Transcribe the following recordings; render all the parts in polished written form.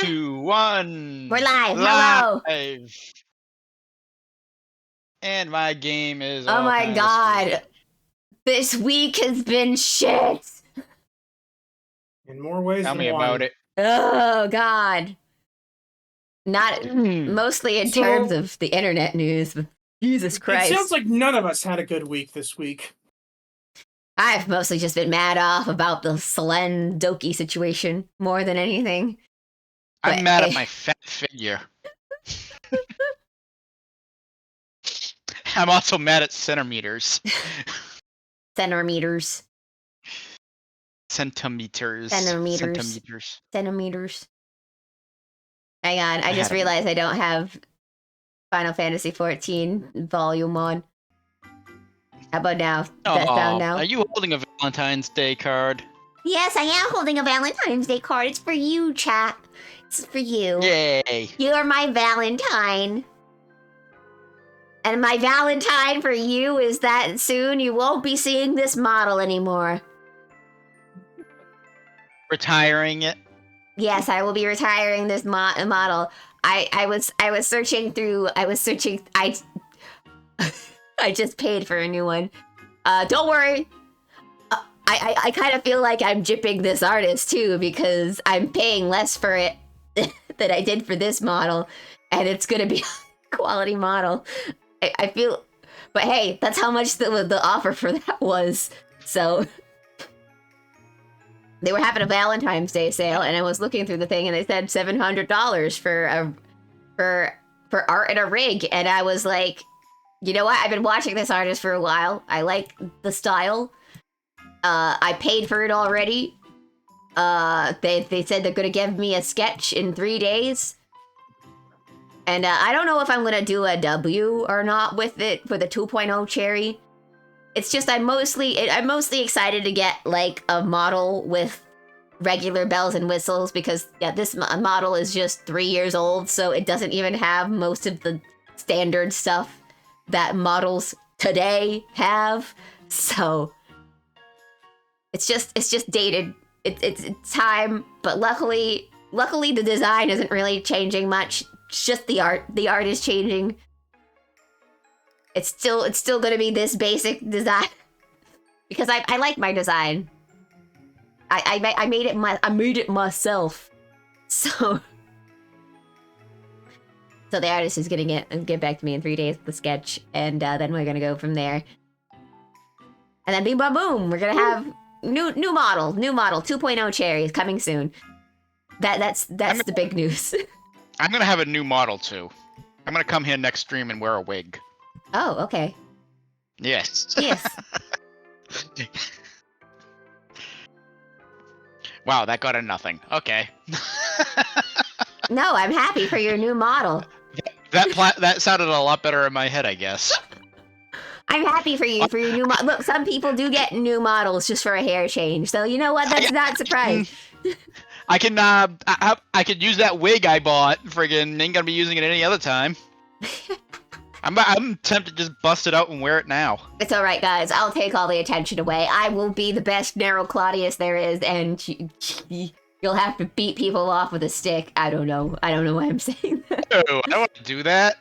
2, 1. We're live. Hello. And my game is. Oh my god. This week has been shit. In more ways Tell than me one. about it. Oh god. Not mostly in terms of the internet news, but Jesus Christ. It sounds like none of us had a good week this week. I've mostly just been mad off about the Selen Doki situation more than anything. I'm mad at my fat figure. I'm also mad at centimeters. Centimeters. Centimeters. Hang on, I just realized I don't have Final Fantasy XIV Volume 1. How about now? Does that sound now? Are you holding a Valentine's Day card? Yes, I am holding a Valentine's Day card. It's for you, chat. It's for you. Yay. You're my Valentine. And my Valentine for you is that soon you won't be seeing this model anymore. Retiring it? Yes, I will be retiring this model. I was searching through. I just paid for a new one. Don't worry. I kind of feel like I'm gypping this artist too because I'm paying less for it than I did for this model, and it's gonna be a quality model. I feel, but hey, that's how much the offer for that was. So they were having a Valentine's Day sale, and I was looking through the thing, and they said $700 for art and a rig, and I was like, you know what? I've been watching this artist for a while. I like the style. I paid for it already. They said they're gonna give me a sketch in 3 days. And I don't know if I'm gonna do a W or not with it for the 2.0 cherry. It's just I'm mostly excited to get like a model with regular bells and whistles because yeah, this model is just 3 years old, so it doesn't even have most of the standard stuff that models today have. So it's just dated. It's time, but luckily the design isn't really changing much. It's just the art. The art is changing. It's still gonna be this basic design because I like my design. I made it myself. So the artist is gonna get back to me in 3 days with the sketch, and then we're gonna go from there. And then boom, boom, we're gonna have new model 2.0 cherries coming soon. That's the big news. I'm gonna have a new model too. I'm gonna come here next stream and wear a wig. Oh, okay. Yes. Yes. Wow, that got a nothing. Okay. No, I'm happy for your new model. That sounded a lot better in my head, I guess. I'm happy for you for your new model. Look, some people do get new models just for a hair change, so you know what? That's not surprising. I could use that wig I bought. Friggin' ain't gonna be using it any other time. I'm tempted to just bust it out and wear it now. It's all right, guys. I'll take all the attention away. I will be the best Nero Claudius there is, and you'll have to beat people off with a stick. I don't know why I'm saying that. No, I don't want to do that.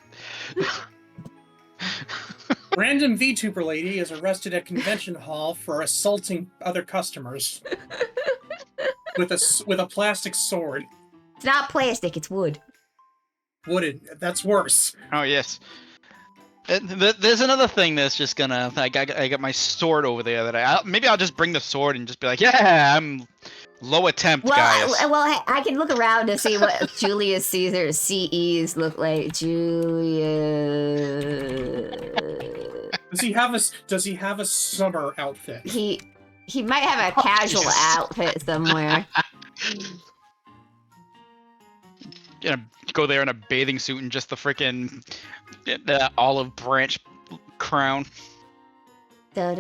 Random VTuber lady is arrested at convention hall for assaulting other customers with a plastic sword. It's not plastic. It's wood. Wooden. That's worse. Oh yes. There's another thing that's just gonna. I got my sword over there that maybe I'll just bring the sword and just be like, yeah, I'm low attempt, guys. Well, I can look around to see what Julius Caesar's CEs look like. Does he have a summer outfit? He might have a casual outfit somewhere. You know, go there in a bathing suit and just the frickin' olive branch crown. Oh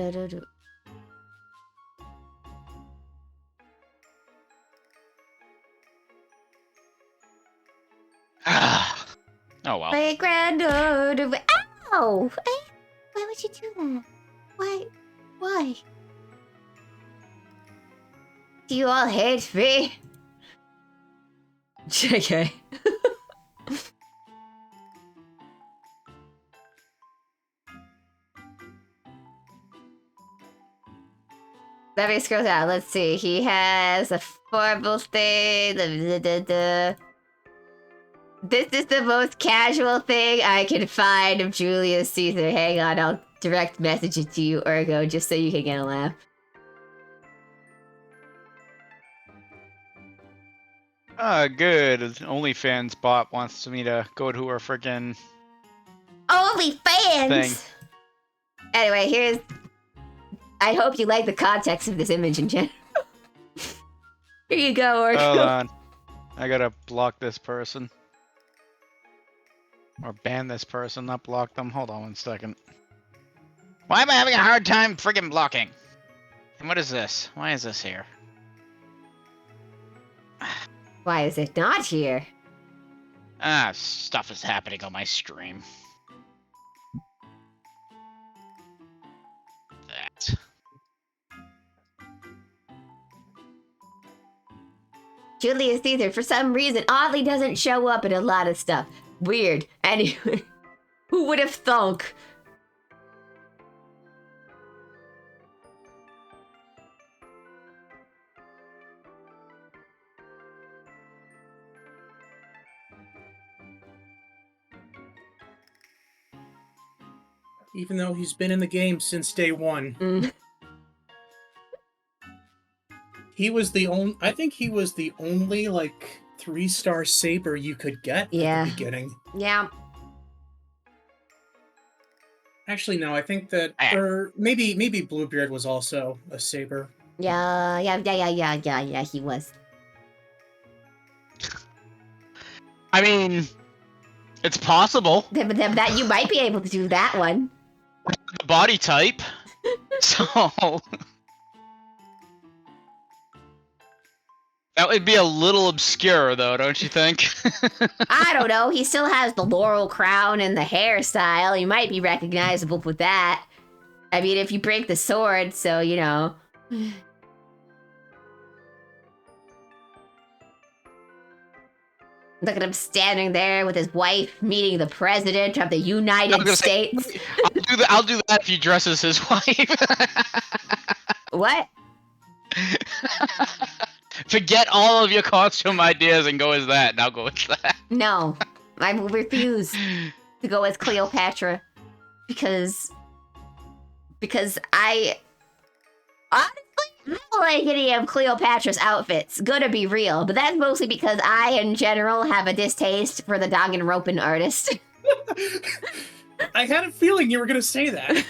well. My granddaughter. Ow! Why would you do that? Why? Do you all hate me? JK. Let me scroll down. Let's see. He has a formal thing. This is the most casual thing I can find of Julius Caesar. Hang on, I'll direct message it to you, Ergo, just so you can get a laugh. Good. OnlyFans bot wants me to go to her freaking OnlyFans! thing. Anyway, here's... I hope you like the context of this image in general. Here you go, Ergo. Hold on. I gotta block this person. Or ban this person, not block them. Hold on 1 second. Why am I having a hard time friggin' blocking? And what is this? Why is this here? Why is it not here? Stuff is happening on my stream. That. Julius Caesar, for some reason, oddly doesn't show up in a lot of stuff. Weird. Anyway, who would have thunk? Even though he's been in the game since day one. Mm. I think he was the only, like, 3-star saber you could get at the beginning. Yeah. Actually, no, I think that, or maybe Bluebeard was also a saber. Yeah, he was. I mean, it's possible. That you might be able to do that one. The body type. So that would be a little obscure, though, don't you think? I don't know. He still has the laurel crown and the hairstyle. He might be recognizable with that. I mean, if you break the sword, so, you know. Look at him standing there with his wife meeting the president of the United States. Say, I'll do that if he dresses his wife. What? Forget all of your costume ideas and go as that, and I'll go as that. No, I will refuse to go as Cleopatra because I honestly I don't like any of Cleopatra's outfits. Gonna be real, but that's mostly because I, in general, have a distaste for the Danganronpa artist. I had a feeling you were gonna say that.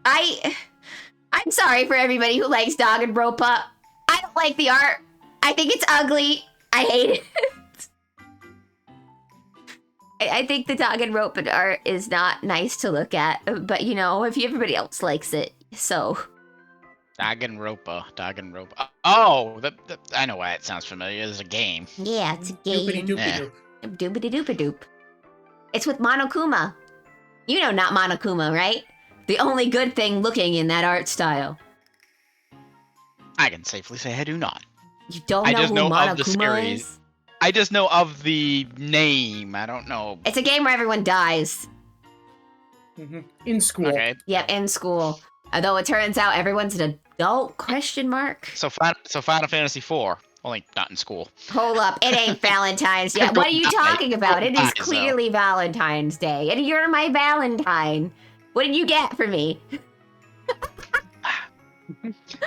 I'm sorry for everybody who likes Danganronpa. I don't like the art. I think it's ugly. I hate it. I think the Danganronpa art is not nice to look at, but you know, if everybody else likes it, so. Danganronpa. Oh, I know why it sounds familiar. It's a game. Yeah, it's a game. Doopity-doopity-doop. Doopity-doopity-doop. It's with Monokuma. You know not Monokuma, right? The only good thing looking in that art style. I can safely say I do not. You don't know who Monokuma is? I just know of the name. I don't know. It's a game where everyone dies. Mm-hmm. In school. Okay. Yep, in school. Although it turns out everyone's an adult, question mark. So Final Fantasy IV, only not in school. Hold up, it ain't Valentine's yet. What are you talking about? It is clearly Valentine's Day, and you're my Valentine. What did you get for me?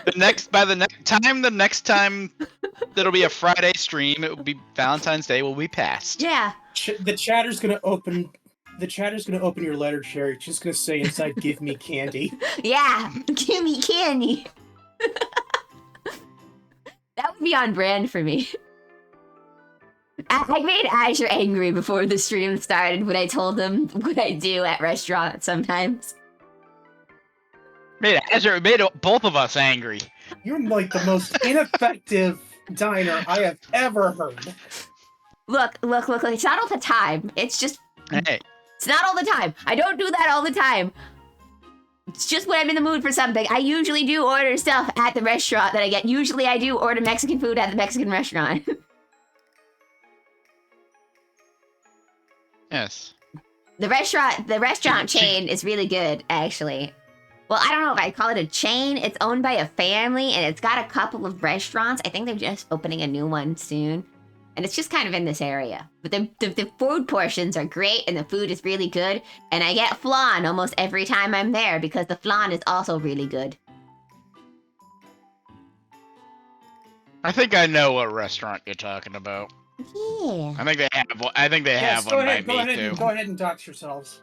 the next time there'll be a Friday stream, it will be Valentine's Day will be past. Yeah. The chatter's gonna open your letter, Cherry. It's just gonna say inside, "Give me candy." Yeah, give me candy. That would be on brand for me. I made Azure angry before the stream started when I told him what I do at restaurants sometimes. Made both of us angry. You're like the most ineffective diner I have ever heard. Look. It's not all the time. It's just... Hey. It's not all the time. I don't do that all the time. It's just when I'm in the mood for something. I usually do order stuff at the restaurant that I get. Usually I do order Mexican food at the Mexican restaurant. Yes. The restaurant chain is really good, actually. Well, I don't know if I'd call it a chain. It's owned by a family, and it's got a couple of restaurants. I think they're just opening a new one soon. And it's just kind of in this area. But the food portions are great, and the food is really good. And I get flan almost every time I'm there, because the flan is also really good. I think I know what restaurant you're talking about. Yeah. I think they have one. I think they have one by me too. Go ahead and dox yourselves.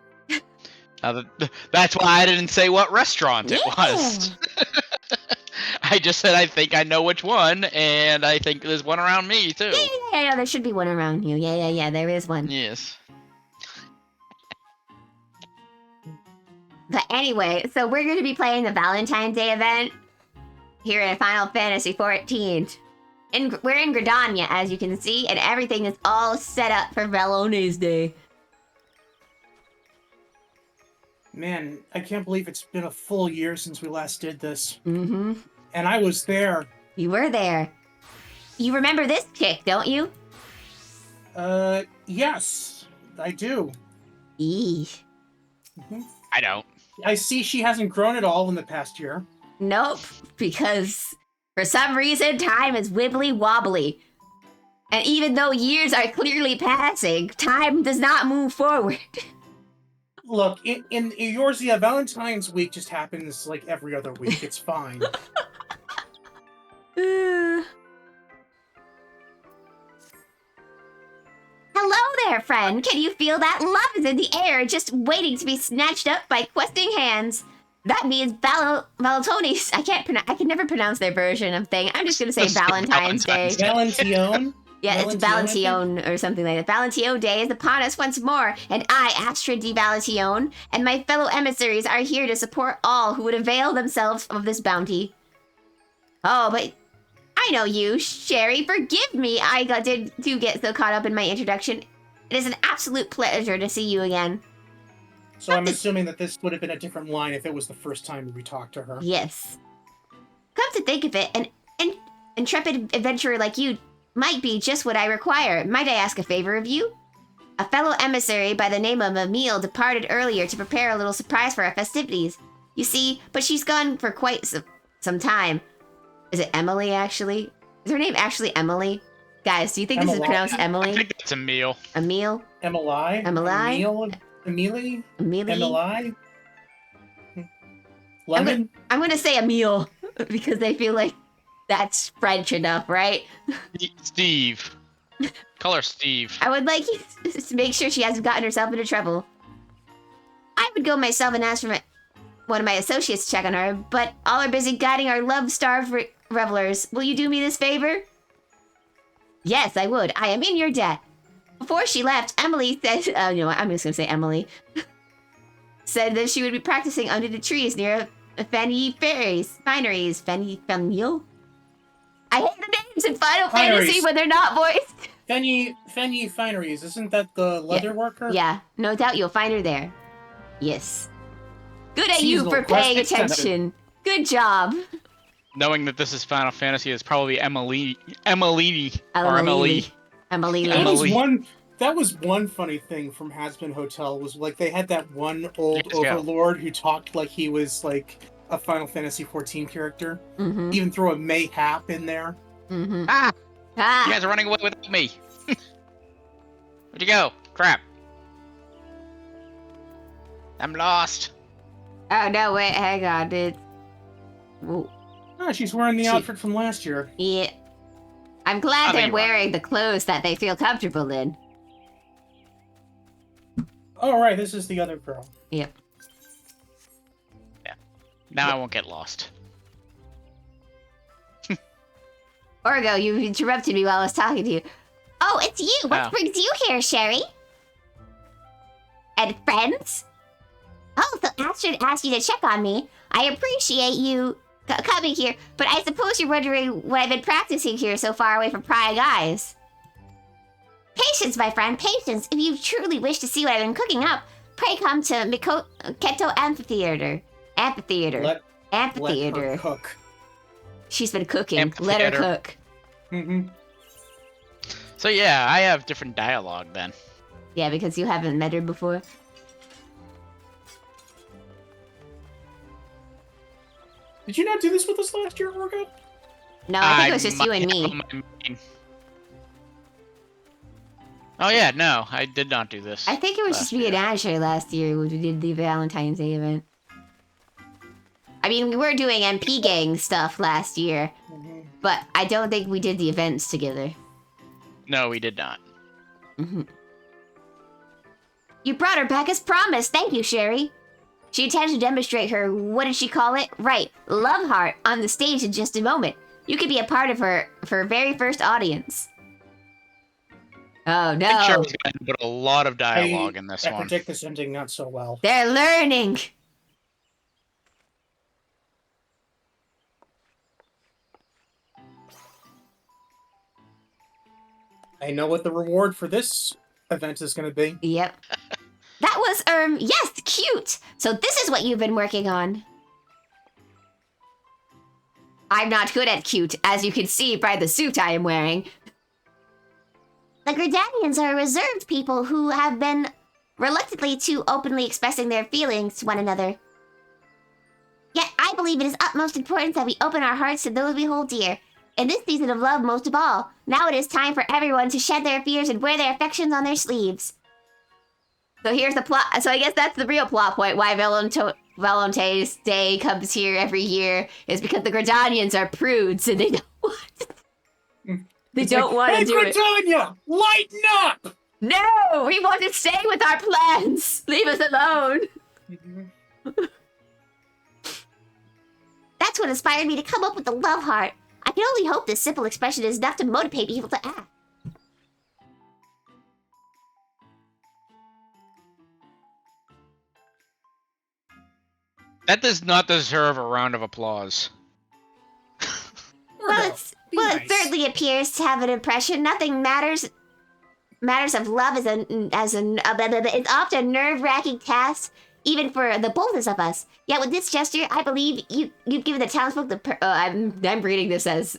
That's why I didn't say what restaurant it was. I just said I think I know which one, and I think there's one around me too. Yeah, there should be one around you. Yeah, there is one. Yes. But anyway, so we're going to be playing the Valentine's Day event here in Final Fantasy XIV. We're in Gridania, as you can see, and everything is all set up for Valentine's Day. Man, I can't believe it's been a full year since we last did this. Mm-hmm. And I was there. You were there. You remember this chick, don't you? Yes, I do. Eesh. Mm-hmm. I don't. I see she hasn't grown at all in the past year. Nope, because for some reason, time is wibbly wobbly. And even though years are clearly passing, time does not move forward. Look, in Eorzea, Valentine's week just happens like every other week. It's fine. Hello there, friend. Can you feel that? Love is in the air, just waiting to be snatched up by questing hands. That means Valentines. I can never pronounce their version of thing. I'm just gonna say Valentine's Day. Valentine? Yeah, it's Valentine or something like that. Valentine Day is upon us once more, and I, Astra de Valentine, and my fellow emissaries are here to support all who would avail themselves of this bounty. Oh, but I know you, Sherry. Forgive me. I did get so caught up in my introduction. It is an absolute pleasure to see you again. So I'm assuming that this would have been a different line if it was the first time we talked to her. Yes. Come to think of it, an intrepid adventurer like you might be just what I require. Might I ask a favor of you? A fellow emissary by the name of Emile departed earlier to prepare a little surprise for our festivities. You see, but she's gone for quite some time. Is it Emily, actually? Is her name actually Emily? Guys, do you think this is pronounced Emily? I think it's Emile. Emile? Emily? Emily? Emily? Emily? Emily? Lemon? I'm gonna say Emile, because I feel like that's French enough, right? Steve. Call her Steve. I would like you to make sure she hasn't gotten herself into trouble. I would go myself and ask for one of my associates to check on her, but all are busy guiding our love-starved revelers. Will you do me this favor? Yes, I would. I am in your debt. Before she left, Emily said, you know what, I'm just gonna say Emily, said that she would be practicing under the trees near Fenny Fineries. Fenny? I hate the names in Final Fantasy when they're not voiced. Fenny Fineries, isn't that the leather worker? Yeah, no doubt you'll find her there. Yes. Good at you for paying attention. Good job. Knowing that this is Final Fantasy, it's probably Emily. That was one funny thing from Hazbin Hotel, was like they had that one old overlord who talked like he was like a Final Fantasy XIV character. Mm-hmm. Even throw a mayhap in there. Mm-hmm. Ah! You guys are running away with me. Where'd you go? Crap. I'm lost. Oh, no, wait, hang on. She's wearing the outfit from last year. Yeah. I'm glad they're wearing the clothes that they feel comfortable in. Oh, right, this is the other girl. Yep. Yeah. Now I won't get lost. Orgo, you interrupted me while I was talking to you. Oh, it's you! What brings you here, Sherry? And friends? Oh, so Astrid asked you to check on me. I appreciate you coming here, but I suppose you're wondering what I've been practicing here so far away from prying eyes. Patience, my friend, patience. If you truly wish to see what I've been cooking up, pray come to Keto Amphitheater. Amphitheater. Let Amphitheater. her cook. She's been cooking. Let her cook. Mm-hmm. So yeah, I have different dialogue then. Yeah, because you haven't met her before. Did you not do this with us last year, Morgan? No, I think it was just you and me. Oh yeah, no, I did not do this. I think it was just me and Asher last year when we did the Valentine's Day event. I mean, we were doing MP gang stuff last year, but I don't think we did the events together. No, we did not. You brought her back as promised. Thank you, Sherry. She intends to demonstrate her, what did she call it? Right, love heart on the stage in just a moment. You could be a part of her very first audience. Oh no. I think Sherry's going to put a lot of dialogue in this one. I predict this ending not so well. They're learning. I know what the reward for this event is going to be. Yep. That was, yes, cute. So this is what you've been working on. I'm not good at cute, as you can see by the suit I am wearing. The Gridanians are reserved people who have been reluctantly too openly expressing their feelings to one another. Yet I believe it is utmost importance that we open our hearts to those we hold dear. In this season of love most of all, now it is time for everyone to shed their fears and wear their affections on their sleeves. So here's the plot. So I guess that's the real plot point. Why Valentine's Day comes here every year is because the Gridanians are prudes and they don't want. They don't want to do it. Hey, Gridania, lighten up! No, we want to stay with our plans. Leave us alone. That's what inspired me to come up with the love heart. I can only hope this simple expression is enough to motivate people to act. That does not deserve a round of applause. Well, it certainly appears to have an impression. Nothing matters. Matters of love is it's often a nerve-wracking task, even for the boldest of us. Yet with this gesture, I believe you've given the townsfolk the. I'm reading this as.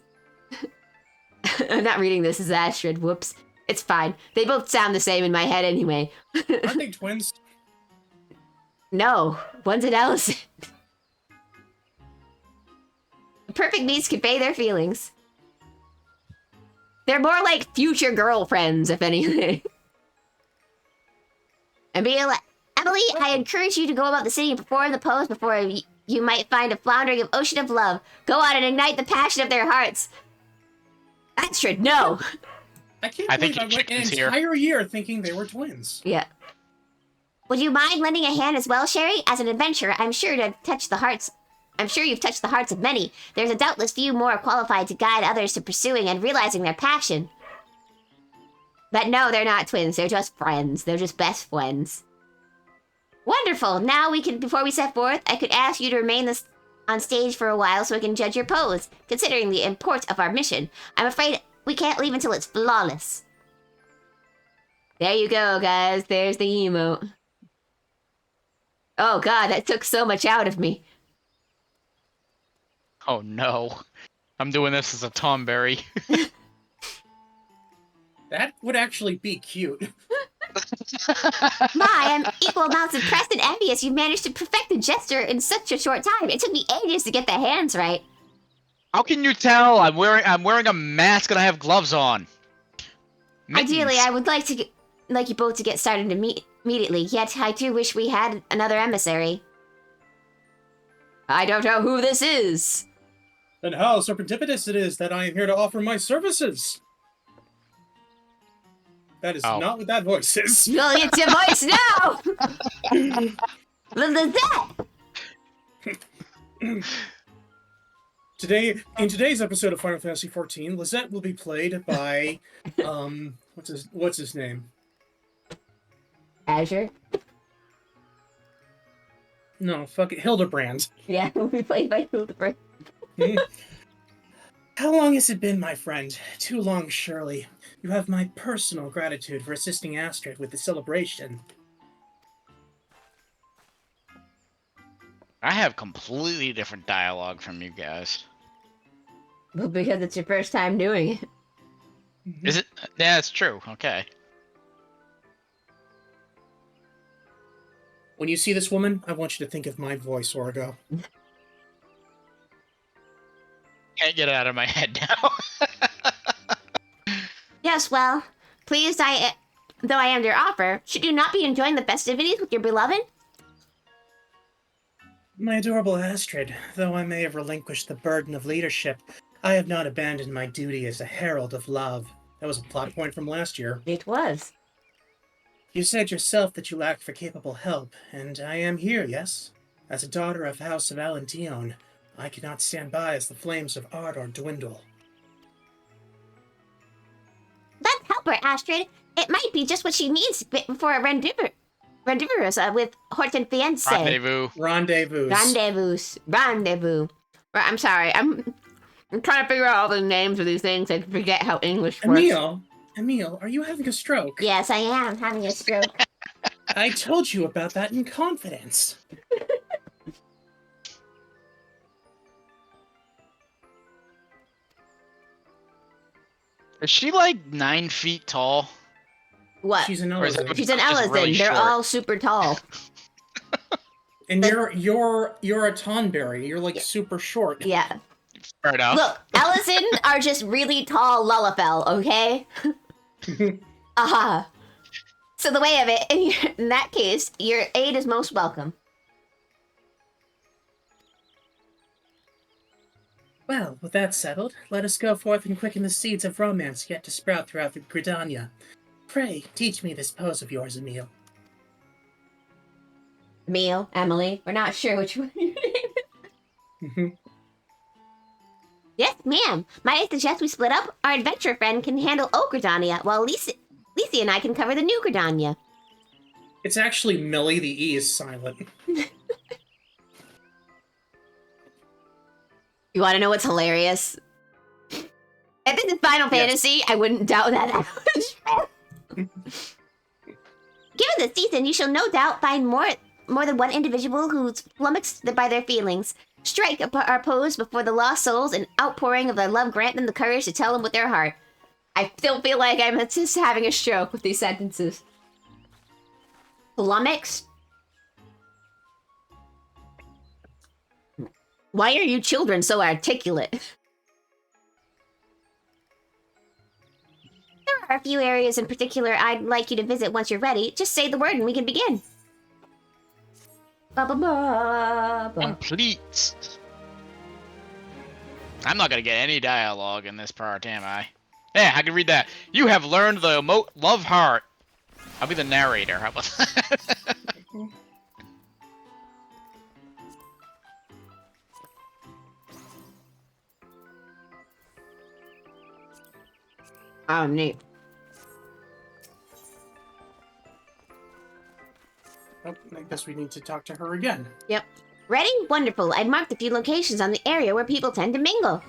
I'm not reading this as Astrid. Whoops. It's fine. They both sound the same in my head anyway. Aren't they twins? No, one's an Allison. Perfect means convey their feelings. They're more like future girlfriends, if anything. And being like, Emily, I encourage you to go about the city and perform the pose before you might find a floundering of ocean of love. Go out and ignite the passion of their hearts. Astrid, no. I can't believe I went an entire year thinking they were twins. Yeah. Would you mind lending a hand as well, Sherry? As an adventurer, I'm sure you've touched the hearts of many. There's a doubtless few more qualified to guide others to pursuing and realizing their passion. But no, they're not twins. They're just friends. They're just best friends. Wonderful. Now before we set forth, I could ask you to remain on stage for a while so we can judge your pose, considering the import of our mission. I'm afraid we can't leave until it's flawless. There you go, guys. There's the emote. Oh god, that took so much out of me. Oh no. I'm doing this as a Tomberry. That would actually be cute. I'm equal amounts impressed and envious you managed to perfect the gesture in such a short time. It took me ages to get the hands right. How can you tell? I'm wearing a mask and I have gloves on. Mittens. Ideally, I would like you both to get started immediately, yet I do wish we had another emissary. I don't know who this is. And how serendipitous it is that I am here to offer my services. That is not what that voice is. Well, it's your voice now! Lizette! In today's episode of Final Fantasy XIV, Lizette will be played by, what's his name? Azure? No, fuck it, Hildebrand. Yeah, we'll be played by Hildebrand. How long has it been, my friend? Too long, surely. You have my personal gratitude for assisting Astrid with the celebration. I have completely different dialogue from you guys. Well, because it's your first time doing it. Is it? Yeah, it's true. Okay. When you see this woman, I want you to think of my voice, Orgo. Can't get it out of my head now. Yes, well, pleased though I am your offer, should you not be enjoying the festivities with your beloved? My adorable Astrid, though I may have relinquished the burden of leadership, I have not abandoned my duty as a herald of love. That was a plot point from last year. It was. You said yourself that you lacked for capable help, and I am here, yes? As a daughter of House of Valentines, I cannot stand by as the flames of Ardor dwindle. Let's help her, Astrid. It might be just what she needs for a rendezvous with Horton Fweenndss. Rendezvous. I'm sorry. I'm trying to figure out all the names of these things and forget how English works. Emil, are you having a stroke? Yes, I am having a stroke. I told you about that in confidence. Is she like 9 feet tall? What? She's an Ellison. She's an Just Ellison. really They're short. all super tall. And you're a Tonberry. You're like super short. Yeah. Fair enough. Look, Ellison are just really tall Lullafell, okay? Aha. So the way of it, in that case, your aid is most welcome. Well, with that settled, let us go forth and quicken the seeds of romance yet to sprout throughout the Gridania. Pray, teach me this pose of yours, Emil. Emil, Emily, we're not sure which one your name is. Yes, ma'am. Might I suggest we split up? Our adventure friend can handle old Gridania, while Lisa and I can cover the new Gridania. It's actually Millie, the E is silent. You want to know what's hilarious? If this is Final Fantasy, I wouldn't doubt that. Given the season, you shall no doubt find more than one individual who's flummoxed by their feelings. Strike our pose before the lost souls, and outpouring of their love grant them the courage to tell them with their heart. I still feel like I'm just having a stroke with these sentences. Flummoxed? Why are you children so articulate? There are a few areas in particular I'd like you to visit once you're ready. Just say the word and we can begin. Complete. I'm not gonna get any dialogue in this part, am I? Yeah, I can read that. You have learned the emote love heart. I'll be the narrator. How about that? Oh, neat. Oh, I guess we need to talk to her again. Yep. Ready? Wonderful. I've marked a few locations on the area where people tend to mingle.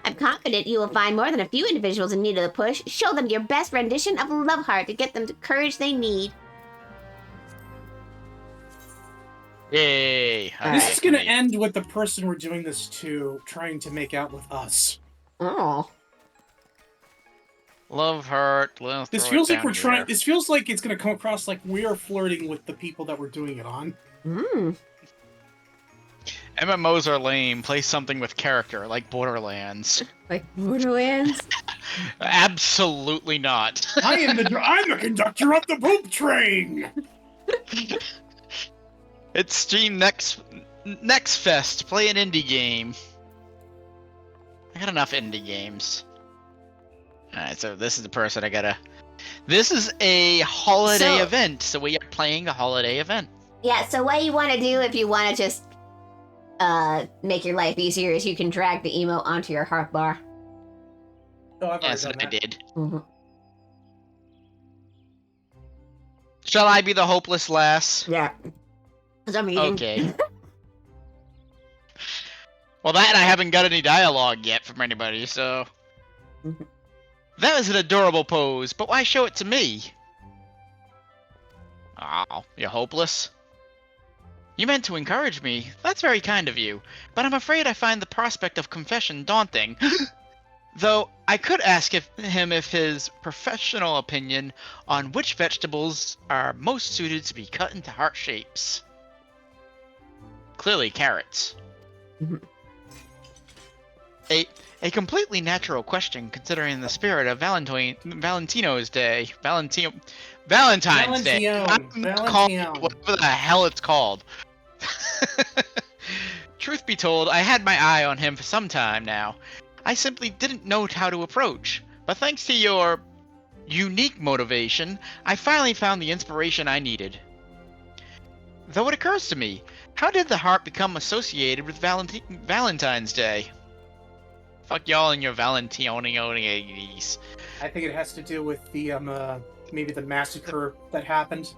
I'm confident you will find more than a few individuals in need of a push. Show them your best rendition of Love Heart to get them the courage they need. Yay. This is going to end with the person we're doing this to trying to make out with us. Oh. Love heart. This feels like we're trying. This feels like it's going to come across like we are flirting with the people that we're doing it on. Mm. MMOs are lame. Play something with character, like Borderlands. Like Borderlands? Absolutely not. I'm the conductor of the poop train. It's Steam next Fest. Play an indie game. I got enough indie games. Alright, so this is the person I gotta... This is a holiday event, so we are playing the holiday event. Yeah, so what you want to do if you want to just make your life easier is you can drag the emote onto your hearth bar. Oh, Yes, I did. Mm-hmm. Shall I be the hopeless lass? Yeah. Because I'm eating. Okay. Well, that I haven't got any dialogue yet from anybody, so... Mm-hmm. That was an adorable pose, but why show it to me? Oh, you're hopeless? You meant to encourage me. That's very kind of you. But I'm afraid I find the prospect of confession daunting. Though I could ask him if his professional opinion on which vegetables are most suited to be cut into heart shapes. Clearly carrots. A completely natural question considering the spirit of Valentino's Day. Valentine's Day. Valentino. Whatever the hell it's called. Truth be told, I had my eye on him for some time now. I simply didn't know how to approach. But thanks to your unique motivation, I finally found the inspiration I needed. Though it occurs to me, how did the heart become associated with Valentine's Day? Fuck y'all and your Valentini's. I think it has to do with the maybe the massacre that happened.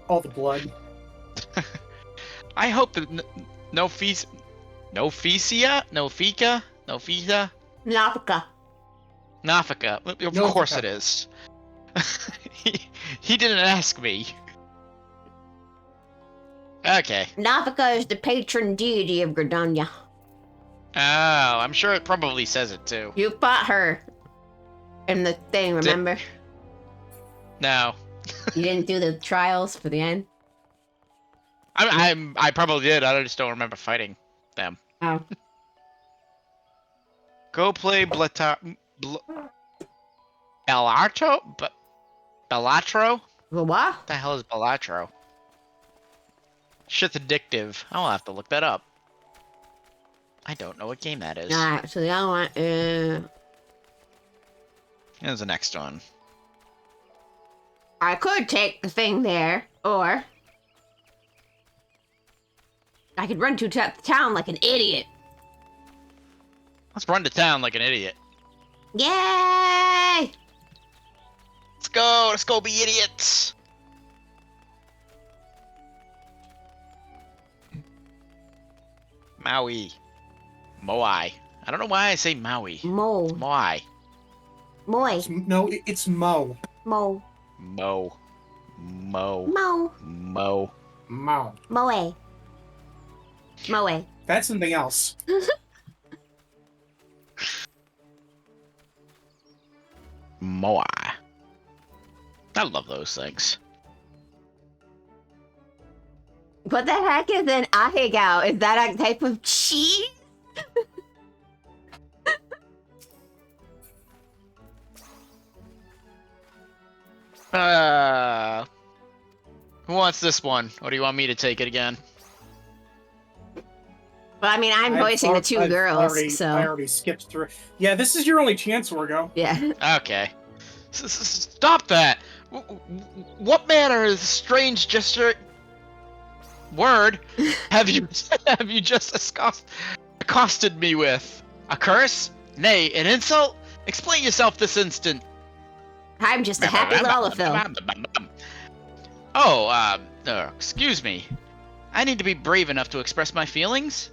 All the blood. I hope that no Fika. Nafika. Of course it is. He didn't ask me. Okay. Nafika is the patron deity of Gridania. Oh, I'm sure it probably says it too. You fought her in the thing, remember? No. You didn't do the trials for the end? I probably did. I just don't remember fighting them. Oh. Go play Bellatrix? What the hell is Bellatrix? Shit's addictive. I'll have to look that up. I don't know what game that is. Alright, so the other one is... Here's the next one. I could take the thing there, or... I could run to town like an idiot. Let's run to town like an idiot. Yay! Let's go be idiots! Maui. Moai. I don't know why I say Maui. Mo. Moai. Moy. No, it's Mo. Mo. Mo. Mo. Mo. Mo. Moe. Moe. That's something else. Moai. I love those things. What the heck is an ahegao? Is that a type of cheese? Who wants this one? Or do you want me to take it again? Well, I mean, I'm voicing the two girls, so... I already skipped through. Yeah, this is your only chance, Orgo. Yeah. Okay. Stop that! What manner of strange gesture... Word have you just accosted me with? A curse? Nay, an insult? Explain yourself this instant. I'm just a happy Lollafil. Oh, excuse me. I need to be brave enough to express my feelings?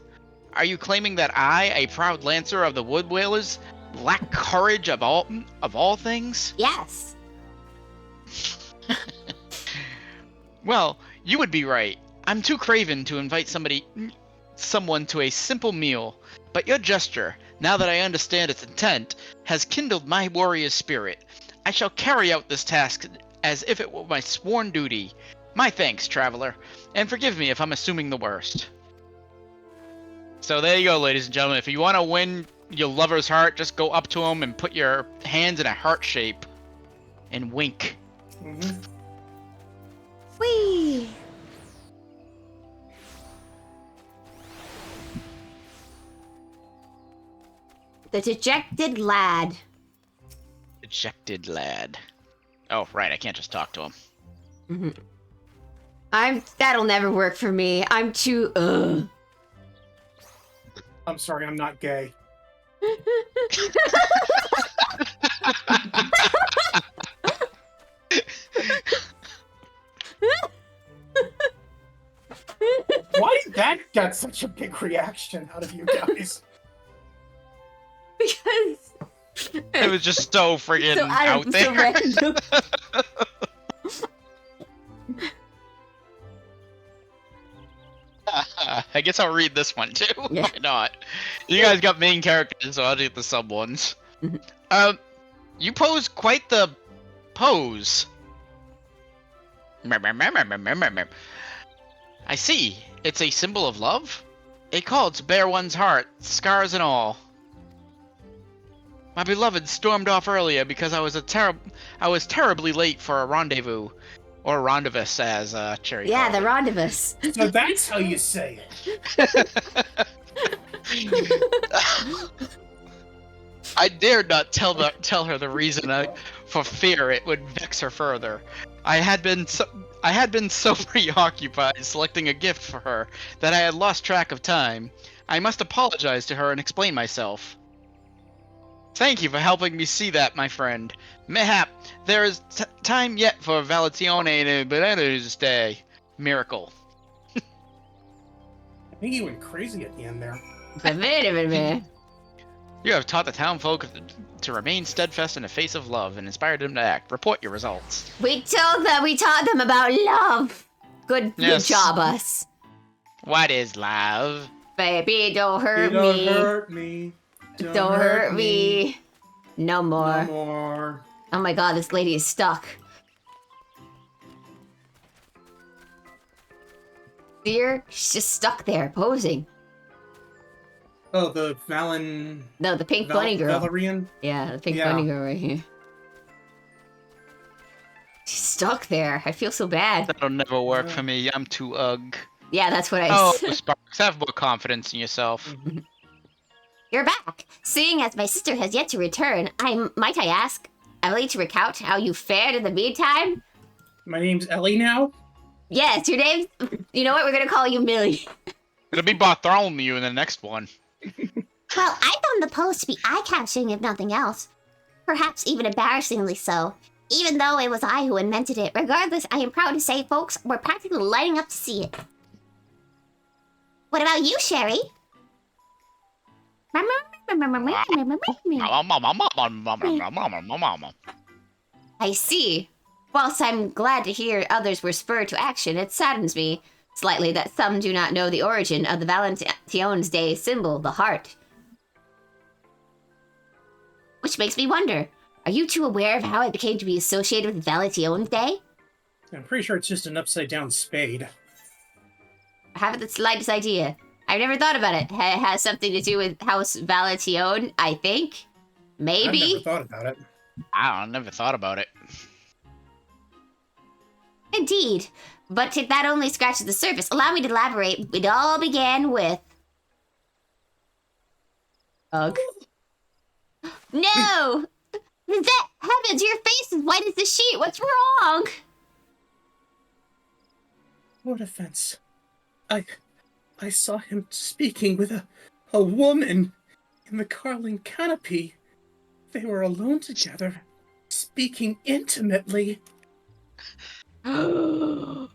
Are you claiming that I, a proud lancer of the Wood Whalers, lack courage of all things? Yes. Well, you would be right. I'm too craven to invite someone to a simple meal, but your gesture, now that I understand its intent, has kindled my warrior's spirit. I shall carry out this task as if it were my sworn duty. My thanks, traveler, and forgive me if I'm assuming the worst. So there you go, ladies and gentlemen. If you want to win your lover's heart, just go up to him and put your hands in a heart shape and wink. Mm-hmm. Whee! The dejected lad. Dejected lad. Oh, right. I can't just talk to him. Mm-hmm. That'll never work for me. I'm too, I'm sorry, I'm not gay. Why did that get such a big reaction out of you guys? Because it was just so friggin' out there. So random. I guess I'll read this one too. Yeah. Why not? You guys got main characters, so I'll do the sub ones. You pose quite the pose. I see. It's a symbol of love? A call to bare one's heart, scars and all. My beloved stormed off earlier because I was terribly late for a rendezvous. Or rendezvous, as Cherry Yeah, called the it. rendezvous. So that's how you say it. I dared not tell her the reason for fear it would vex her further. I had been so preoccupied selecting a gift for her that I had lost track of time. I must apologize to her and explain myself. Thank you for helping me see that, my friend. Mayhap there is time yet for Valentines Day. Miracle. I think he went crazy at the end there. You have taught the town folk to remain steadfast in the face of love and inspired them to act. Report your results. We taught them about love. Good job, us. What is love? Baby, don't hurt Don't me. hurt me. Don't hurt me. No more. No more. Oh my god, this lady is stuck. See her? She's just stuck there, posing. Oh, the No, the pink bunny girl. Valerian? Yeah, the pink bunny girl right here. She's stuck there. I feel so bad. That'll never work for me. I'm too ugh. Yeah, that's what I Oh, said. Sparks, have more confidence in yourself. You're back. Seeing as my sister has yet to return, might I ask, Emily, to recount how you fared in the meantime? My name's Ellie now? Yes, your name's... You know what? We're gonna call you Millie. It'll be Bartholomew in the next one. Well, I found the post to be eye-catching, if nothing else. Perhaps even embarrassingly so, even though it was I who invented it. Regardless, I am proud to say folks were practically lining up to see it. What about you, Sherry? I see. Whilst I'm glad to hear others were spurred to action, it saddens me slightly that some do not know the origin of the Valentines Day symbol, the heart. Which makes me wonder, are you two aware of how it became to be associated with Valentines Day? I'm pretty sure it's just an upside-down spade. I haven't the slightest idea. I've never thought about it. It has something to do with House Valentine, I think. Maybe? I've never thought about it. I never thought about it. Indeed. But if that only scratches the surface, allow me to elaborate. It all began with... Ugh. No! That heavens, your face is white as the sheet. What's wrong? What offense? I saw him speaking with a woman in the Carling canopy. They were alone together, speaking intimately. That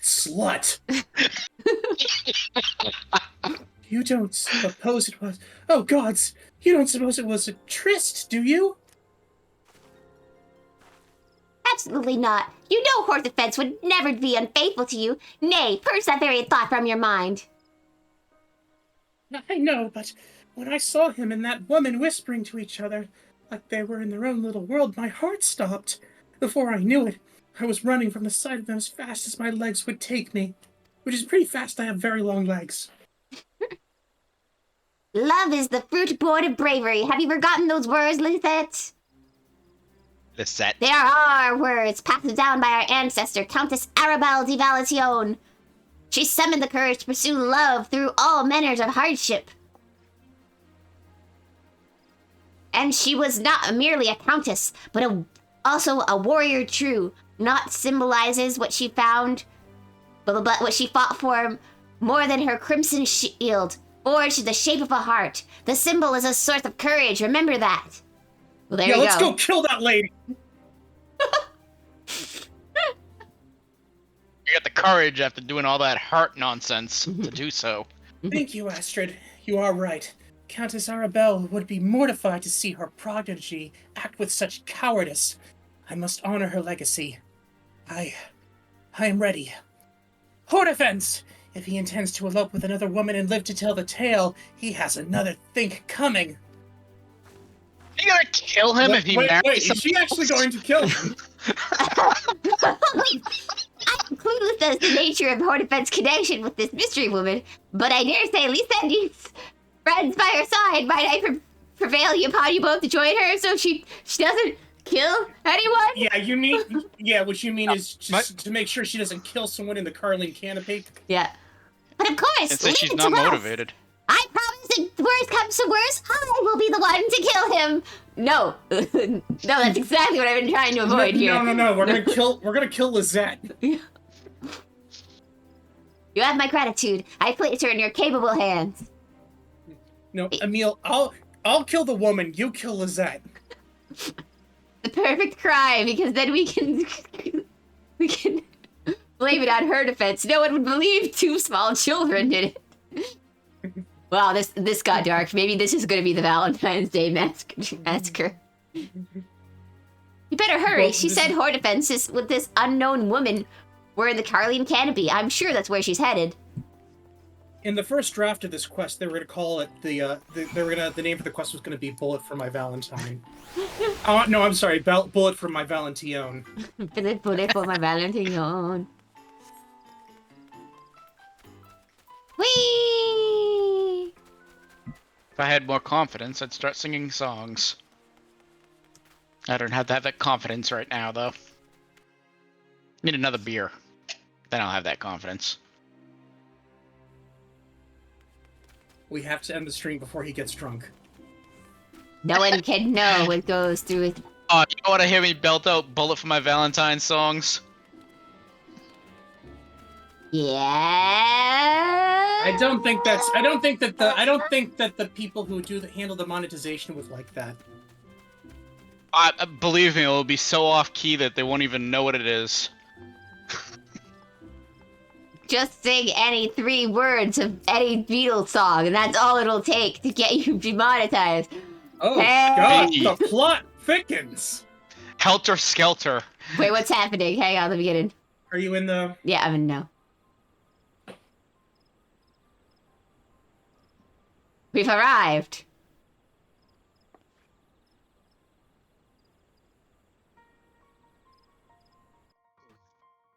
slut! You don't suppose it was... Oh, gods! You don't suppose it was a tryst, do you? Absolutely not. You know Horthefence would never be unfaithful to you. Nay, purge that very thought from your mind. I know, but when I saw him and that woman whispering to each other, like they were in their own little world, my heart stopped. Before I knew it, I was running from the sight of them as fast as my legs would take me. Which is pretty fast, I have very long legs. Love is the fruit born of bravery. Have you forgotten those words, Lisette? Lisette. They are our words, passed down by our ancestor, Countess Arabelle de Valentine. She summoned the courage to pursue love through all manners of hardship. And she was not merely a countess, but also a warrior true. Not symbolizes what she found, but what she fought for more than her crimson shield, forged in the shape of a heart. The symbol is a source of courage, remember that. Well, there you go. Let's go kill that lady! You got the courage after doing all that heart nonsense to do so. Thank you, Astrid. You are right. Countess Arabelle would be mortified to see her prodigy act with such cowardice. I must honor her legacy. I am ready. Fweenndss! If he intends to elope with another woman and live to tell the tale, he has another think coming. Are you gonna kill him if he marries Wait, is someone she actually else? going to kill him? I'm clueless as to the nature of Fweenndss' connection with this mystery woman, but I dare say Lisa needs friends by her side. Might I prevail upon you both to join her so she doesn't kill anyone? Yeah, what you mean is just to make sure she doesn't kill someone in the Carling canopy. Yeah. But of course, And since she's leave it not to us. motivated. I promise if worst comes to worst, I will be the one to kill him. No. No, that's exactly what I've been trying to avoid here. No. We're gonna kill Lizette. You have my gratitude. I place her in your capable hands. No, Emil, I'll kill the woman. You kill Lizette. The perfect crime, because then we can blame it on her defense. No one would believe 2 small children did it. Wow, this got dark. Maybe this is going to be the Valentine's Day massacre. You better hurry. Well, She said Fweenndss is with this unknown woman. We're in the Carling canopy. I'm sure that's where she's headed. In the first draft of this quest, they were gonna call it the name for the quest was gonna be Bullet for My Valentine. No, I'm sorry, Bullet for My Valentine. Bullet for my Valentine. Whee! If I had more confidence, I'd start singing songs. I don't have that confidence right now, though. Need another beer. Then I'll have that confidence. We have to end the stream before he gets drunk. No one can know what goes through it. Oh, you don't want to hear me belt out Bullet for My Valentine songs? Yeah. I don't think that the people who handle the monetization would like that. Believe me, it'll be so off key that they won't even know what it is. Just sing any 3 words of any Beatles song, and that's all it'll take to get you demonetized. Oh Hey! God, the plot thickens. Helter Skelter. Wait, what's happening? Hang on, let me get in. Are you in the? Yeah, I'm in now. We've arrived.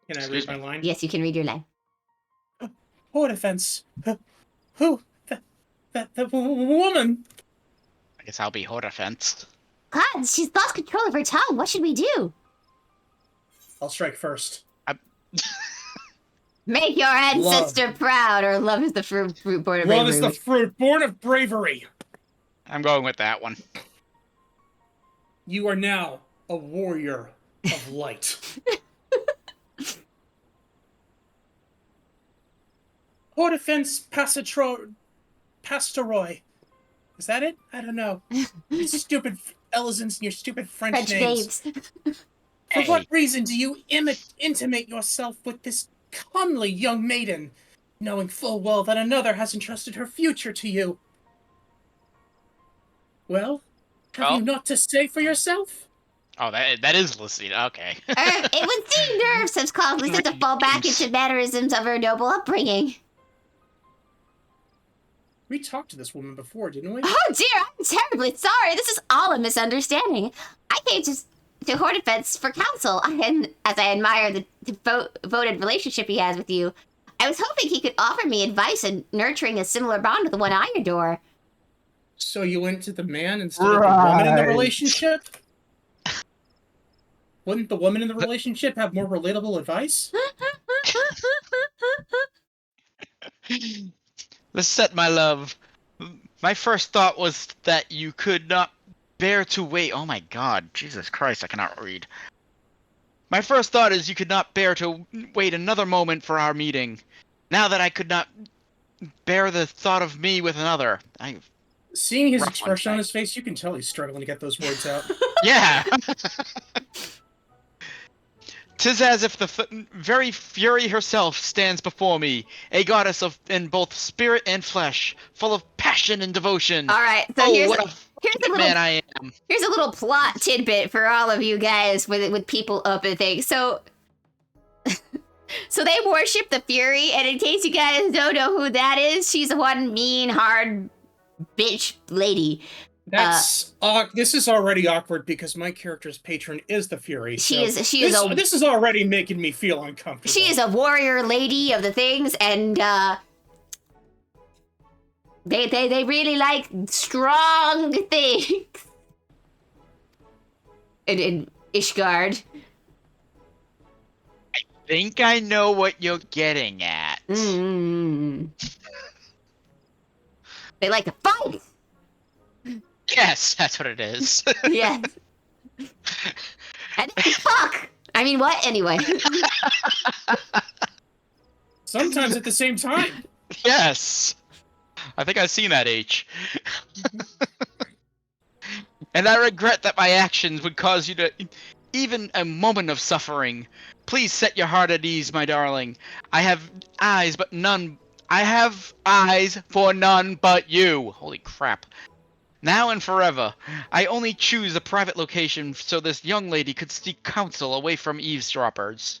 Can I Excuse read my line? Yes, you can read your line. Fweenndss. Who? The woman. I guess I'll be Fweenndss. God, she's lost control of her tongue. What should we do? I'll strike first. Make your ancestor proud, or love is the fruit born of bravery. Love is the fruit born of bravery. I'm going with that one. You are now a warrior of light. Fweenndss Pastoroi. Is that it? I don't know. You stupid Elizons and your stupid French names. For what reason do you intimate yourself with this comely young maiden, knowing full well that another has entrusted her future to you? Well, have you not to say for yourself? Oh, that is listening. Okay. It would seem nerves have caused Lisa to fall back into mannerisms of her noble upbringing. We talked to this woman before, didn't we? Oh dear, I'm terribly sorry. This is all a misunderstanding. I came to Fweenndss for counsel, and as I admire the devoted relationship he has with you, I was hoping he could offer me advice in nurturing a similar bond with the one I adore. So you went to the man instead of the woman in the relationship? Wouldn't the woman in the relationship have more relatable advice? Lisette, my love. My first thought was that you could not bear to wait. Oh my God, Jesus Christ, I cannot read. My first thought is you could not bear to wait another moment for our meeting. Now that I could not bear the thought of me with another, Seeing his expression on his face, you can tell he's struggling to get those words out. Yeah. 'Tis as if the very Fury herself stands before me, a goddess in both spirit and flesh, full of passion and devotion. All right, so here's what a little man I am. Here's a little plot tidbit for all of you guys with people up and things. So So they worship the Fury, and in case you guys don't know who that is, she's one mean, hard bitch lady. That's this is already awkward because my character's patron is the Fury. This is already making me feel uncomfortable. She is a warrior lady of the things, and they really like strong things. In Ishgard. I think I know what you're getting at. They like to fight. Yes, that's what it is. Yes. And fuck. I mean, what? Anyway. Sometimes at the same time. Yes. I think I've seen that, H. And I regret that my actions would cause you to even a moment of suffering. Please set your heart at ease, my darling. I have eyes for none but you. Holy crap. Now and forever, I only choose a private location so this young lady could seek counsel away from eavesdroppers.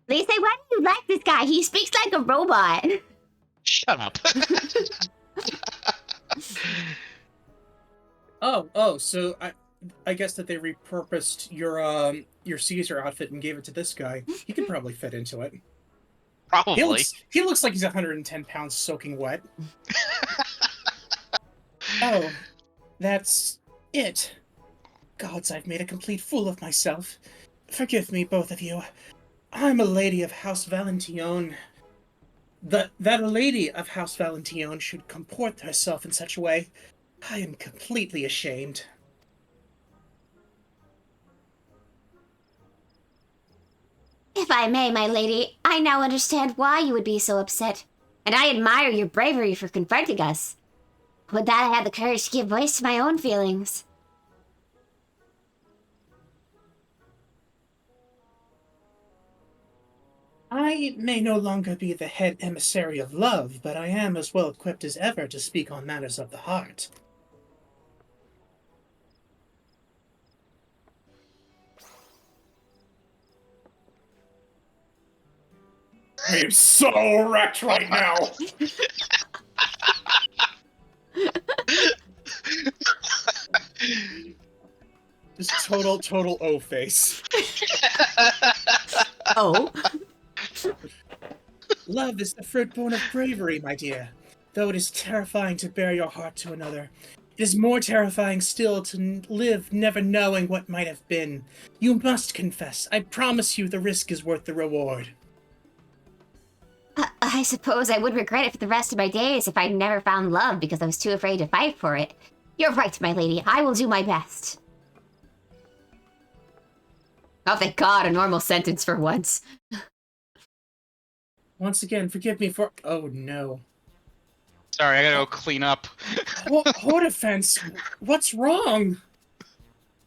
Lisa, why do you like this guy? He speaks like a robot. Shut up. So I guess that they repurposed your Caesar outfit and gave it to this guy. He can probably fit into it. Probably. He looks like he's 110 pounds soaking wet. Oh, that's it. Gods, I've made a complete fool of myself. Forgive me, both of you. I'm a lady of House Valentines. That a lady of House Valentines should comport herself in such a way, I am completely ashamed. If I may, my lady, I now understand why you would be so upset. And I admire your bravery for confronting us. With that, I had the courage to give voice to my own feelings. I may no longer be the head emissary of love, but I am as well equipped as ever to speak on matters of the heart. I am so wrecked right now! Just total O face. Oh? Love is the fruit born of bravery, my dear. Though it is terrifying to bare your heart to another, it is more terrifying still to live never knowing what might have been. You must confess. I promise you the risk is worth the reward. I suppose I would regret it for the rest of my days if I'd never found love because I was too afraid to fight for it. You're right, my lady. I will do my best. Oh, thank God, a normal sentence for once. Once again, forgive me for... Oh, no. Sorry, I gotta go clean up. Hortifence, what's wrong?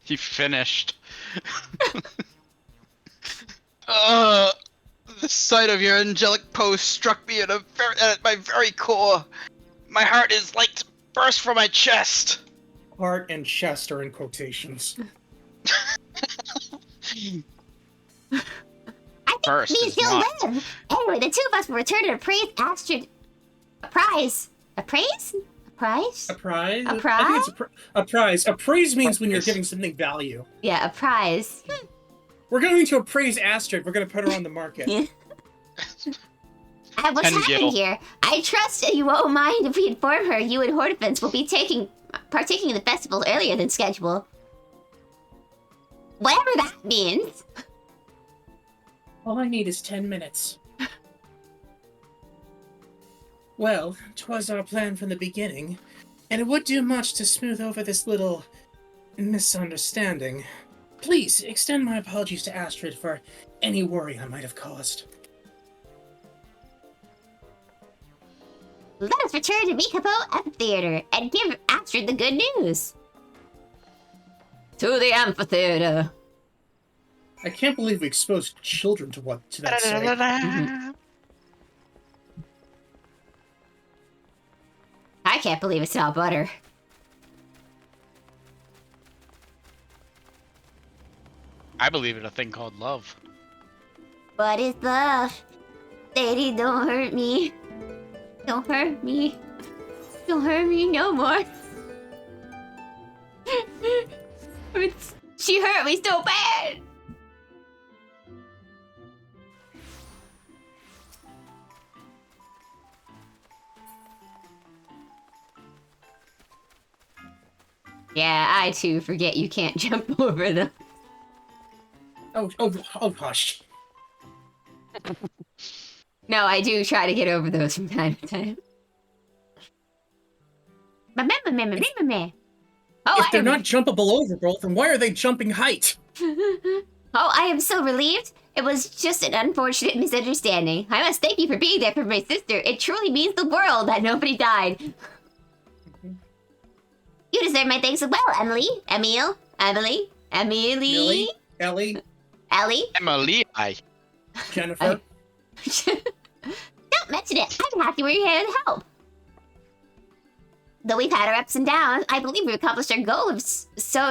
He finished. The sight of your angelic pose struck me at my very core. My heart is like to burst from my chest. Heart and chest are in quotations. I think we still live. Anyway, the two of us will return to a prize. A praise? A prize? A prize? A prize? I think it's a prize. Appraise means when you're giving something value. Yeah, a prize. We're going to appraise Astrid. We're going to put her on the market. What's happening here? I trust you won't mind if we inform her you and Hortifence will be partaking in the festival earlier than scheduled. Whatever that means. All I need is 10 minutes. Well, 'twas our plan from the beginning, and it would do much to smooth over this little misunderstanding. Please, extend my apologies to Astrid for any worry I might have caused. Let us return to Mikapo Amphitheater and give Astrid the good news. To the amphitheater. I can't believe we exposed children to that sight. I can't believe it's not butter. I believe in a thing called love. What is love? Lady, don't hurt me. Don't hurt me. Don't hurt me no more. She hurt me so bad. Yeah, I too forget you can't jump over them. Oh, hush. No, I do try to get over those from time to time. If they're not jumpable overboard, then why are they jumping height? Oh, I am so relieved. It was just an unfortunate misunderstanding. I must thank you for being there for my sister. It truly means the world that nobody died. You deserve my thanks as well, Emily. Emily. Millie? Ellie? Emily, Jennifer? Don't mention it. I'm happy we're here to help. Though we've had our ups and downs, I believe we've accomplished our goal of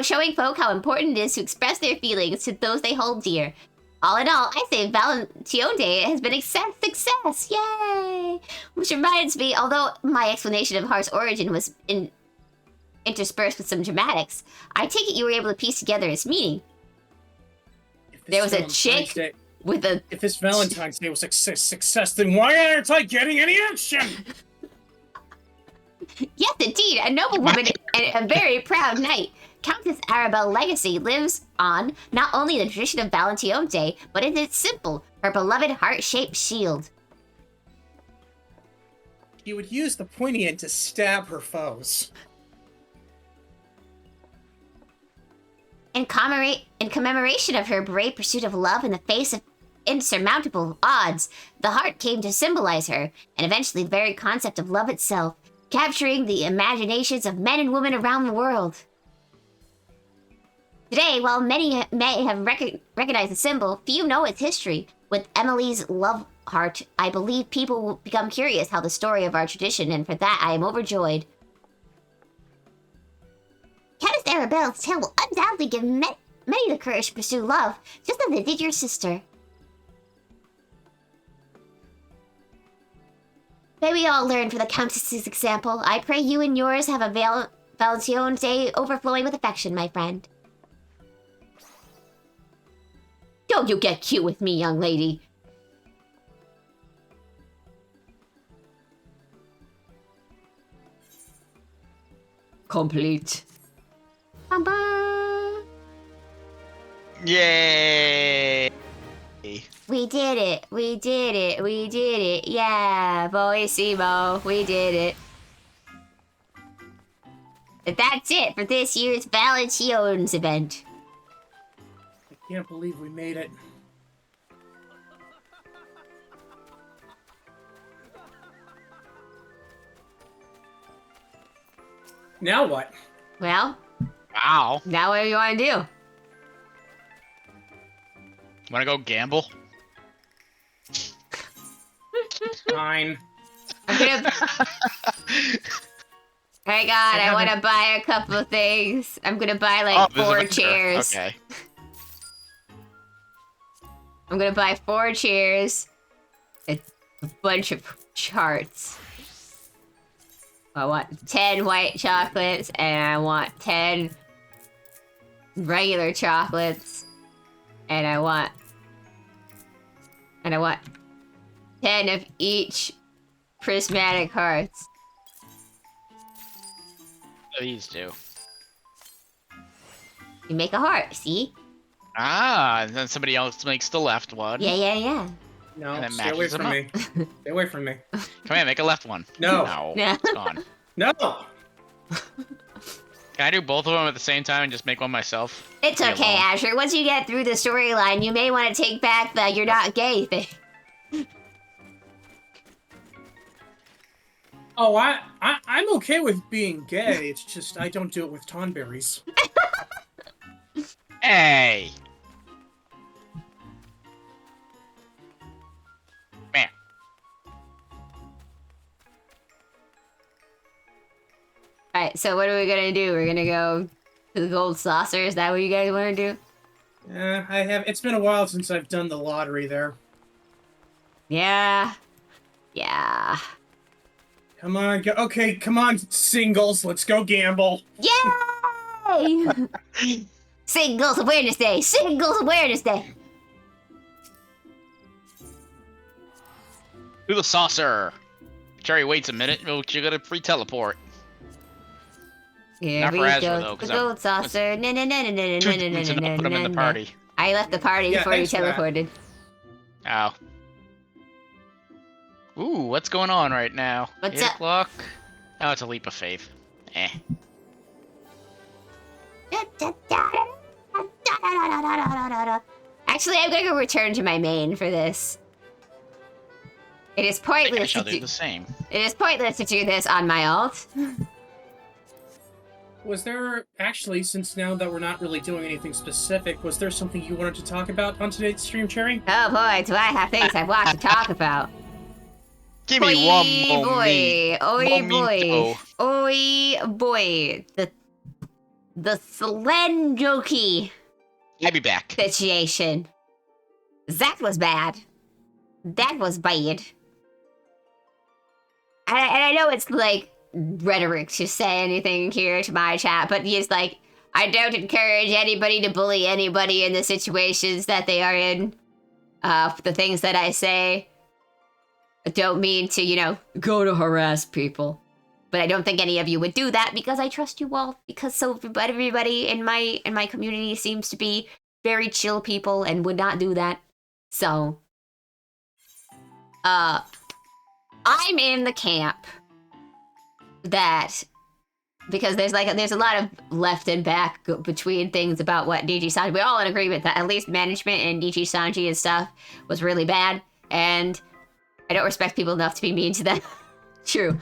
showing folk how important it is to express their feelings to those they hold dear. All in all, I say Valentines Day has been a success. Yay! Which reminds me, although my explanation of Heart's origin was interspersed with some dramatics, I take it you were able to piece together its meaning. There was a chick with a... If this Valentine's Day was a success, then why aren't I getting any action? Yes, indeed, a noble woman and a very proud knight. Countess Arabelle's legacy lives on not only in the tradition of Valentines Day, but in its symbol, her beloved heart-shaped shield. She would use the pointy end to stab her foes. In commemoration of her brave pursuit of love in the face of insurmountable odds, the heart came to symbolize her, and eventually the very concept of love itself, capturing the imaginations of men and women around the world. Today, while many may have recognized the symbol, few know its history. With Emily's love heart, I believe people will become curious how the story of our tradition, and for that I am overjoyed. Countess Arabelle's tale will undoubtedly give many the courage to pursue love, just as it did your sister. May we all learn from the Countess's example. I pray you and yours have a Valentines Day overflowing with affection, my friend. Don't you get cute with me, young lady. Complete. Ba-ba. yay! We did it. We did it. We did it. Yeah, boissimo. We did it. But that's it for this year's Valentines event. I can't believe we made it. Now what? Well, Wow. now what do you want to do? Wanna go gamble? Fine. I'm gonna... My God, I want to buy a couple of things. I'm gonna buy like 4 chairs. Okay. I'm gonna buy 4 chairs, a bunch of charts. I want 10 white chocolates, and I want 10 regular chocolates, and I want 10 of each prismatic hearts. These two. You make a heart, see? Ah, and then somebody else makes the left one. Yeah. No, And then stay away matches from me. them Stay away from me. Come here, make a left one. No. No, No. it's gone. No! Can I do both of them at the same time and just make one myself? It's Be okay, alone. Asher. Once you get through the storyline, you may want to take back the "you're not gay" thing. Oh, I'm okay with being gay. It's just I don't do it with tonberries. Hey! Man. Alright, so what are we gonna do? We're gonna go to the gold saucer? Is that what you guys want to do? I have. It's been a while since I've done the lottery there. Yeah. Yeah. Come on, okay, come on, singles, let's go gamble. Yay! Singles Awareness Day! Singles Awareness Day! To the saucer. Cherry waits a minute. Oh, you got a free teleport. Here Not we for Azra, go. though, The 'cause gold saucer. Na na na na na Too na na deep to na not put him in the na. party. I left the party Yeah, before you thanks for that. teleported. Oh. Ooh, what's going on right now? What's 8 up? o'clock? Oh, it's a leap of faith. Eh. Actually, I'm going to return to my main for this. It is I think I pointless shall to do do. the same. It is pointless to do this on my alt. Was there, actually, since now that we're not really doing anything specific, was there something you wanted to talk about on today's stream, Cherry? Oh boy, do I have things I've watched to talk about. Give me one more boy, oi boy, momento. oi boy. The Slenjoki I'll be back. situation. That was bad. That was bad. And I know it's like rhetoric to say anything here to my chat, but he's like, I don't encourage anybody to bully anybody in the situations that they are in. The things that I say don't mean to, you know, go to harass people. But I don't think any of you would do that because I trust you all. Because everybody in my community seems to be very chill people and would not do that. So, I'm in the camp that, because there's a lot of left and back between things about what DG Sanji. We're all in agreement that at least management and DG Sanji and stuff was really bad, and I don't respect people enough to be mean to them. True.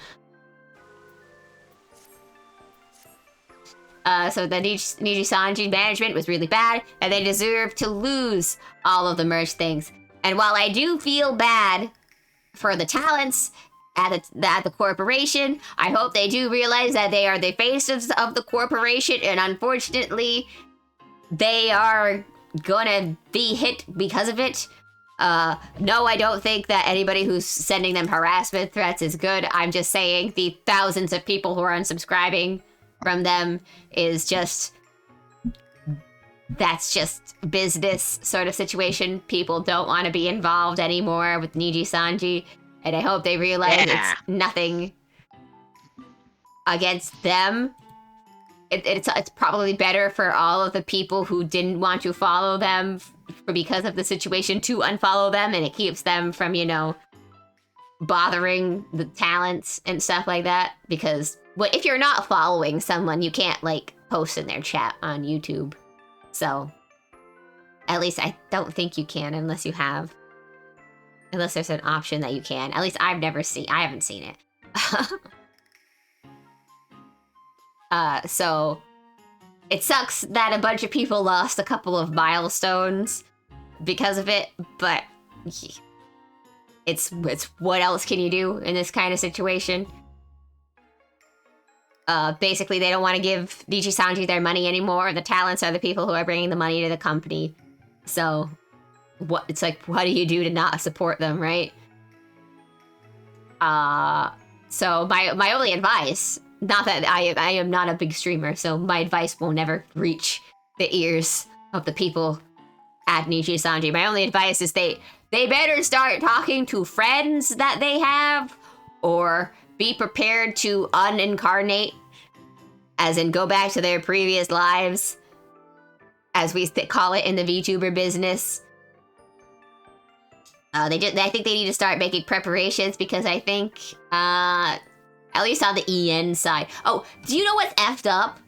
So the Niji Sanji management was really bad, and they deserve to lose all of the merch things. And while I do feel bad for the talents at the corporation, I hope they do realize that they are the faces of the corporation, and unfortunately, they are gonna be hit because of it. No, I don't think that anybody who's sending them harassment threats is good. I'm just saying the thousands of people who are unsubscribing from them is just, that's just business sort of situation. People don't want to be involved anymore with Niji Sanji, and I hope they realize it's nothing against them. It's probably better for all of the people who didn't want to follow them because of the situation to unfollow them, and it keeps them from, you know, bothering the talents and stuff like that. Because if you're not following someone, you can't, like, post in their chat on YouTube. So, at least I don't think you can unless you have. Unless there's an option that you can. At least I haven't seen it. So, it sucks that a bunch of people lost a couple of milestones because of it, but it's what else can you do in this kind of situation? Basically, they don't want to give Niji Sanji their money anymore. The talents are the people who are bringing the money to the company. So, what do you do to not support them, right? So my only advice, not that I am not a big streamer, so my advice will never reach the ears of the people at Niji Sanji. My only advice is they better start talking to friends that they have, or be prepared to unincarnate, as in go back to their previous lives, as we call it in the VTuber business. I think they need to start making preparations, because I think, at least on the EN side. Oh, do you know what's effed up?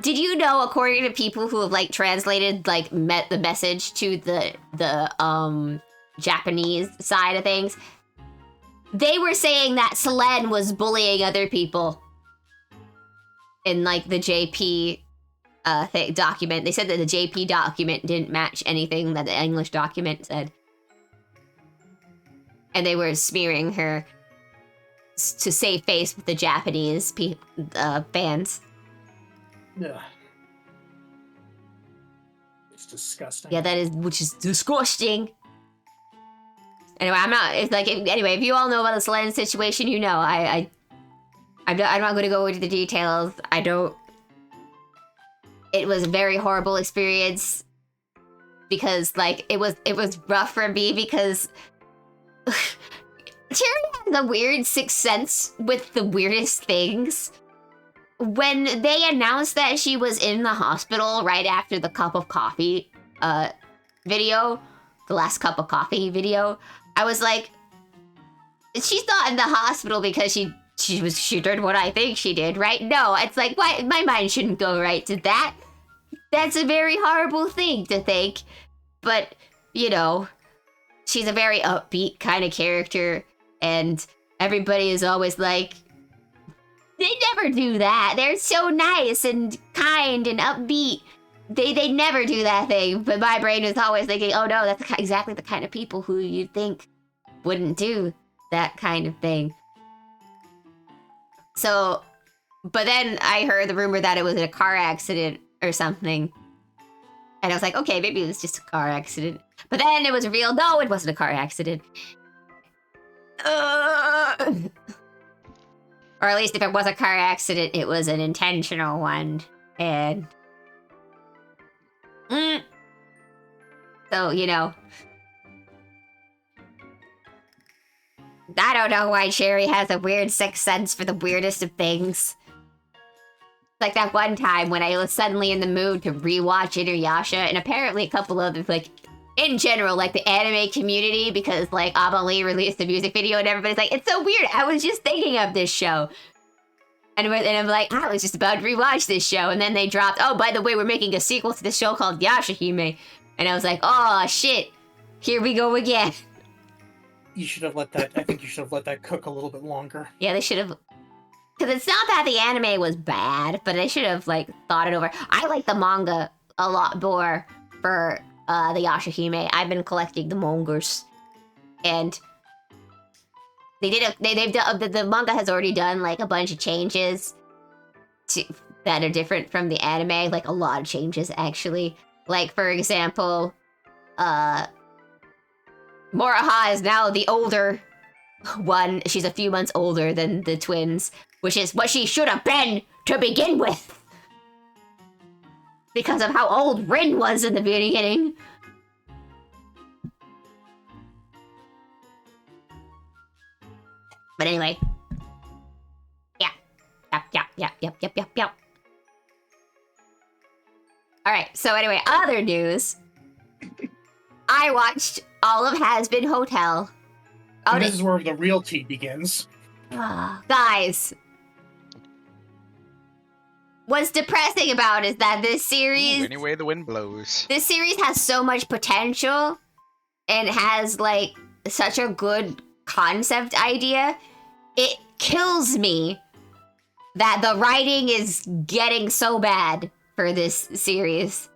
Did you know, according to people who have, like, translated, like, the message to the Japanese side of things, they were saying that Selen was bullying other people in, like, the JP document. They said that the JP document didn't match anything that the English document said. And they were smearing her to save face with the Japanese fans. Ugh. It's disgusting. Yeah, which is disgusting. Anyway, I'm not. It's like anyway. If you all know about the Selene situation, you know I'm not going to go into the details. I don't. It was a very horrible experience because like it was rough for me because Cherry has a weird sixth sense with the weirdest things. When they announced that she was in the hospital right after the cup of coffee video, the last cup of coffee video, I was like, she's not in the hospital because she did what I think she did, right? No, it's like, why my mind shouldn't go right to that. That's a very horrible thing to think. But, you know, she's a very upbeat kind of character, and everybody is always like, they never do that. They're so nice and kind and upbeat. They never do that thing. But my brain is always thinking, oh no, that's exactly the kind of people who you think wouldn't do that kind of thing. So, but then I heard the rumor that it was a car accident or something. And I was like, okay, maybe it was just a car accident. But then it was revealed, no, it wasn't a car accident. Or at least if it was a car accident, it was an intentional one. And... So, you know... I don't know why Cherry has a weird sixth sense for the weirdest of things. Like that one time when I was suddenly in the mood to rewatch Inuyasha, and apparently a couple others, like, in general, like the anime community, because like Amelie released a music video and everybody's like, it's so weird, I was just thinking of this show. And I'm like, I was just about to rewatch this show, and then they dropped, oh, by the way, we're making a sequel to this show called Yashahime. And I was like, oh shit, here we go again. You should have let that, I think you should have let that cook a little bit longer. Yeah, they should have, because it's not that the anime was bad, but they should have like thought it over. I like the manga a lot more for the Yashahime. I've been collecting the mangas, and the manga has already done like a bunch of changes that are different from the anime, like a lot of changes actually. Like for example, Moroha is now the older one. She's a few months older than the twins, which is what she should have been to begin with, because of how old Rin was in the beginning. But anyway. Yep. Alright, so anyway, other news. I watched all of Has Been Hotel. And this is where the real tea begins. Guys. What's depressing about is that this series... any way the wind blows. This series has so much potential and has, like, such a good concept idea. It kills me that the writing is getting so bad for this series.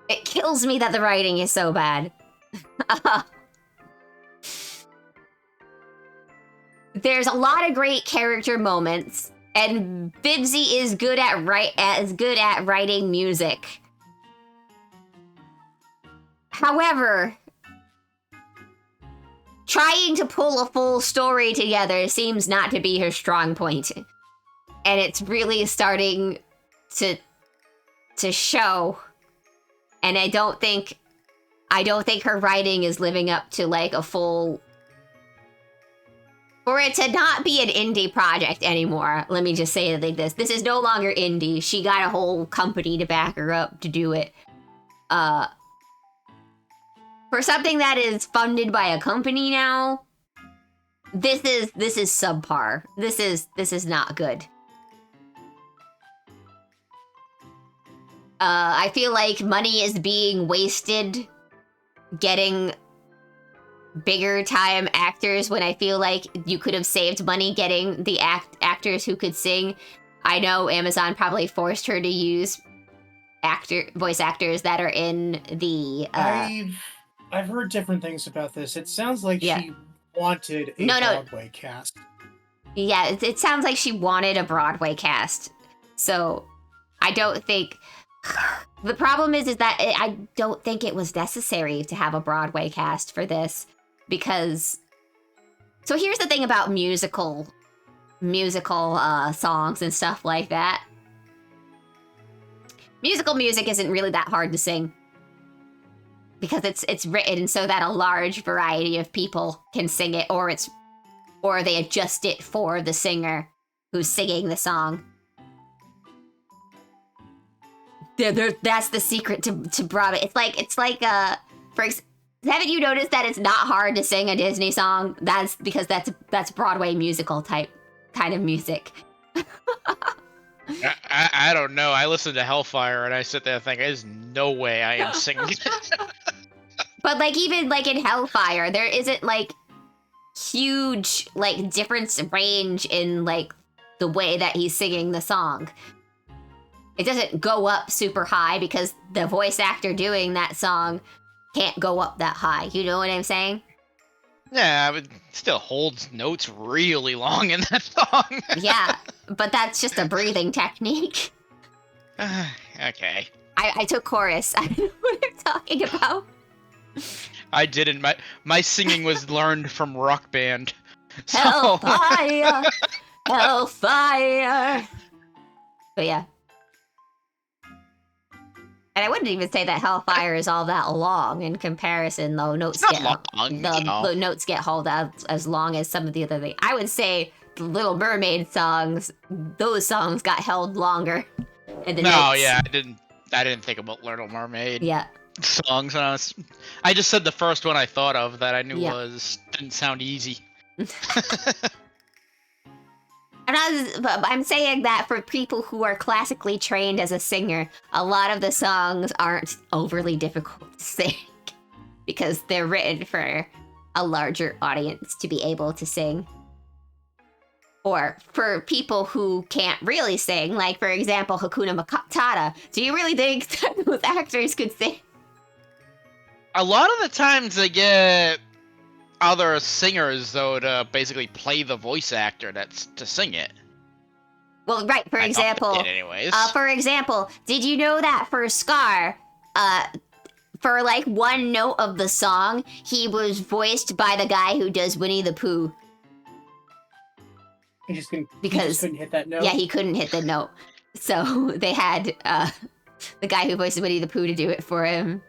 It kills me that the writing is so bad. There's a lot of great character moments, and Bibsy is good at writing music. However, trying to pull a full story together seems not to be her strong point. And it's really starting to show. And I don't think her writing is living up to like a full... For it to not be an indie project anymore, let me just say it like this. This is no longer indie. She got a whole company to back her up to do it. For something that is funded by a company now, this is subpar. This is not good. I feel like money is being wasted getting bigger time actors when I feel like you could have saved money getting the actors who could sing. I know Amazon probably forced her to use voice actors that are in the... I've heard different things about this. It sounds like she wanted a Broadway cast. Yeah, it sounds like she wanted a Broadway cast. So I don't think... The problem is that I don't think it was necessary to have a Broadway cast for this, because... So here's the thing about musical songs and stuff like that. Musical music isn't really that hard to sing, because it's written so that a large variety of people can sing it, or they adjust it for the singer who's singing the song. That's the secret to Broadway. It's like haven't you noticed that it's not hard to sing a Disney song? That's because that's Broadway musical type kind of music. I don't know. I listen to Hellfire and I sit there and think, there's no way I am singing. But like even like in Hellfire, there isn't like huge like difference range in like the way that he's singing the song. It doesn't go up super high because the voice actor doing that song can't go up that high. You know what I'm saying? Yeah, but still holds notes really long in that song. Yeah, but that's just a breathing technique. Okay. I took chorus. I don't know what I'm talking about. I didn't. My singing was learned from Rock Band. So... Hellfire! Hellfire! But yeah. And I wouldn't even say that Hellfire is all that long in comparison, though. Notes It's get not long, the notes get hauled out as long as some of the other things. I would say the Little Mermaid songs, those songs got held longer. And the notes. Yeah, I didn't think about Little Mermaid songs. I just said the first one I thought of that I knew didn't sound easy. But I'm saying that for people who are classically trained as a singer, a lot of the songs aren't overly difficult to sing because they're written for a larger audience to be able to sing. Or for people who can't really sing, like, for example, Hakuna Matata. Do you really think that those actors could sing? A lot of the times they get other singers, though, to basically play the voice actor that's to sing it. Well, right, for example, did you know that for Scar, for like one note of the song, he was voiced by the guy who does Winnie the Pooh? He just couldn't hit that note. Yeah, he couldn't hit the note. So they had the guy who voiced Winnie the Pooh to do it for him.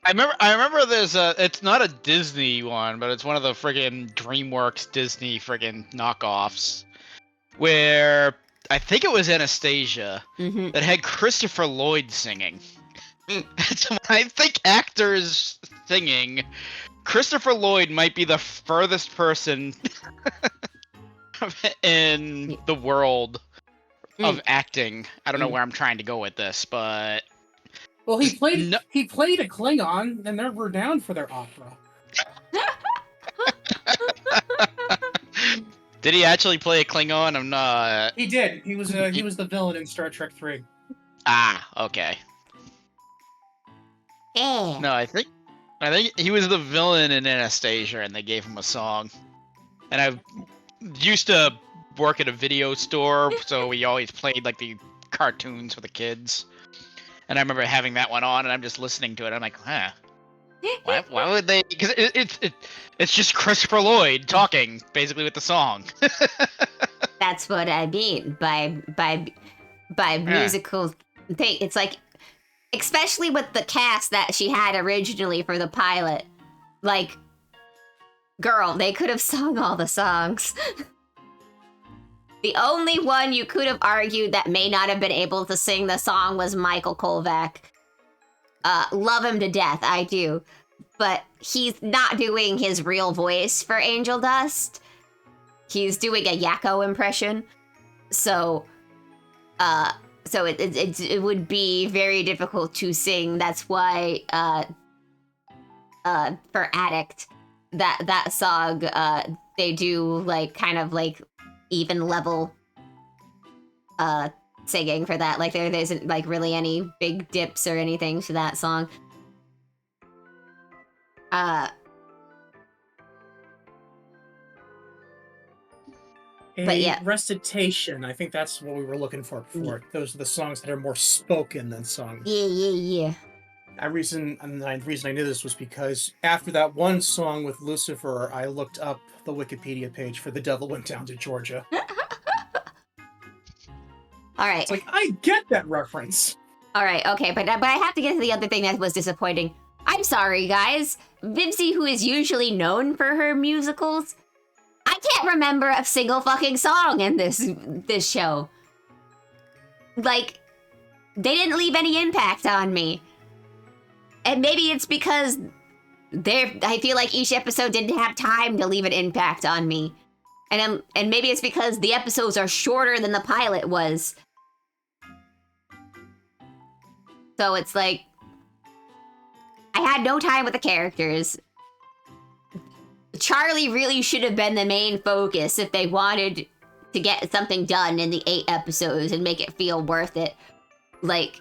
I remember there's it's not a Disney one, but it's one of the friggin' DreamWorks Disney friggin' knockoffs, where I think it was Anastasia that had Christopher Lloyd singing. So when I think actors singing, Christopher Lloyd might be the furthest person in the world of acting. I don't know where I'm trying to go with this, but... Well, he played a Klingon, and they're renowned for their opera. Did he actually play a Klingon? I'm not... He did. He was the villain in Star Trek 3. Ah, okay. Yeah. No, I think he was the villain in Anastasia, and they gave him a song. And I used to work at a video store, so we always played like the cartoons for the kids. And I remember having that one on, and I'm just listening to it. I'm like, huh? Why would they? Because it's just Christopher Lloyd talking basically with the song. That's what I mean by musical thing. It's like, especially with the cast that she had originally for the pilot, like, girl, they could have sung all the songs. The only one you could have argued that may not have been able to sing the song was Michael Kolvac. Love him to death, I do. But he's not doing his real voice for Angel Dust. He's doing a Yakko impression. So it would be very difficult to sing. That's why for Addict, that song, they do like kind of like even level singing for that. Like there isn't like really any big dips or anything to that song. But yeah. recitation. I think that's what we were looking for before. Those are the songs that are more spoken than sung. Yeah. The reason I knew this was because after that one song with Lucifer, I looked up the Wikipedia page for The Devil Went Down to Georgia. All right. It's like, I get that reference. All right, okay, but I have to get to the other thing that was disappointing. I'm sorry, guys. Vivzy, who is usually known for her musicals, I can't remember a single fucking song in this show. Like, they didn't leave any impact on me. And maybe it's because I feel like each episode didn't have time to leave an impact on me. And maybe it's because the episodes are shorter than the pilot was. So it's like, I had no time with the characters. Charlie really should have been the main focus if they wanted to get something done in the 8 episodes and make it feel worth it. Like,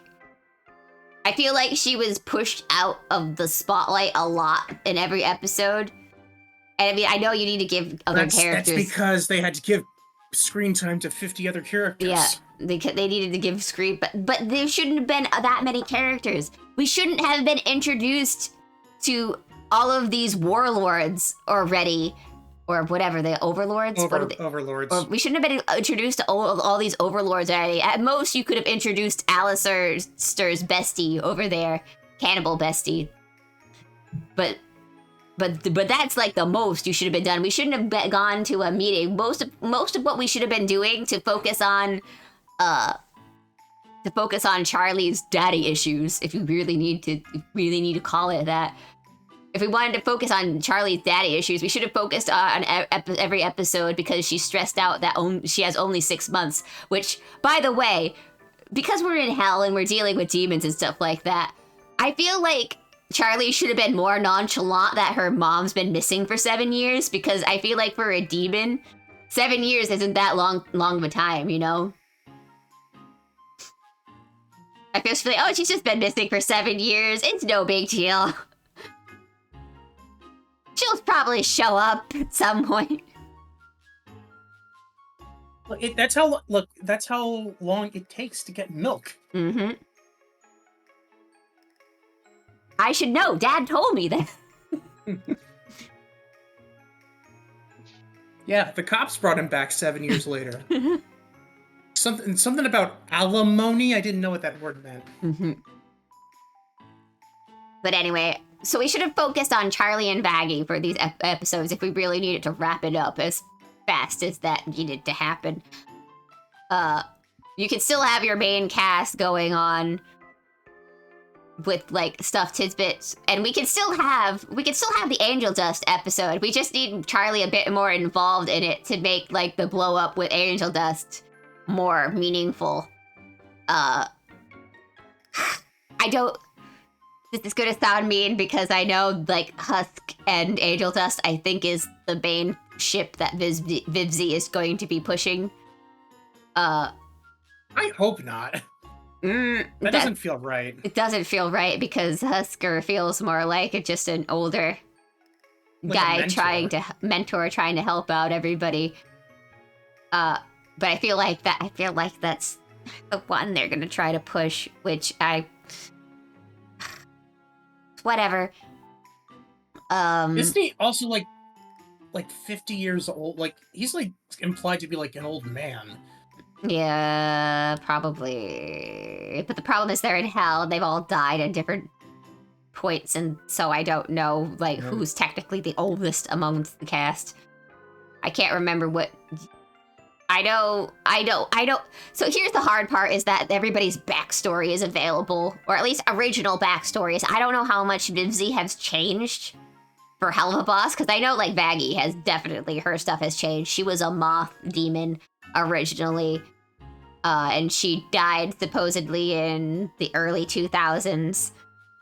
I feel like she was pushed out of the spotlight a lot in every episode. And I mean, I know you need to give other characters... That's because they had to give screen time to 50 other characters. Yeah, they needed to give screen... But there shouldn't have been that many characters. We shouldn't have been introduced to all of these warlords already. Or whatever, the overlords? Overlords. Or we shouldn't have been introduced to all these overlords already. At most, you could have introduced Alistair's bestie over there. Cannibal bestie. But that's like the most you should have been done. We shouldn't have gone to a meeting. Most of what we should have been doing to focus on Charlie's daddy issues, if you really need to call it that. If we wanted to focus on Charlie's daddy issues, we should have focused on every episode because she's stressed out that she has only 6 months. Which, by the way, because we're in hell and we're dealing with demons and stuff like that, I feel like Charlie should have been more nonchalant that her mom's been missing for 7 years, because I feel like for a demon, 7 years isn't that long of a time, you know? I feel like, oh, she's just been missing for 7 years. It's no big deal. She'll probably show up at some point. That's how long it takes to get milk. Mm-hmm. I should know. Dad told me that. Yeah, the cops brought him back 7 years later. Something about alimony. I didn't know what that word meant. Mm-hmm. But anyway, so we should have focused on Charlie and Vaggie for these episodes if we really needed to wrap it up as fast as that needed to happen. You could still have your main cast going on with like stuff tidbits, and we could still have the Angel Dust episode. We just need Charlie a bit more involved in it to make like the blow up with Angel Dust more meaningful. This is gonna sound mean because I know like Husk and Angel Dust I think is the main ship that Vivzy is going to be pushing. I hope not. That doesn't feel right. It doesn't feel right because Husker feels more like just an older guy trying to help out everybody. But I feel like that's the one they're gonna try to push, which whatever. Isn't he also like 50 years old? Like he's like implied to be like an old man. Yeah, probably. But the problem is they're in hell. They've all died at different points, and so I don't know like who's technically the oldest amongst the cast. I can't remember what. I don't. So here's the hard part is that everybody's backstory is available, or at least original backstories. I don't know how much Vivzy has changed for Helva Boss, because I know like Vaggie has definitely, her stuff has changed. She was a moth demon originally, and she died supposedly in the early 2000s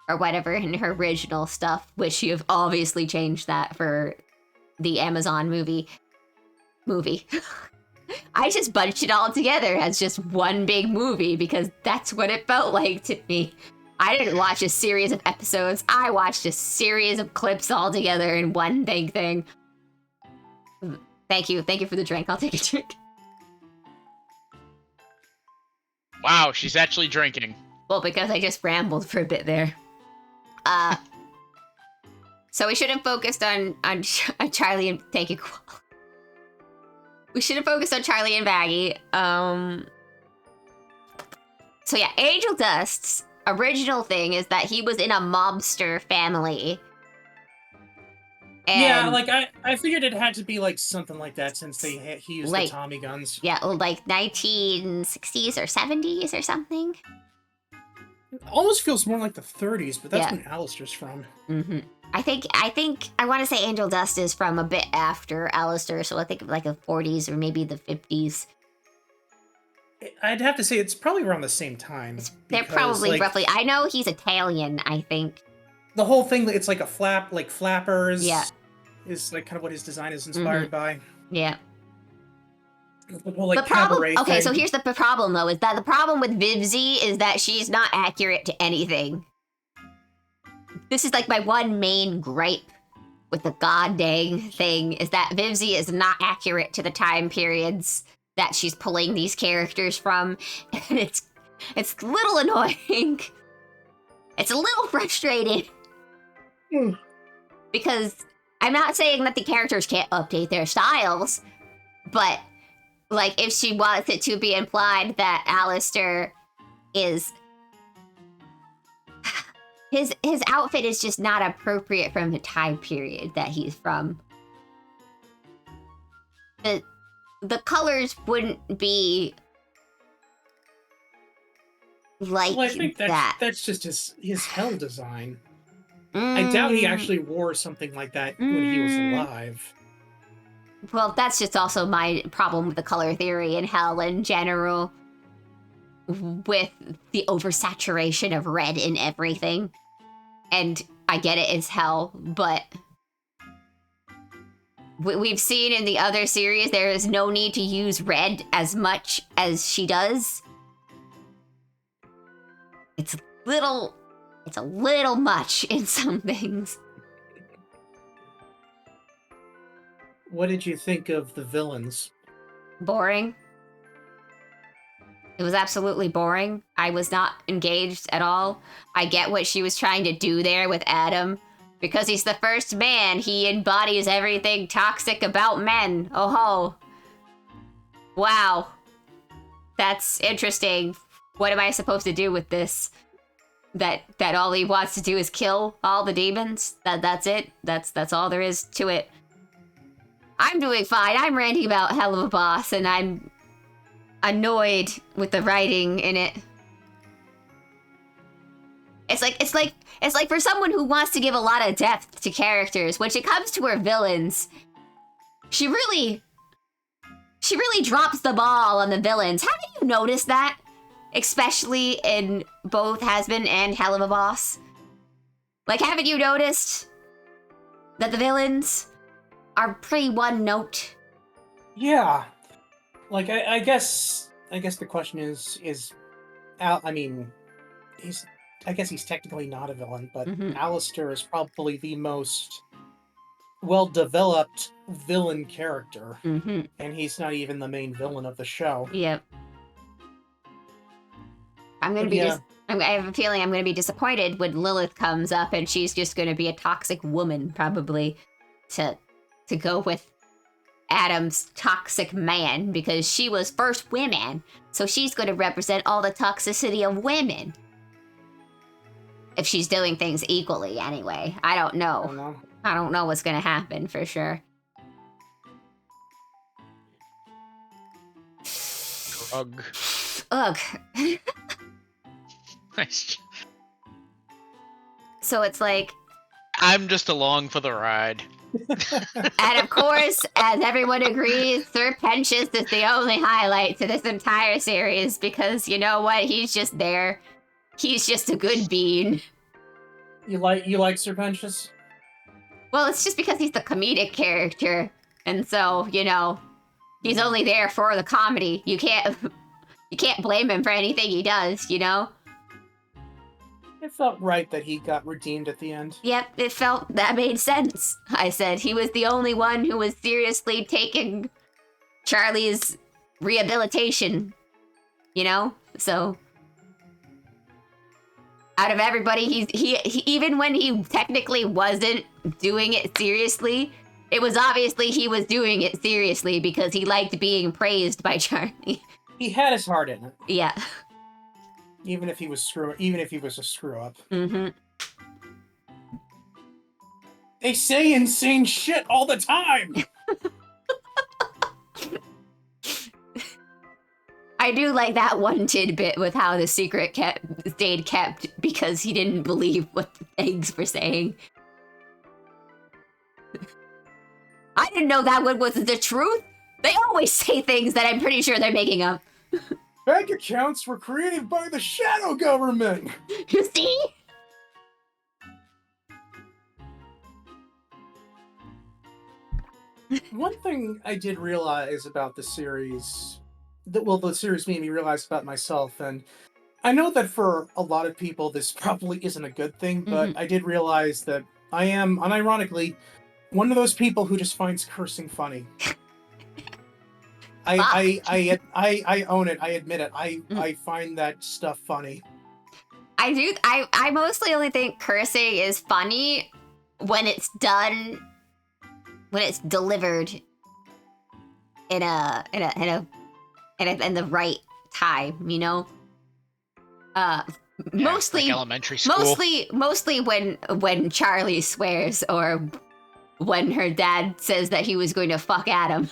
or whatever in her original stuff, which you have obviously changed that for the Amazon movie. I just bunched it all together as just one big movie because that's what it felt like to me. I didn't watch a series of episodes. I watched a series of clips all together in one big thing. Thank you for the drink. I'll take a drink. Wow, she's actually drinking. Well, because I just rambled for a bit there. So we should have focused on Charlie and thank you. We should have focused on Charlie and Baggy. So yeah, Angel Dust's original thing is that he was in a mobster family. And yeah, like I figured it had to be like something like that since he used like, the Tommy guns. yeah, like 1960s or 70s or something. It almost feels more like the 30s, but that's Yeah. when Alistair's from. Mm-hmm. I think I want to say Angel Dust is from a bit after Alistair, so I think like the 40s or maybe the 50s. I'd have to say it's probably around the same time. They're because, probably like, roughly. I know he's Italian, I think. the whole thing. It's like a flap, like flappers. Yeah. Is like kind of what his design is inspired by. Yeah. The whole like The problem. cabaret Okay, thing. so here's the problem though: is that the problem with Vivzy is that she's not accurate to anything. This is like my one main gripe with the god dang thing is that Vivzy is not accurate to the time periods that she's pulling these characters from, and it's a little annoying. It's a little frustrating. Because I'm not saying that the characters can't update their styles, but like if she wants it to be implied that Alistair is his outfit is just not appropriate from the time period that he's from. The colors wouldn't be like Well, I think that. that's just his hell design. I doubt he actually wore something like that when he was alive. Well, that's just also my problem with the color theory in Hell in general. With the oversaturation of red in everything. And I get it, it's Hell, but we've seen in the other series there is no need to use red as much as she does. It's a little much in some things. What did you think of the villains? Boring. It was absolutely boring. I was not engaged at all. I get what she was trying to do there with Adam. Because he's the first man, he embodies everything toxic about men. Oh ho. Wow. That's interesting. What am I supposed to do with this? That all he wants to do is kill all the demons? That's it? That's all there is to it. I'm doing fine. I'm ranting about Hell of a Boss, and I'm annoyed with the writing in it. It's like for someone who wants to give a lot of depth to characters, when it comes to her villains, she really drops the ball on the villains. Haven't you noticed that? Especially in both Has-Been and Hell of a Boss. Like, haven't you noticed that the villains are pretty one note? Yeah. Like, I guess the question is Al, I mean, I guess he's technically not a villain, but Alistair is probably the most well-developed villain character. And he's not even the main villain of the show. Yep. I have a feeling I'm gonna be disappointed when Lilith comes up and she's just gonna be a toxic woman, probably, to go with Adam's toxic man, because she was first women, so she's gonna represent all the toxicity of women. If she's doing things equally, anyway. I don't know. I don't know what's gonna happen for sure. Ugh. Ugh. Nice. So it's like, I'm just along for the ride. and of course, as everyone agrees, Sir Pentious is the only highlight to this entire series, because you know what? He's just there. He's just a good bean. You like Sir Pentious? Well, it's just because he's the comedic character, and so, you know, he's only there for the comedy. You can't blame him for anything he does, you know? It felt right that he got redeemed at the end. Yep, that made sense. I said he was the only one who was seriously taking Charlie's rehabilitation you know? So out of everybody, he even when he technically wasn't doing it seriously, it was obviously he was doing it seriously because he liked being praised by Charlie. He had his heart in it. Yeah. Even if he was a screw up. Mm-hmm. They say insane shit all the time. I do like that one tidbit with how the secret stayed kept because he didn't believe what the eggs were saying. I didn't know that one was the truth. They always say things that I'm pretty sure they're making up. Bank accounts were created by the shadow government. You see? One thing I did realize about the series, the series made me realize about myself, and I know that for a lot of people this probably isn't a good thing, but I did realize that I am, unironically, one of those people who just finds cursing funny. I own it. I admit it. I find that stuff funny. I do. I mostly only think cursing is funny when it's done, when it's delivered in the right time, you know. Mostly like elementary school. Mostly when Charlie swears or when her dad says that he was going to fuck Adam.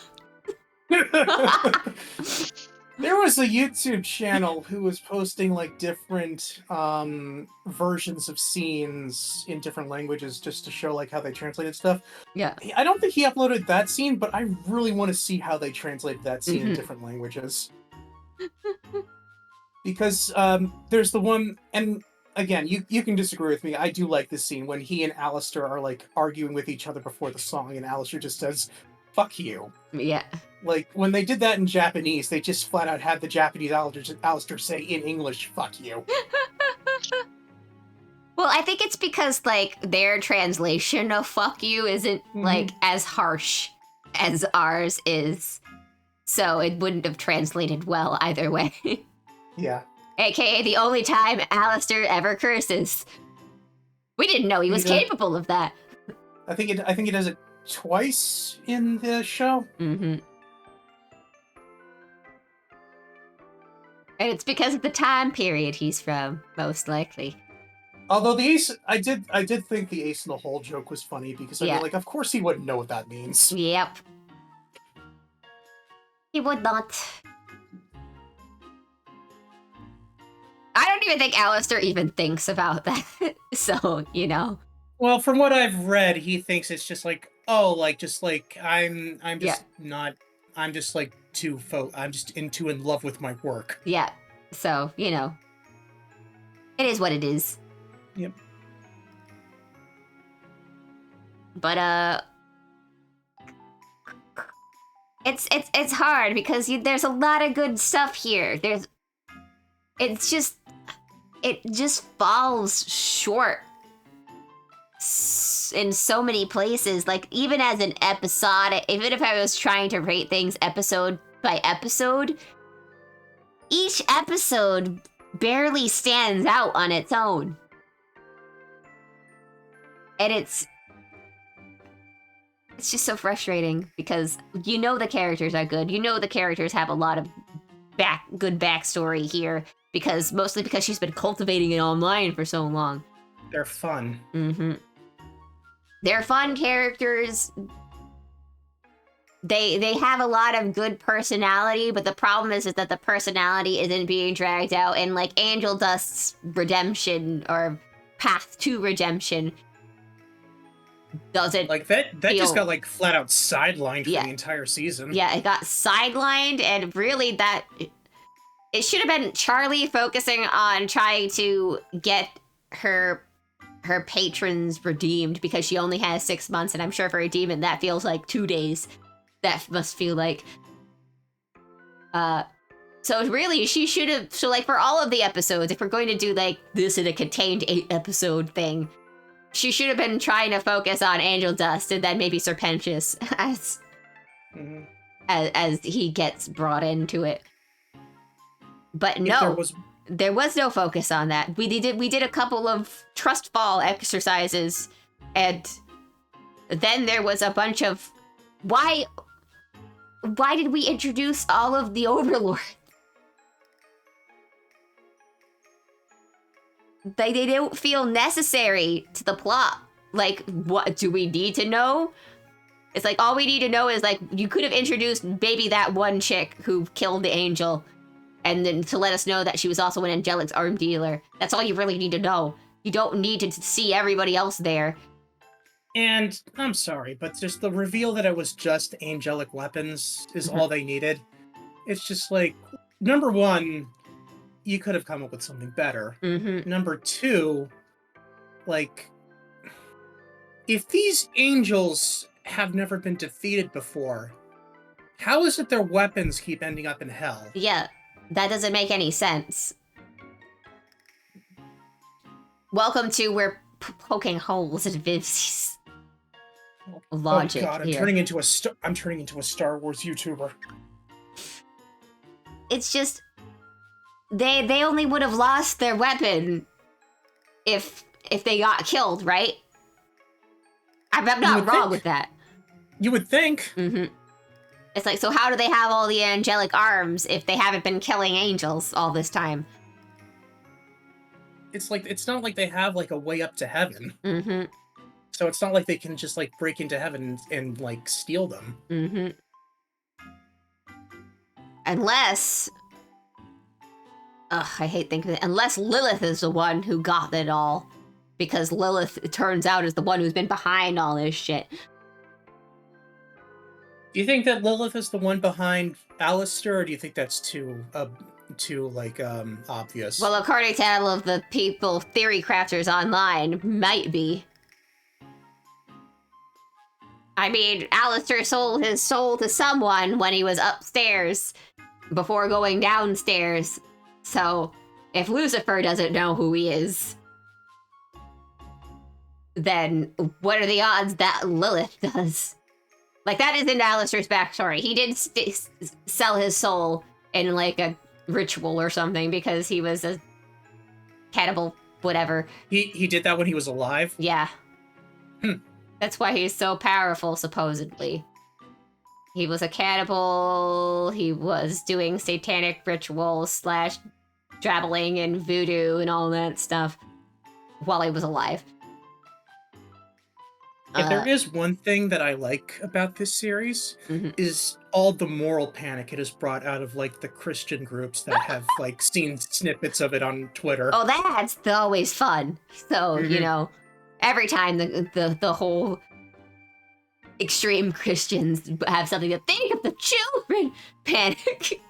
There was a YouTube channel who was posting like different versions of scenes in different languages just to show like how they translated stuff. Yeah. I don't think he uploaded that scene, but I really want to see how they translated that scene in different languages. Because there's the one, and again, you can disagree with me. I do like this scene when he and Alistair are like arguing with each other before the song, and Alistair just says, "Fuck you." Yeah. Like, when they did that in Japanese, they just flat out had the Japanese Alistair say in English, "Fuck you." Well, I think it's because, like, their translation of fuck you isn't, like, as harsh as ours is. So it wouldn't have translated well either way. Yeah. AKA the only time Alistair ever curses. We didn't know he was capable of that. I think he does it twice in the show. Mm-hmm. And it's because of the time period he's from, most likely. Although the ace, I did think the ace in the hole joke was funny because I mean, like, of course he wouldn't know what that means. Yep. He would not. I don't even think Alistair even thinks about that. So, you know. Well, from what I've read, he thinks it's just like, oh, like, just like, I'm just not, I'm just like I'm just in love with my work. Yeah. So, you know. It is what it is. Yep. But, it's hard because there's a lot of good stuff here. It just falls short in so many places. Like, even as an episode, even if I was trying to rate things episode by episode, each episode barely stands out on its own. And it's just so frustrating because you know the characters are good. You know the characters have a lot of good backstory here mostly because she's been cultivating it online for so long. They're fun. Mm-hmm. They're fun characters. They have a lot of good personality, but the problem is that the personality isn't being dragged out, and like Angel Dust's redemption or path to redemption doesn't like that just got like flat out sidelined for the entire season. Yeah, it got sidelined, and really it should have been Charlie focusing on trying to get her patrons redeemed because she only has 6 months, and I'm sure for a demon that feels like 2 days. That must feel like. So really, she should have. So like for all of the episodes, if we're going to do like this in a contained 8-episode thing, she should have been trying to focus on Angel Dust and then maybe Serpentius as he gets brought into it. But If there no, was there was no focus on that. We did a couple of trust fall exercises, and then there was a bunch of why did we introduce all of the Overlord? They don't feel necessary to the plot. Like, what do we need to know? It's like, all we need to know is, like, you could have introduced maybe that one chick who killed the angel, and then to let us know that she was also an Angelic's arm dealer. That's all you really need to know. You don't need to see everybody else there. And I'm sorry, but just the reveal that it was just angelic weapons is all they needed. It's just like, number one, you could have come up with something better. Number two, like, if these angels have never been defeated before, how is it their weapons keep ending up in hell? Yeah, that doesn't make any sense. Welcome to we're poking holes in Viv's logic oh God, I'm here. turning into a Star Wars YouTuber. It's just they only would have lost their weapon if they got killed, right? I'm not wrong with that. You would think. It's like, so how do they have all the angelic arms if they haven't been killing angels all this time? It's like, it's not like they have like a way up to heaven. So it's not like they can just like break into heaven and like steal them. Unless, I hate thinking it. Unless Lilith is the one who got it all, because Lilith, it turns out, is the one who's been behind all this shit. Do you think that Lilith is the one behind Alistair, or do you think that's too obvious? Well, according to all of the people, theory crafters online, might be. I mean, Alistair sold his soul to someone when he was upstairs before going downstairs. So, if Lucifer doesn't know who he is, then what are the odds that Lilith does? Like, that isn't Alistair's backstory. He did sell his soul in, like, a ritual or something because he was a cannibal, whatever. He did that when he was alive? Yeah. That's why he's so powerful, supposedly. He was a cannibal, he was doing satanic rituals / dabbling in voodoo and all that stuff while he was alive. If there is one thing that I like about this series, is all the moral panic it has brought out of, like, the Christian groups that have, like, seen snippets of it on Twitter. Oh, that's always fun. So, you know, every time the whole extreme Christians have something to think of the children panic.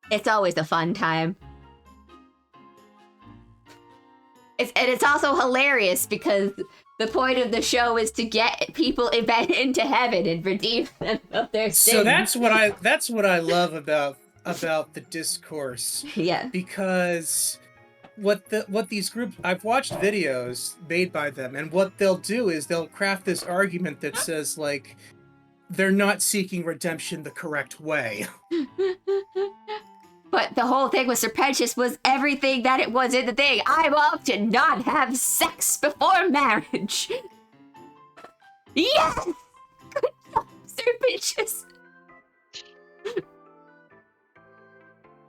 It's always a fun time. It's also hilarious because the point of the show is to get people into heaven and redeem them of their sins. So that's what I love about the discourse. Yeah. Because what these groups, I've watched videos made by them, and what they'll do is they'll craft this argument that says, like, they're not seeking redemption the correct way. But the whole thing with Serpentious was everything that it was in the thing. I'm up to not have sex before marriage. Yes! Good job, Serpentious.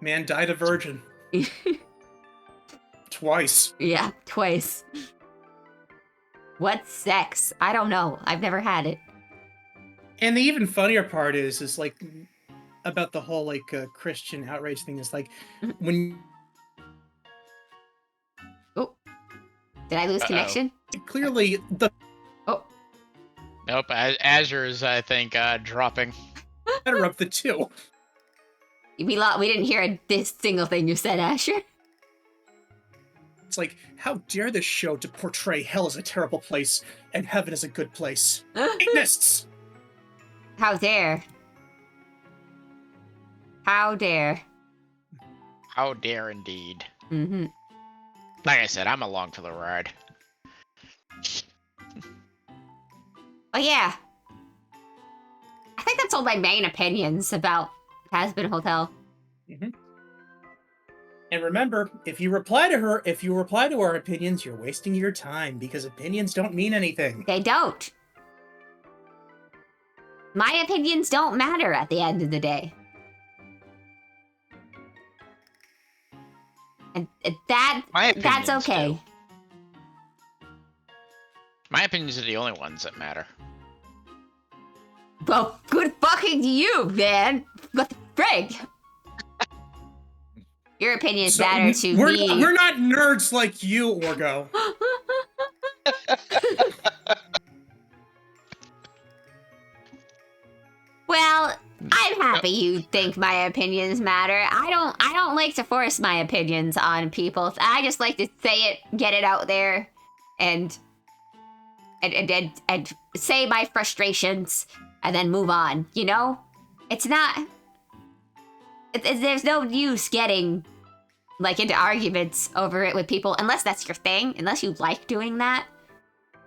Man died a virgin. Twice. Yeah, twice. What's sex? I don't know. I've never had it. And the even funnier part is like, about the whole, like, Christian outrage thing is, like, when... Oh. Did I lose connection? Clearly, the... Oh. Nope, Azure is, I think, dropping. better of the two. We didn't hear this single thing you said, Asher. It's like, how dare this show to portray hell as a terrible place and heaven as a good place? Satanists! How dare. How dare. How dare indeed. Mm-hmm. Like I said, I'm along for the ride. Oh yeah. I think that's all my main opinions about Has-been hotel. Mm-hmm. And remember, if you reply to our opinions, you're wasting your time because opinions don't mean anything. They don't. My opinions don't matter at the end of the day. And that's okay. Do. My opinions are the only ones that matter. Well, good fucking to you, man. What the frig? Your opinions matter to me. We're not nerds like you, Orgo. Well, I'm happy you think my opinions matter. I don't like to force my opinions on people. I just like to say it, get it out there, and say my frustrations, and then move on. You know, it's not. There's no use getting like into arguments over it with people unless that's your thing. Unless you like doing that,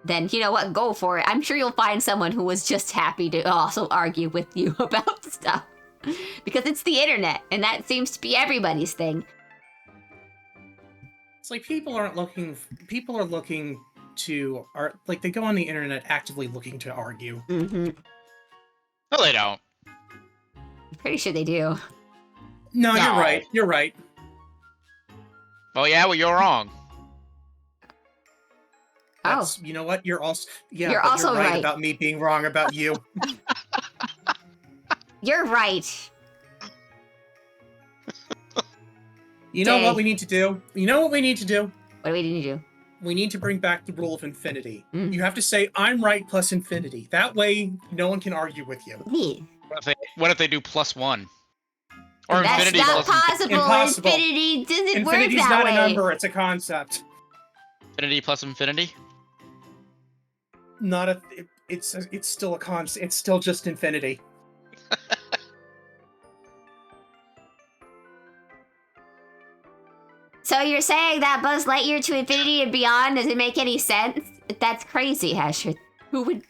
then you know what, go for it. I'm sure you'll find someone who was just happy to also argue with you about stuff. Because it's the internet, and that seems to be everybody's thing. It's like people are looking to like they go on the internet actively looking to argue. Mm-hmm. No, they don't. I'm pretty sure they do. No, you're right. Oh yeah, well you're wrong. That's, you know what? You're also You're also right about me being wrong about you. You're right. You know what we need to do? What do we need to do? We need to bring back the rule of infinity. Mm. You have to say, I'm right plus infinity. That way, no one can argue with you. Me. What if they do +1? Or That's infinity not plus possible. Impossible. Infinity doesn't Infinity's work that not way. a number, it's a concept. infinity plus infinity? Not a. It's still a concept. It's still just infinity. So you're saying that Buzz Lightyear to infinity and beyond doesn't make any sense? That's crazy, Hesher. Who would?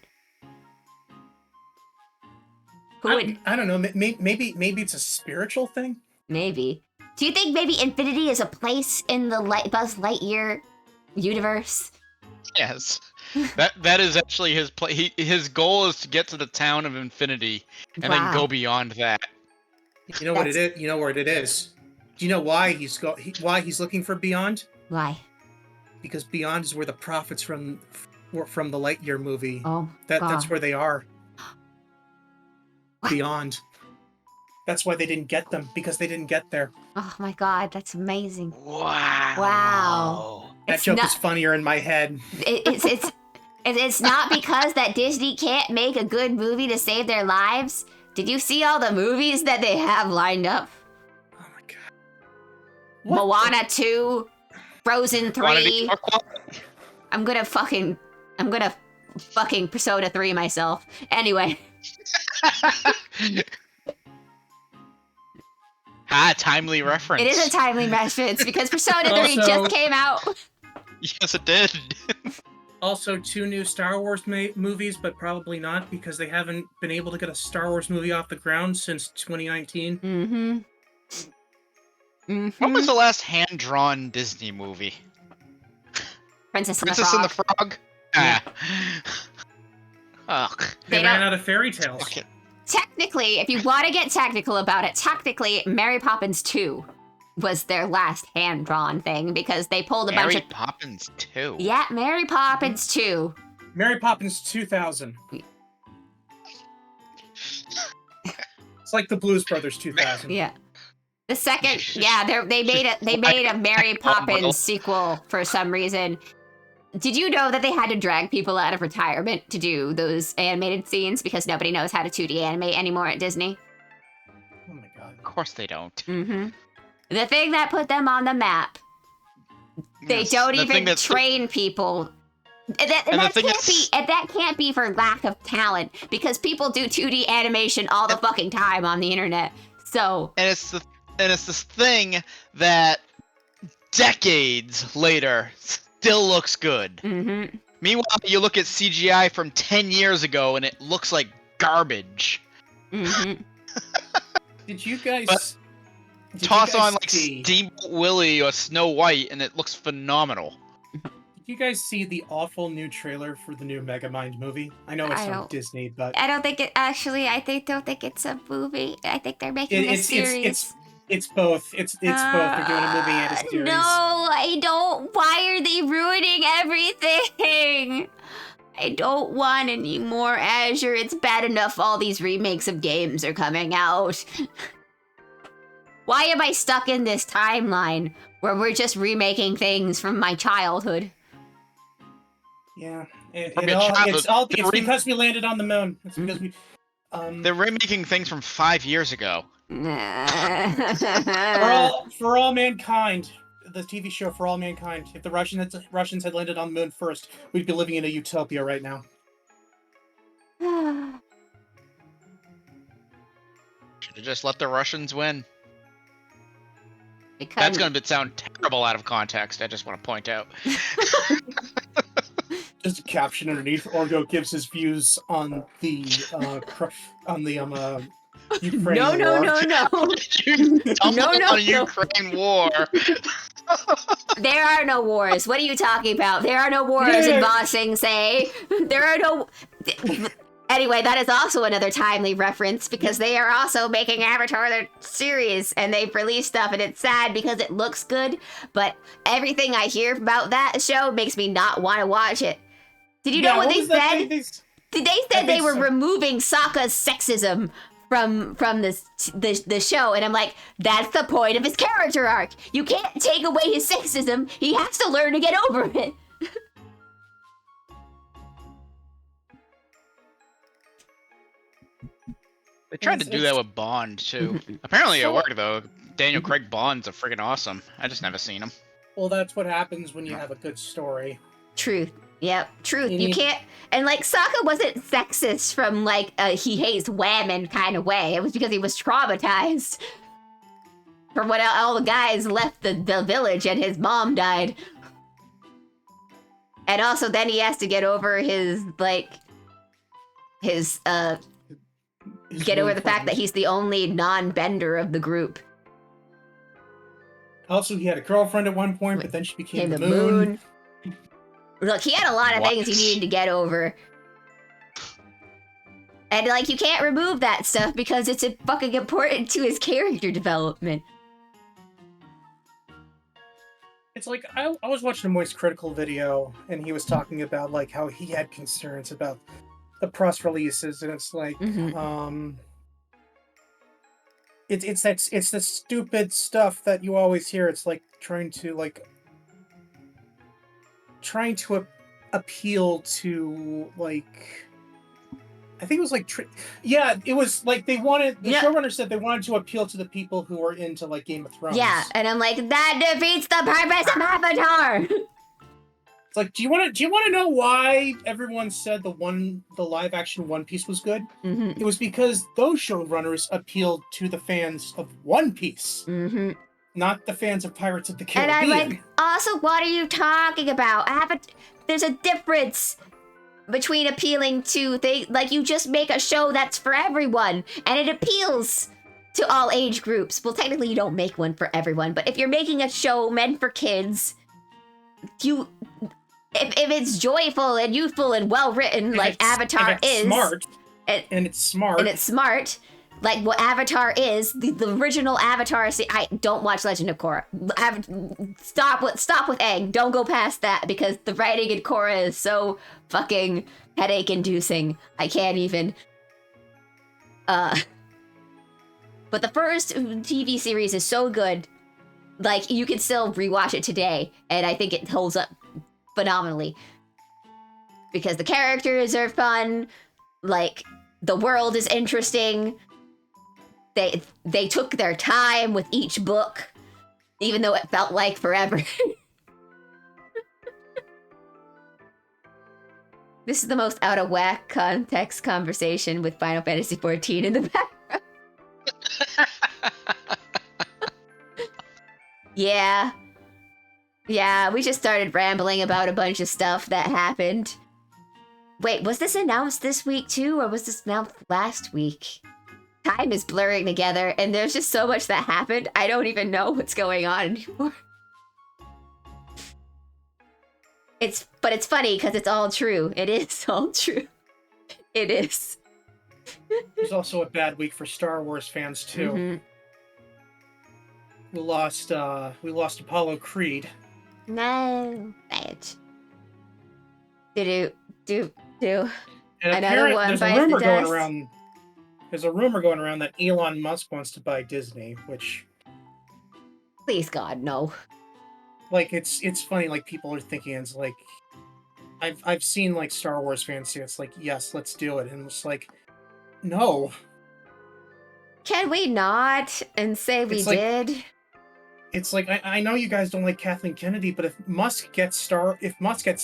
I don't know. Maybe it's a spiritual thing. Maybe. Do you think maybe infinity is a place in the Buzz Lightyear universe? Yes. That is actually his his goal is to get to the town of infinity and then go beyond that. You know what it is? You know where it is? Do you know why he's looking for beyond? Why? Because beyond is where the prophets from the Lightyear movie. Oh, that's where they are. Beyond. That's why they didn't get them, because they didn't get there. Oh my god, that's amazing. Wow. That joke is funnier in my head. It's not because that Disney can't make a good movie to save their lives. Did you see all the movies that they have lined up? Oh my god. Moana 2, Frozen 3. I'm gonna fucking Persona 3 myself. Anyway. Timely reference. It is a timely reference because Persona 3 just came out. Yes, it did. Also, 2 new Star Wars movies, but probably not because they haven't been able to get a Star Wars movie off the ground since 2019. Mm-hmm. When was the last hand-drawn Disney movie? Princess and the Frog? Yeah. Ugh. They ran out of fairy tales. Okay. Technically, if you want to get technical about it, Mary Poppins 2 was their last hand-drawn thing because they pulled a bunch of... Mary Poppins 2? Yeah, Mary Poppins 2. Mary Poppins 2000. It's like the Blues Brothers 2000. Yeah. The second... Yeah, they made a Mary Poppins sequel for some reason. Did you know that they had to drag people out of retirement to do those animated scenes because nobody knows how to 2D animate anymore at Disney? Oh my god. Of course they don't. Mm-hmm. The thing that put them on the map. They don't even train people. That can't be for lack of talent because people do 2D animation all the fucking time on the internet. So and it's this thing that decades later still looks good. Mm-hmm. Meanwhile, you look at CGI from 10 years ago and it looks like garbage. Mm-hmm. Did you guys But toss on like Steamboat Willie or Snow White, and it looks phenomenal. Did you guys see the awful new trailer for the new Megamind movie? I know it's from Disney, but I don't think it actually. Don't think it's a movie. I think they're making a series. It's both. It's both. They're doing a movie and a series. No, I don't. Why are they ruining everything? I don't want any more Azure. It's bad enough all these remakes of games are coming out. Why am I stuck in this timeline where we're just remaking things from my childhood? Yeah, it's because we landed on the moon. It's because we. They're remaking things from 5 years ago. For all mankind, the TV show For All Mankind. If the Russians had landed on the moon first, we'd be living in a utopia right now. Should have just let the Russians win. That's going to sound terrible out of context. I just want to point out. Just a caption underneath. Orgo gives his views on the Ukraine war. No. Ukraine war. There are no wars. What are you talking about? There are no wars in Ba Sing Se. There are no. Anyway, that is also another timely reference because they are also making Avatar their series and they've released stuff and it's sad because it looks good, but everything I hear about that show makes me not want to watch it. Did you know what they said? They said they were removing Sokka's sexism from the show, and I'm like, that's the point of his character arc. You can't take away his sexism. He has to learn to get over it. They tried to do that with Bond, too. Apparently it worked, though. Daniel Craig Bonds are friggin' awesome. I just never seen him. Well, that's what happens when you have a good story. Truth. Yep, truth. You can't... And, like, Sokka wasn't sexist from, like, a he hates women kind of way. It was because he was traumatized. From when all the guys left the village and his mom died. And also then he has to get over his, like... Get over the fact that he's the only non-bender of the group. Also, he had a girlfriend at one point, but then she became the moon. Look, he had a lot of things he needed to get over. And, like, you can't remove that stuff because it's fucking important to his character development. It's like, I was watching a Moist Critical video, and he was talking about, like, how he had concerns about the press releases, and it's like, it's the stupid stuff that you always hear. It's like trying to appeal to, like, I think it was like, it was like the showrunner said they wanted to appeal to the people who are into, like, Game of Thrones. Yeah, and I'm like, that defeats the purpose of Avatar. It's like, do you want to know why everyone said the live action One Piece was good? It was because those showrunners appealed to the fans of One Piece, not the fans of Pirates of the Caribbean. And I'm like, also, what are you talking about? There's a difference between appealing to like, you just make a show that's for everyone, and it appeals to all age groups. Well, technically, you don't make one for everyone, but if you're making a show meant for kids, if it's joyful and youthful and well written, like Avatar is, and it's smart, like what Avatar is, the original Avatar. I don't watch Legend of Korra. Stop with Aang. Don't go past that because the writing in Korra is so fucking headache inducing. I can't even. But the first TV series is so good, like you can still rewatch it today, and I think it holds up phenomenally because the characters are fun, like the world is interesting. They took their time with each book, even though it felt like forever. This is the most out of whack context conversation with Final Fantasy XIV in the background. Yeah, we just started rambling about a bunch of stuff that happened. Wait, was this announced this week too, or was this announced last week? time is blurring together, and there's just so much that happened. I don't even know what's going on anymore. But it's funny because it's all true. It is all true. It is. It was also a bad week for Star Wars fans too. Mm-hmm. We lost Apollo Creed. No. Bad. Do. And Another one there's bites a rumor the going dust. around. There's a rumor going around that Elon Musk wants to buy Disney, which, Please God, no. like, it's funny. Like, people are thinking it's like, I've seen like Star Wars fans say it's like, yes, let's do it, and it's like, no. Can we not and say we It's like- did? It's like I know you guys don't like Kathleen Kennedy, but if Musk gets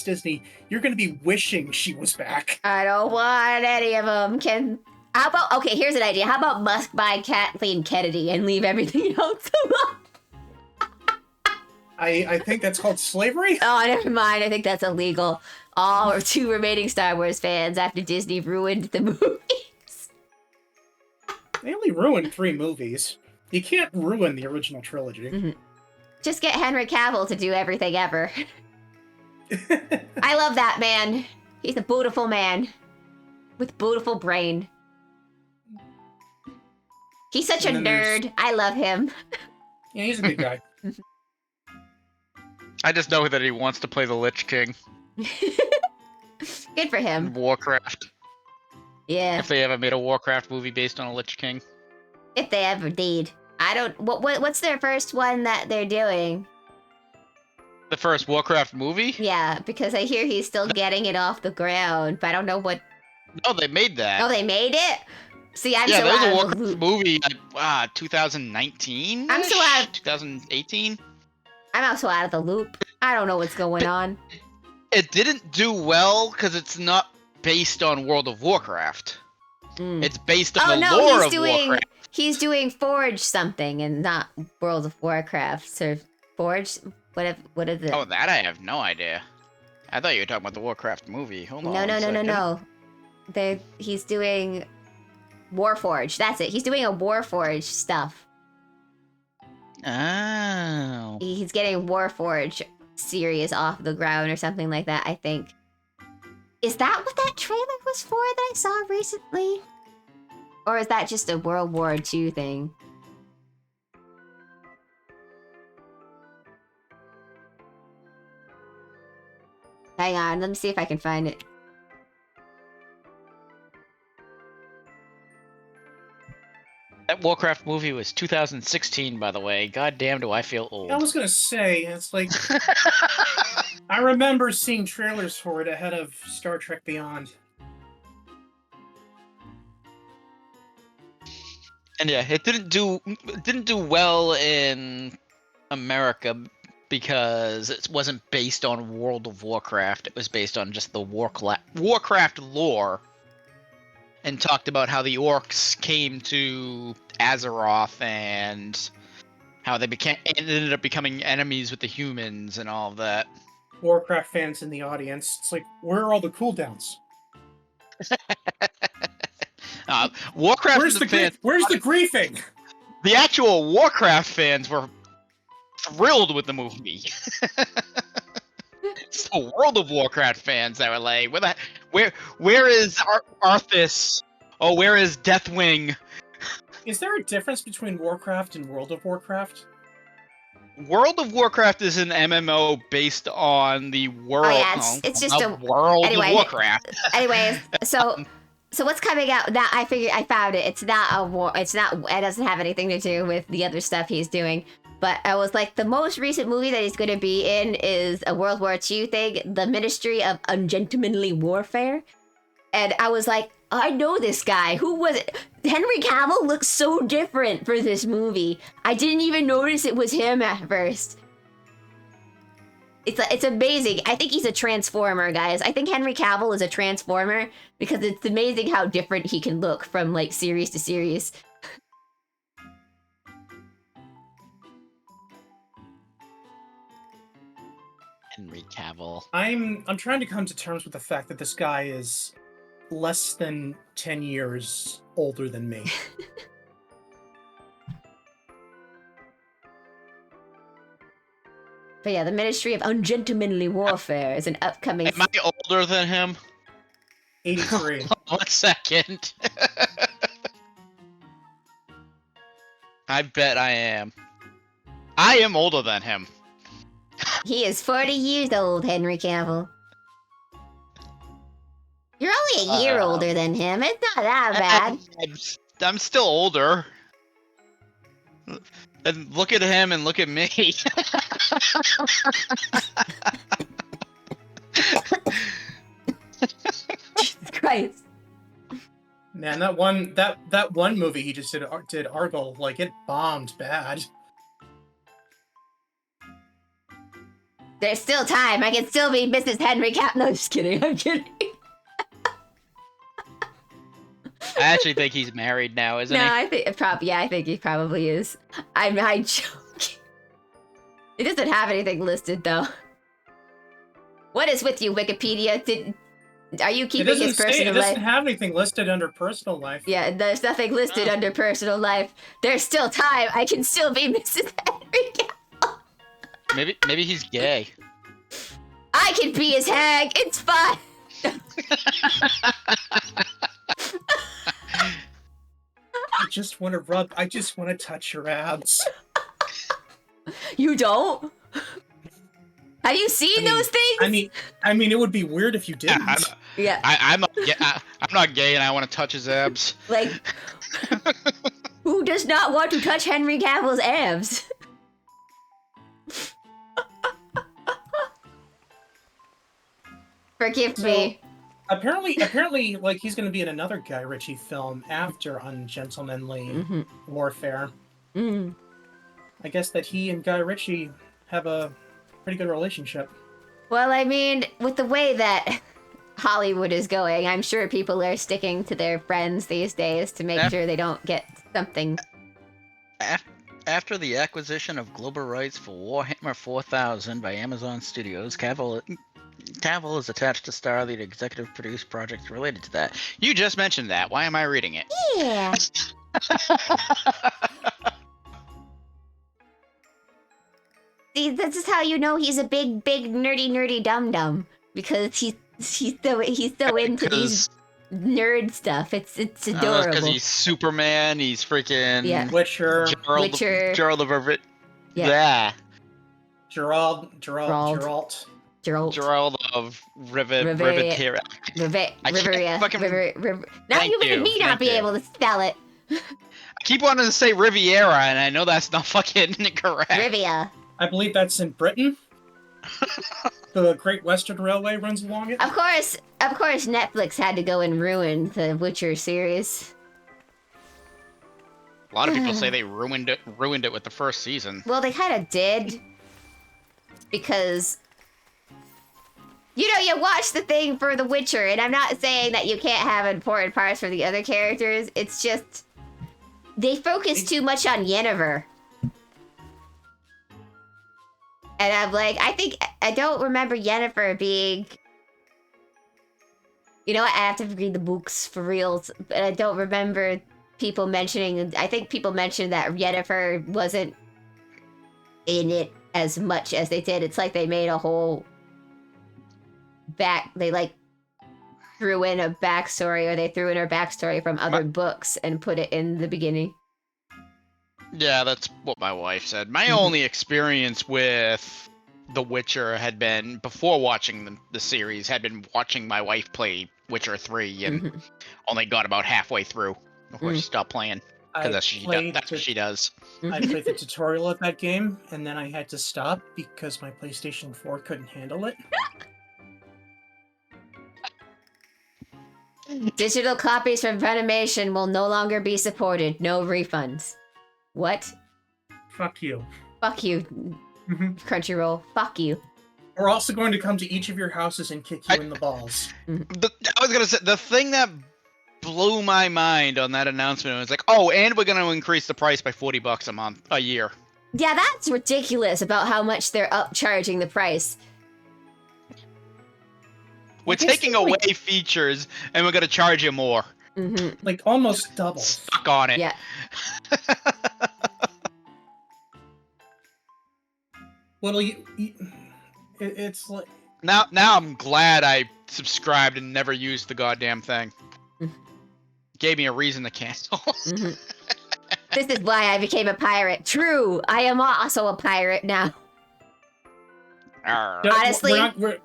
Disney, you're going to be wishing she was back. I don't want any of them. How about, okay, here's an idea. How about Musk buy Kathleen Kennedy and leave everything else alone? I think that's called slavery. Oh, never mind. I think that's illegal. All or 2 remaining Star Wars fans after Disney ruined the movies. They only ruined 3 movies. You can't ruin the original trilogy. Mm-hmm. Just get Henry Cavill to do everything ever. I love that man. He's a beautiful man. With beautiful brain. He's such a And then there's- nerd. I love him. Yeah, he's a good guy. I just know that he wants to play the Lich King Good for in him. Warcraft. Yeah. If they ever made a Warcraft movie based on a Lich King. If they ever did. I don't... What's their first one that they're doing? The first Warcraft movie? Yeah, because I hear he's still getting it off the ground, but I don't know what... No, they made that. Oh, they made it? See, I'm yeah, so there was out a of the Warcraft loop. movie, 2019? I'm so out of- 2018? I'm also out of the loop. I don't know what's going on. It didn't do well because it's not based on World of Warcraft. Mm. It's based on Oh the no, lore of Warcraft. he's doing Forge something and not World of Warcraft. So Forge, what is it? Oh, that I have no idea. I thought you were talking about the Warcraft movie. Hold on. No. He's doing Warforge. That's it. He's doing a Warforge stuff. Oh. He's getting Warforge series off the ground or something like that, I think. Is that what that trailer was for that I saw recently? Or is that just a World War II thing? Hang on, let me see if I can find it. That Warcraft movie was 2016, by the way. God damn, do I feel old. I was gonna say, it's like I remember seeing trailers for it ahead of Star Trek Beyond. And yeah, it didn't do well in America because it wasn't based on World of Warcraft. It was based on just the Warcraft lore, and talked about how the orcs came to Azeroth and how they ended up becoming enemies with the humans and all of that. Warcraft fans in the audience, it's like, where are all the cooldowns? Warcraft Where's the fans, where's the griefing? the actual Warcraft fans were thrilled with the movie. It's the World of Warcraft fans that were like, where is Arthas? Oh, where is Deathwing? Is there a difference between Warcraft and World of Warcraft? World of Warcraft is an MMO based on the world. Oh, yeah, it's just a- World anyway, of Warcraft. Anyways, so what's coming out? That I figured I found it. It's not a war. It's not. It doesn't have anything to do with the other stuff he's doing. But I was like, the most recent movie that he's going to be in is a World War II thing, The Ministry of Ungentlemanly Warfare. And I was like, I know this guy. Who was it? Henry Cavill looks so different for this movie. I didn't even notice it was him at first. It's amazing. I think he's a transformer, guys. I think Henry Cavill is a transformer because it's amazing how different he can look from like series to series. Henry Cavill. I'm trying to come to terms with the fact that this guy is less than 10 years older than me. But yeah, the Ministry of Ungentlemanly Warfare is an upcoming. Am I older than him? 83. 1 second. I bet I am. I am older than him. He is 40 years old, Henry Cavill. You're only a year older than him. It's not that bad. I'm still older. And look at him and look at me. Jesus Christ. Man, that one movie he just did Argo, like, it bombed bad. There's still time. I can still be Mrs. Henry Cavill. No, just kidding. I'm kidding. I actually think he's married now, isn't No, he? I think I think he probably is. I'm joking. It doesn't have anything listed though. What is with you, Wikipedia? Are you keeping his personal It life? doesn't have anything listed under personal life. Yeah, there's nothing listed under personal life. There's still time. I can still be Mrs. Henry Cavill. Maybe he's gay. I can be his hag. It's fine. I just want to touch your abs. You don't? Have you seen those things? I mean, it would be weird if you didn't. Yeah. I'm not gay, and I want to touch his abs. Like, who does not want to touch Henry Cavill's abs? Forgive me. Apparently, like, he's going to be in another Guy Ritchie film after Ungentlemanly Warfare. Mm. I guess that he and Guy Ritchie have a pretty good relationship. Well, I mean, with the way that Hollywood is going, I'm sure people are sticking to their friends these days to make sure they don't get something. After the acquisition of global rights for Warhammer 4000 by Amazon Studios, Cavill is attached to star the executive produce projects related to that. You just mentioned that. Why am I reading it? Yeah. See, this is how you know he's a big nerdy dum-dum. Because he's so into these nerd stuff. It's adorable. Because he's Superman, he's freaking Witcher. Gerald of Rivit. Yeah. Gerald of Rivet. Now you made me not be able to spell it. I keep wanting to say Riviera, and I know that's not fucking correct. Rivia. I believe that's in Britain. The Great Western Railway runs along it. Of course, Netflix had to go and ruin the Witcher series. A lot of people say they ruined it with the first season. Well, they kind of did. Because, you watch the thing for The Witcher, and I'm not saying that you can't have important parts for the other characters. It's just, they focus too much on Yennefer. And I'm like, I don't remember Yennefer being... You know what, I have to read the books for reals, but I don't remember people mentioning... I think people mentioned that Yennefer wasn't in it as much as they did. It's like they made a whole they like threw in a backstory, or they threw in her backstory from other books and put it in the beginning. Yeah, that's what my wife said. My only experience with The Witcher had been, before watching the series, had been watching my wife play Witcher 3 and only got about halfway through before she stopped playing. Because that's what she does. I played the tutorial of that game, and then I had to stop because my PlayStation 4 couldn't handle it. Digital copies from Funimation will no longer be supported. No refunds. What? Fuck you. Fuck you, Crunchyroll. Fuck you. We're also going to come to each of your houses and kick you in the balls. I was going to say, the thing that blew my mind on that announcement was like, oh, and we're going to increase the price by $40 a year. Yeah, that's ridiculous about how much they're upcharging the price. We're taking away features, and we're going to charge you more. Like, almost double. Stuck on it. Yeah. Well, it's like Now I'm glad I subscribed and never used the goddamn thing. Gave me a reason to cancel. Mhm. This is why I became a pirate. True, I am also a pirate now. Arr. Honestly- we're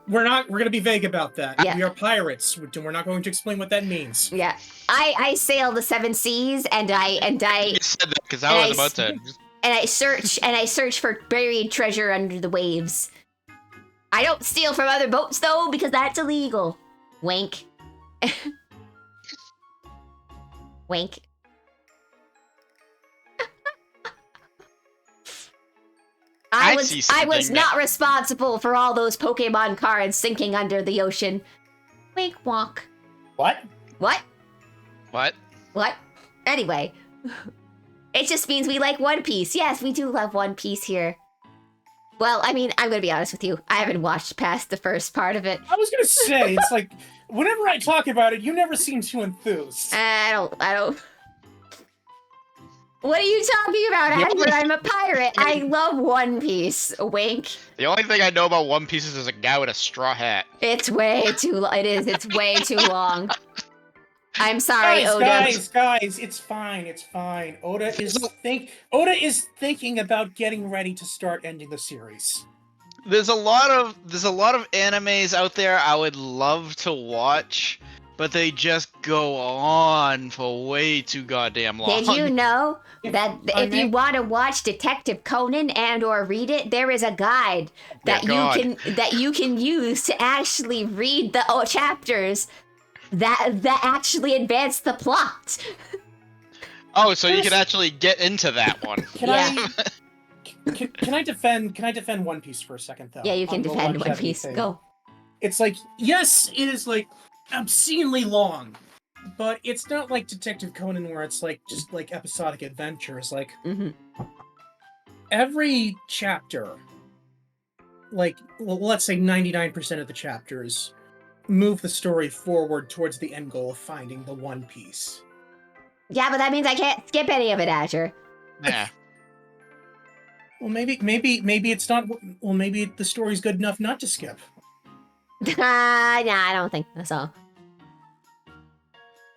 gonna be vague about that. Yeah. We are pirates. We're not going to explain what that means. Yeah, I sail the seven seas, and I You said that because I was about to. and I search for buried treasure under the waves. I don't steal from other boats though, because that's illegal. Wink. Wink. I I see was something not responsible for all those Pokemon cards sinking under the ocean. Wink wonk. What? What? What? What? Anyway. It just means we like One Piece. Yes, we do love One Piece here. Well, I mean, I'm gonna be honest with you. I haven't watched past the first part of it. I was gonna say, it's like, whenever I talk about it, you never seem too enthused. I don't. What are you talking about, The Edward? only- I'm a pirate. I love One Piece. Wink. The only thing I know about One Piece is there's a guy with a straw hat. It's way too. It's way too long. I'm sorry, Oda. Guys, it's fine. Oda is thinking about getting ready to start ending the series. There's a lot of animes out there I would love to watch, but they just go on for way too goddamn long. Did you know If that I if may- you want to watch Detective Conan and or read it, there is a guide that God. you can use to actually read the chapters that actually advance the plot. Oh, so you can actually get into that one. Can I defend One Piece for a second though? Yeah, you can On the defend One longevity Piece. thing. Go. It's like, yes, it is like obscenely long, but it's not like Detective Conan where it's like just like episodic adventures. Like Mhm. every chapter, like let's say 99% of the chapters, move the story forward towards the end goal of finding the One Piece. Yeah, but that means I can't skip any of it, Asher. Yeah. Well, maybe it's not. Well, maybe the story's good enough not to skip. Nah, I don't think so.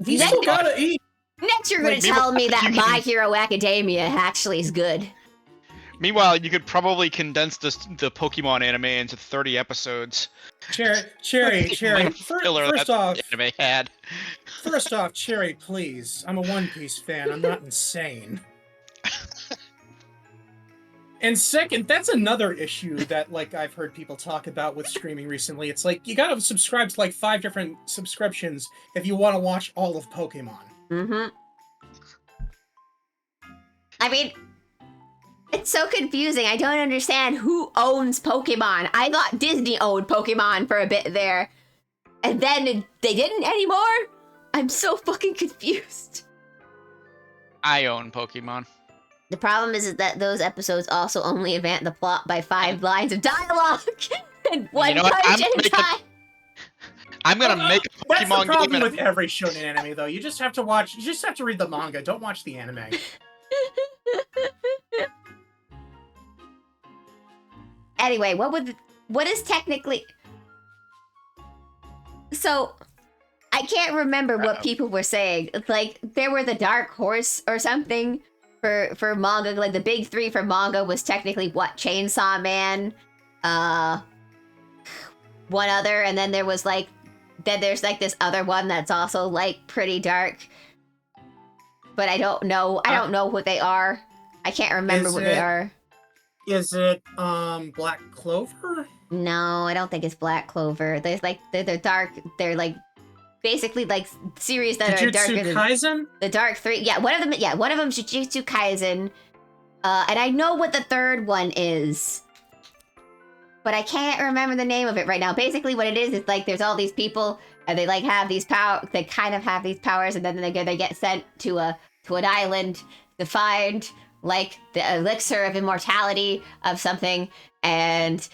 You Next, still gotta eat. next you're going Like, to tell me that My Hero Academia actually is good. Meanwhile, you could probably condense the Pokemon anime into 30 episodes. Cherry. Filler First that off, anime had. Cherry, please. I'm a One Piece fan. I'm not insane. And second, that's another issue that like I've heard people talk about with streaming recently. It's like you gotta subscribe to like 5 different subscriptions if you want to watch all of Pokemon. Mm-hmm. I mean, it's so confusing. I don't understand who owns Pokemon. I thought Disney owned Pokemon for a bit there. And then they didn't anymore? I'm so fucking confused. I own Pokemon. The problem is that those episodes also only advance the plot by 5 lines of dialogue and one You know what? punch I'm at a making- time. I'm gonna make a That's the Pokemon game. problem and- with every shonen anime, though. You just have to read the manga. Don't watch the anime. Anyway, what is technically... So, I can't remember what people were saying. It's like, there were the Dark Horse or something for manga. Like, the big 3 for manga was technically, what, Chainsaw Man, one other, and then there was, like, there's, like, this other one that's also, like, pretty dark. But I don't know what they are. I can't remember what they are. Is it Black Clover? No, I don't think it's Black Clover. There's like they're dark. They're like basically like series that are darker Jujutsu than Kaisen? the Dark 3. Yeah, one of them. Yeah, one of them's Jujutsu Kaisen. And I know what the third one is, but I can't remember the name of it right now. Basically, what it is like there's all these people and they like have these power. They kind of have these powers, and then they get sent to an island to find like the elixir of immortality of something, and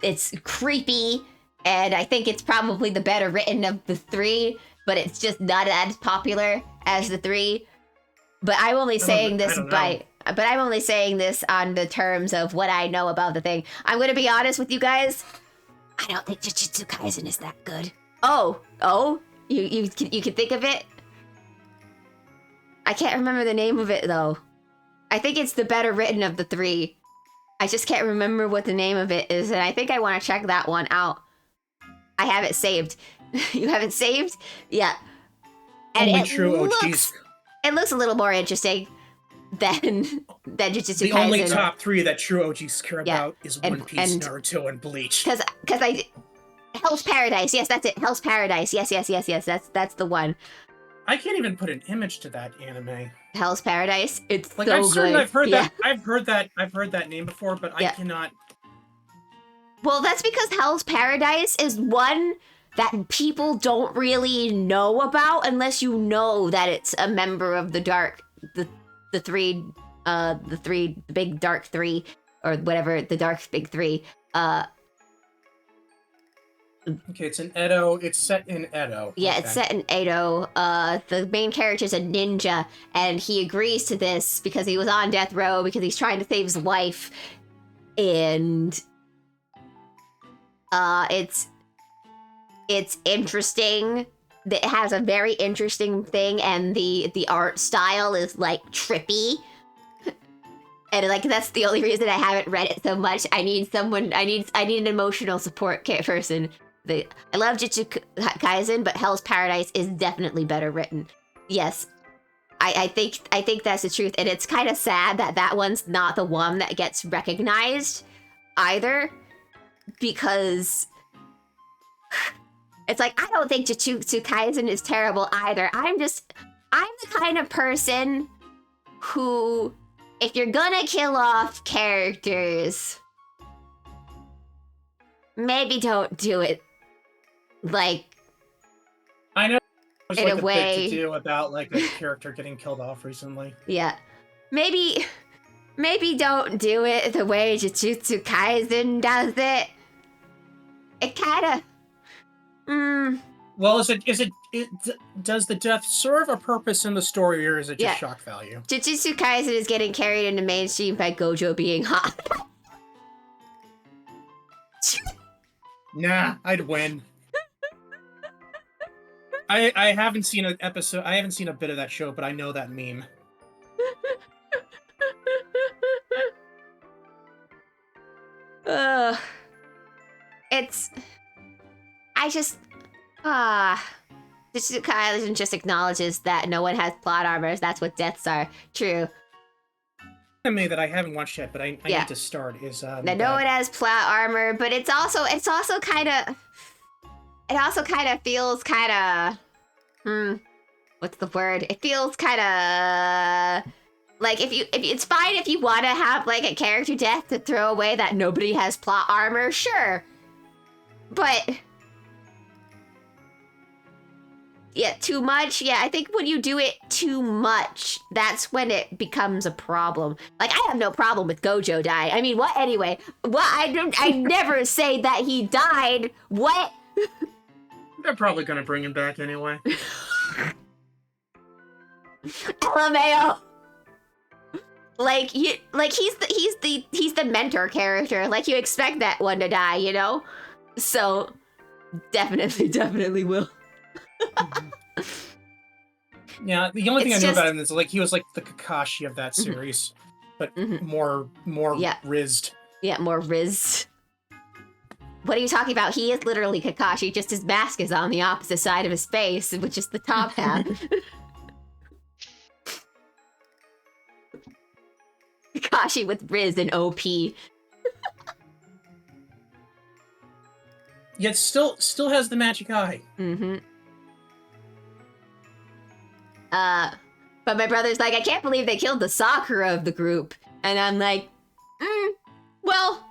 it's creepy, and I think it's probably the better written of the 3, but it's just not as popular as the 3. But I'm only saying this I don't by but I'm only saying this on the terms of what I know about the thing. I'm gonna be honest with you guys. I don't think Jujutsu Kaisen is that good. Oh, you can think of it? I can't remember the name of it though. I think it's the better written of the three. I just can't remember what the name of it is, and I think I want to check that one out. I have it saved. You have it saved? Yeah. And Only it true OGs. It looks a little more interesting than Jujutsu Kaisen. The only top 3 that true OGs care about is and- One Piece, Naruto, and Bleach. Because Hell's Paradise. Yes, that's it. Hell's Paradise. Yes. That's the one. I can't even put an image to that anime. Hell's Paradise. It's Like, so I'm certain good. I've heard Yeah. that. I've heard that name before, but I cannot. Well, that's because Hell's Paradise is one that people don't really know about unless you know that it's a member of the big dark three, or whatever, the dark big three. Okay, it's in Edo. It's set in Edo. Yeah, Okay. it's set in Edo. The main character is a ninja, and he agrees to this because he was on death row because he's trying to save his wife. And it's interesting. It has a very interesting thing, and the art style is like trippy. And like that's the only reason I haven't read it so much. I need an emotional support person. I love Jujutsu Kaisen, but Hell's Paradise is definitely better written. Yes, I think that's the truth, and it's kind of sad that that one's not the one that gets recognized either, because it's like I don't think Jujutsu Kaisen is terrible either. I'm the kind of person who, if you're gonna kill off characters, maybe don't do it like I know. There's in like a a way. bit to do about like a character getting killed off recently. Yeah. Maybe don't do it the way Jujutsu Kaisen does it. It kind of Well, does the death serve a purpose in the story, or is it just shock value? Jujutsu Kaisen is getting carried into mainstream by Gojo being hot. Nah, I'd win. I haven't seen an episode. I haven't seen a bit of that show, but I know that meme. Jujutsu Kaisen just acknowledges that no one has plot armors. That's what deaths are. True. Anime that I haven't watched yet, but I need to start is Now, no one has plot armor, but it also kind of feels kind of what's the word? It feels kind of like if it's fine if you want to have like a character death to throw away that nobody has plot armor, sure, but yeah, too much. Yeah, I think when you do it too much, that's when it becomes a problem. Like, I have no problem with Gojo dying. I mean, what anyway? What I never say that he died. What? They're probably gonna bring him back anyway. LMAO. Like he's the mentor character. Like, you expect that one to die, you know? So definitely will. Yeah, the only thing I knew about him is like he was like the Kakashi of that series, but more rizzed. Yeah, more rizzed. What are you talking about? He is literally Kakashi, just his mask is on the opposite side of his face, which is the top half. Kakashi with Riz and OP. Yet still has the magic eye. But my brother's like, I can't believe they killed the Sakura of the group. And I'm like, well,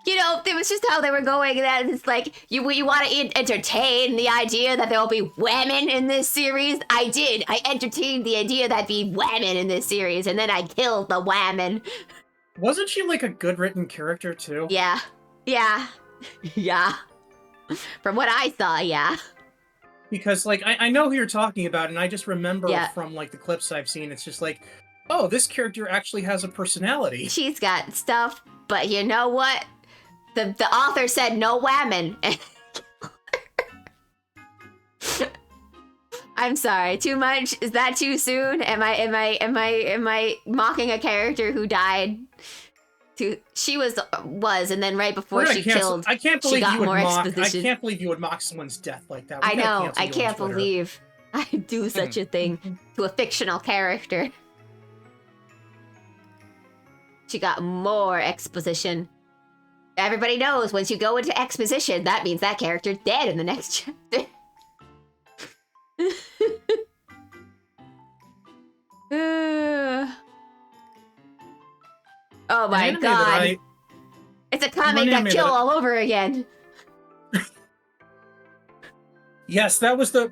you know, it was just how they were going. That it's like, you want to entertain the idea that there will be women in this series? I did. I entertained the idea that'd be women in this series, and then I killed the women. Wasn't she like a good written character too? Yeah. From what I saw, yeah. Because like I know who you're talking about, and I just remember from like the clips I've seen, it's just like oh, this character actually has a personality. She's got stuff, but you know what? The author said no whammon. I'm sorry. Too much? Is that too soon? Am I mocking a character who died? She was, and then right before she killed, I can't believe she got you would more mock. exposition. I can't believe you would mock someone's death like that. I know. I can't believe I do such a thing to a fictional character. She got more exposition. Everybody knows once you go into exposition, that means that character's dead in the next chapter. Oh my god. It's a comic that kill all over again. Yes, that was the...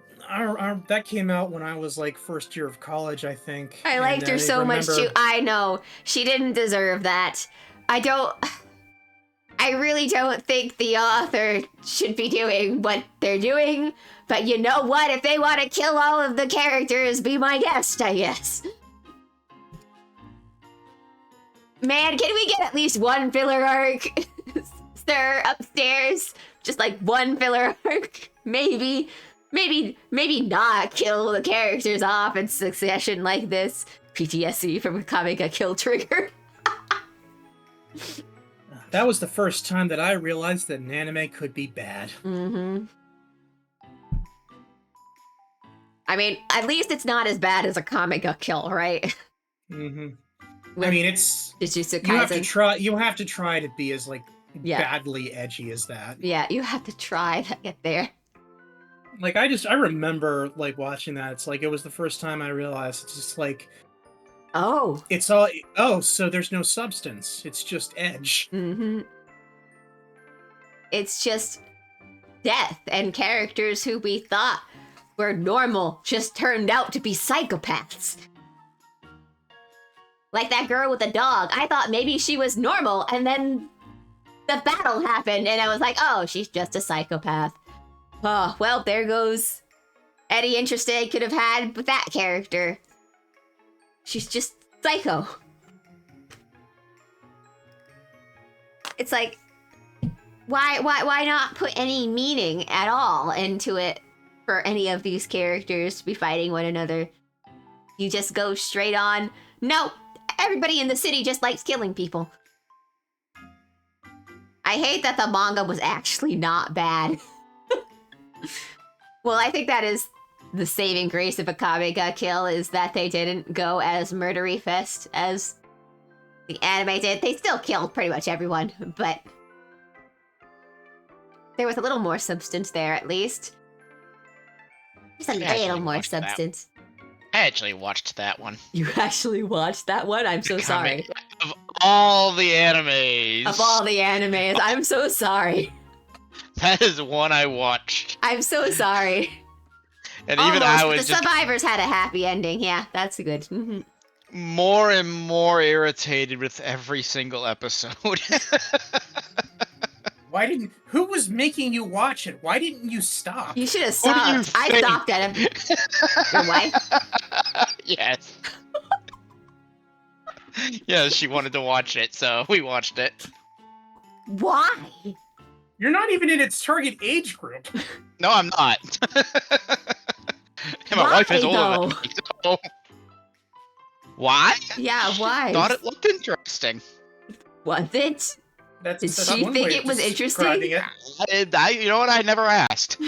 that came out when I was like first year of college, I think. I liked her so much too. I know. She didn't deserve that. I really don't think the author should be doing what they're doing. But you know what? If they want to kill all of the characters, be my guest, I guess. Man, can we get at least one filler arc? Sir, upstairs? Just like one filler arc? Maybe not kill the characters off in succession like this. PTSD from a comic a kill trigger. That was the first time that I realized that an anime could be bad. Mm-hmm. I mean, at least it's not as bad as a comic a kill, right? Mm-hmm. I mean, it's Jujutsu Kaisen. You have to try to be as like badly edgy as that. Yeah, you have to try to get there. Like I remember like watching that. It's like it was the first time I realized it's just like, so there's no substance. It's just edge. Mm-hmm. It's just death, and characters who we thought were normal just turned out to be psychopaths. Like that girl with the dog. I thought maybe she was normal, and then the battle happened, and I was like, oh, she's just a psychopath. Oh, well, there goes any interest I could have had with that character. She's just psycho. It's like, why not put any meaning at all into it for any of these characters to be fighting one another? You just go straight on, no, everybody in the city just likes killing people. I hate that the manga was actually not bad. Well, I think that is the saving grace of a comic kill, is that they didn't go as murdery fest as the anime did. They still killed pretty much everyone, but there was a little more substance there, at least. Just a little more substance. I actually watched that one. You actually watched that one? I'm so sorry. Of all the animes. Of all the animes, I'm so sorry. That is one I watched. I'm so sorry. And even I was the survivors had a happy ending. Yeah, that's good. Mm-hmm. More and more irritated with every single episode. Who was making you watch it? Why didn't you stop? You should have stopped. I stopped at him. Your wife? Yes. Yeah, she wanted to watch it, so we watched it. Why? You're not even in its target age group. No, I'm not. And my wife is older than me, so... Why? Yeah, why? Thought it looked interesting. Was it? Did she think it was interesting? You know what? I never asked.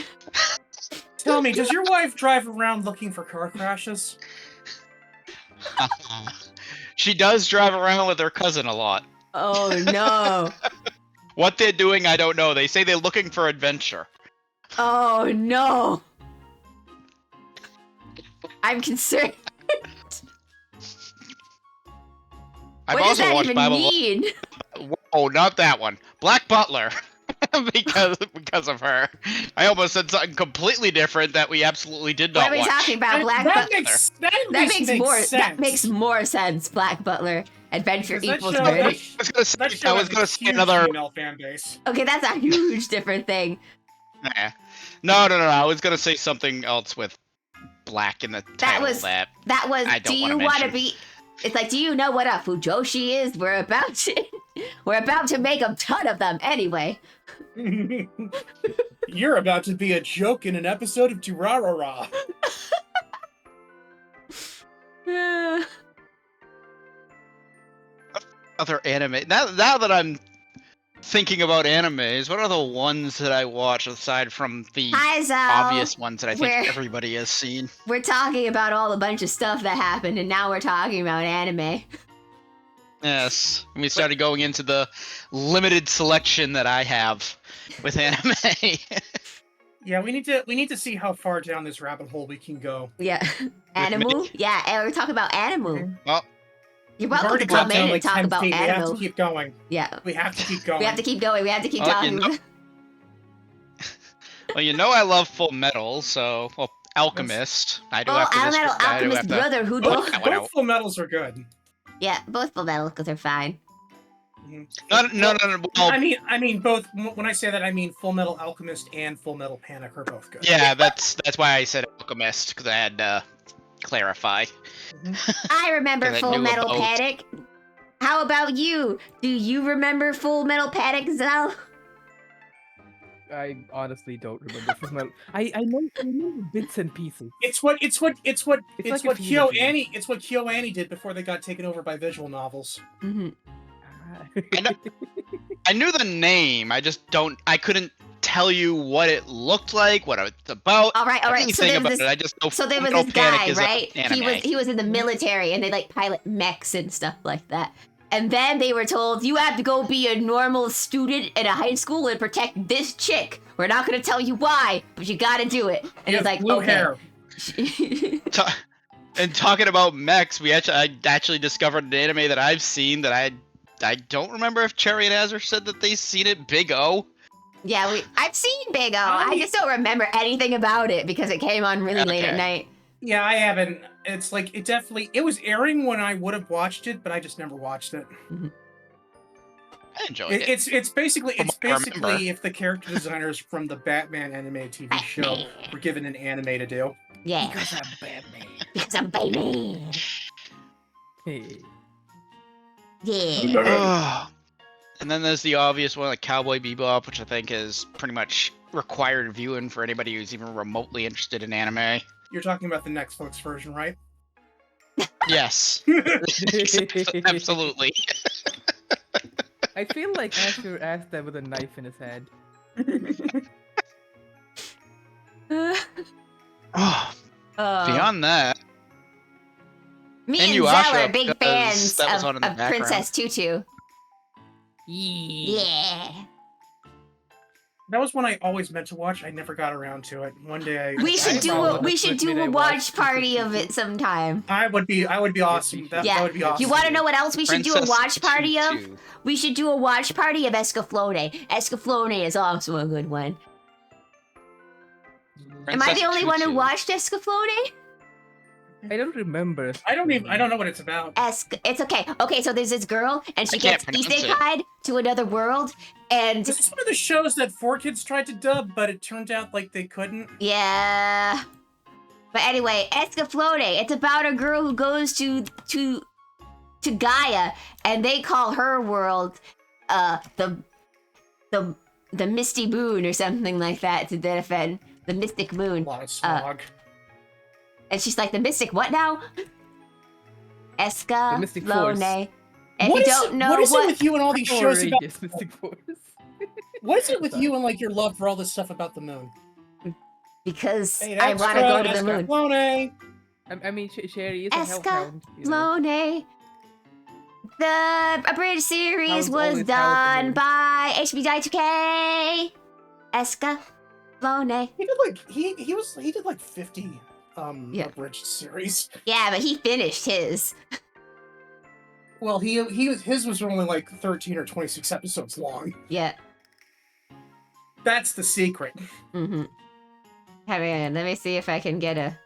Tell me, does your wife drive around looking for car crashes? She does drive around with her cousin a lot. Oh, no. What they're doing, I don't know. They say they're looking for adventure. Oh, no. I'm concerned. I've what also does that watched even Bible. mean? Oh, not that one. Black Butler. because of her. I almost said something completely different that we absolutely did not watch. What are we talking about? Black Butler. That makes more sense. Black Butler. Adventure equals show, murder. I was gonna say another female fan base. Okay, that's a huge different thing. Nah. No. I was gonna say something else with black in the title. That was. Do you want to be? It's like, do you know what a fujoshi is? We're about to make a ton of them anyway. You're about to be a joke in an episode of Durarara. Yeah. Other anime. Now that I'm thinking about animes, what are the ones that I watch aside from the Hi, Zal. obvious ones that I think We're- everybody has seen? We're talking about all the bunch of stuff that happened, and now we're talking about anime. Yes, and we started going into the limited selection that I have with anime. Yeah, we need to see how far down this rabbit hole we can go. Yeah. me. Animu? Yeah, and we're talking about Animu. Well, You're We've welcome already to come got down in like and talk 10 about feet. We have to Animu. keep going. Yeah. We have to keep going. We have to keep going. We have to keep Oh, you talking. know- well, you know I love Full Metal, so Alchemist. I do Oh, have to. Alchemist Brotherhood. Both full metals are good. Yeah, both full metal because they're fine. No. Well, I mean both. When I say that, I mean Full Metal Alchemist and Full Metal Panic are both good. yeah, that's why I said Alchemist, because I had to clarify. I remember 'Cause I Full knew Metal about- Panic. How about you? Do you remember Full Metal Panic, Zal? I honestly don't remember Full Metal. I know bits and pieces. It's what It's like a Kyo fever dream. Annie. It's what Kyo Annie did before they got taken over by visual novels. Mm-hmm. I knew the name. I couldn't tell you what it looked like, what it's about. All right. So Anything there about was it. this. I just know So there was Full this Panic guy, is a right? anime. He was in the military, and they like pilot mechs and stuff like that. And then they were told, you have to go be a normal student in a high school and protect this chick. We're not going to tell you why, but you got to do it. And You it's have like, blue okay. hair. And talking about mechs, I actually discovered an anime that I've seen that I don't remember if Cherry and Azure said that they seen it. Big O. Yeah, I've seen Big O. I just don't remember anything about it because it came on really late at Okay. night. Yeah, I haven't. It's like it was airing when I would have watched it, but I just never watched it. I enjoyed it. It's basically From what I remember. if the character designers from the Batman anime TV show were given an anime to do. Yeah, Because I'm Batman. because I'm Batman. Hey. Yeah. Ugh. And then there's the obvious one, like Cowboy Bebop, which I think is pretty much required viewing for anybody who's even remotely interested in anime. You're talking about the Netflix version, right? Yes, absolutely. I feel like Asher asked that with a knife in his head. Beyond that, Me and Inuyasha, Zell are big because fans that was on of in the background. Princess Tutu. Yeah. Yeah. That was one I always meant to watch. I never got around to it. One day We should do followed a the we should first do a minute watch watch party Princess of it Tutu. sometime. I would be awesome. That Yeah. would be awesome. You want to know what else we should do a Princess watch party of? Tutu. We should do a watch party of Escaflowne. Escaflowne is also a good one. Am I Princess the only one who Tutu. watched Escaflowne? I don't remember. I don't know what it's about. It's okay. Okay, so there's this girl, and she I can't gets pronounce it. isekai to another world, and This is one of the shows that 4Kids tried to dub, but it turned out like they couldn't. yeah. But anyway, Escaflowne. It's about a girl who goes to Gaia, and they call her world, the Misty Moon or something like that to that effect. The Mystic A Moon. lot of smog. And she's like, the Mystic what now? The Mystic Force. Escaflowne. If What you is don't it, know what is it with you and all these shows about? Outrageous Mystic Force. What is it with you and like your love for all this stuff about the moon? because Hey, I want to go to the moon. Escaflowne. I mean, Sherry is a hellhound. Escaflowne. The abridged series Sounds was always done Howard by HBDI2K. Escaflowne. He did like he did like 50 Yeah. abridged series. Yeah, but he finished his. Well, his was only like 13 or 26 episodes long. Yeah. That's the secret. Mm-hmm. Hang on, let me see if I can get a.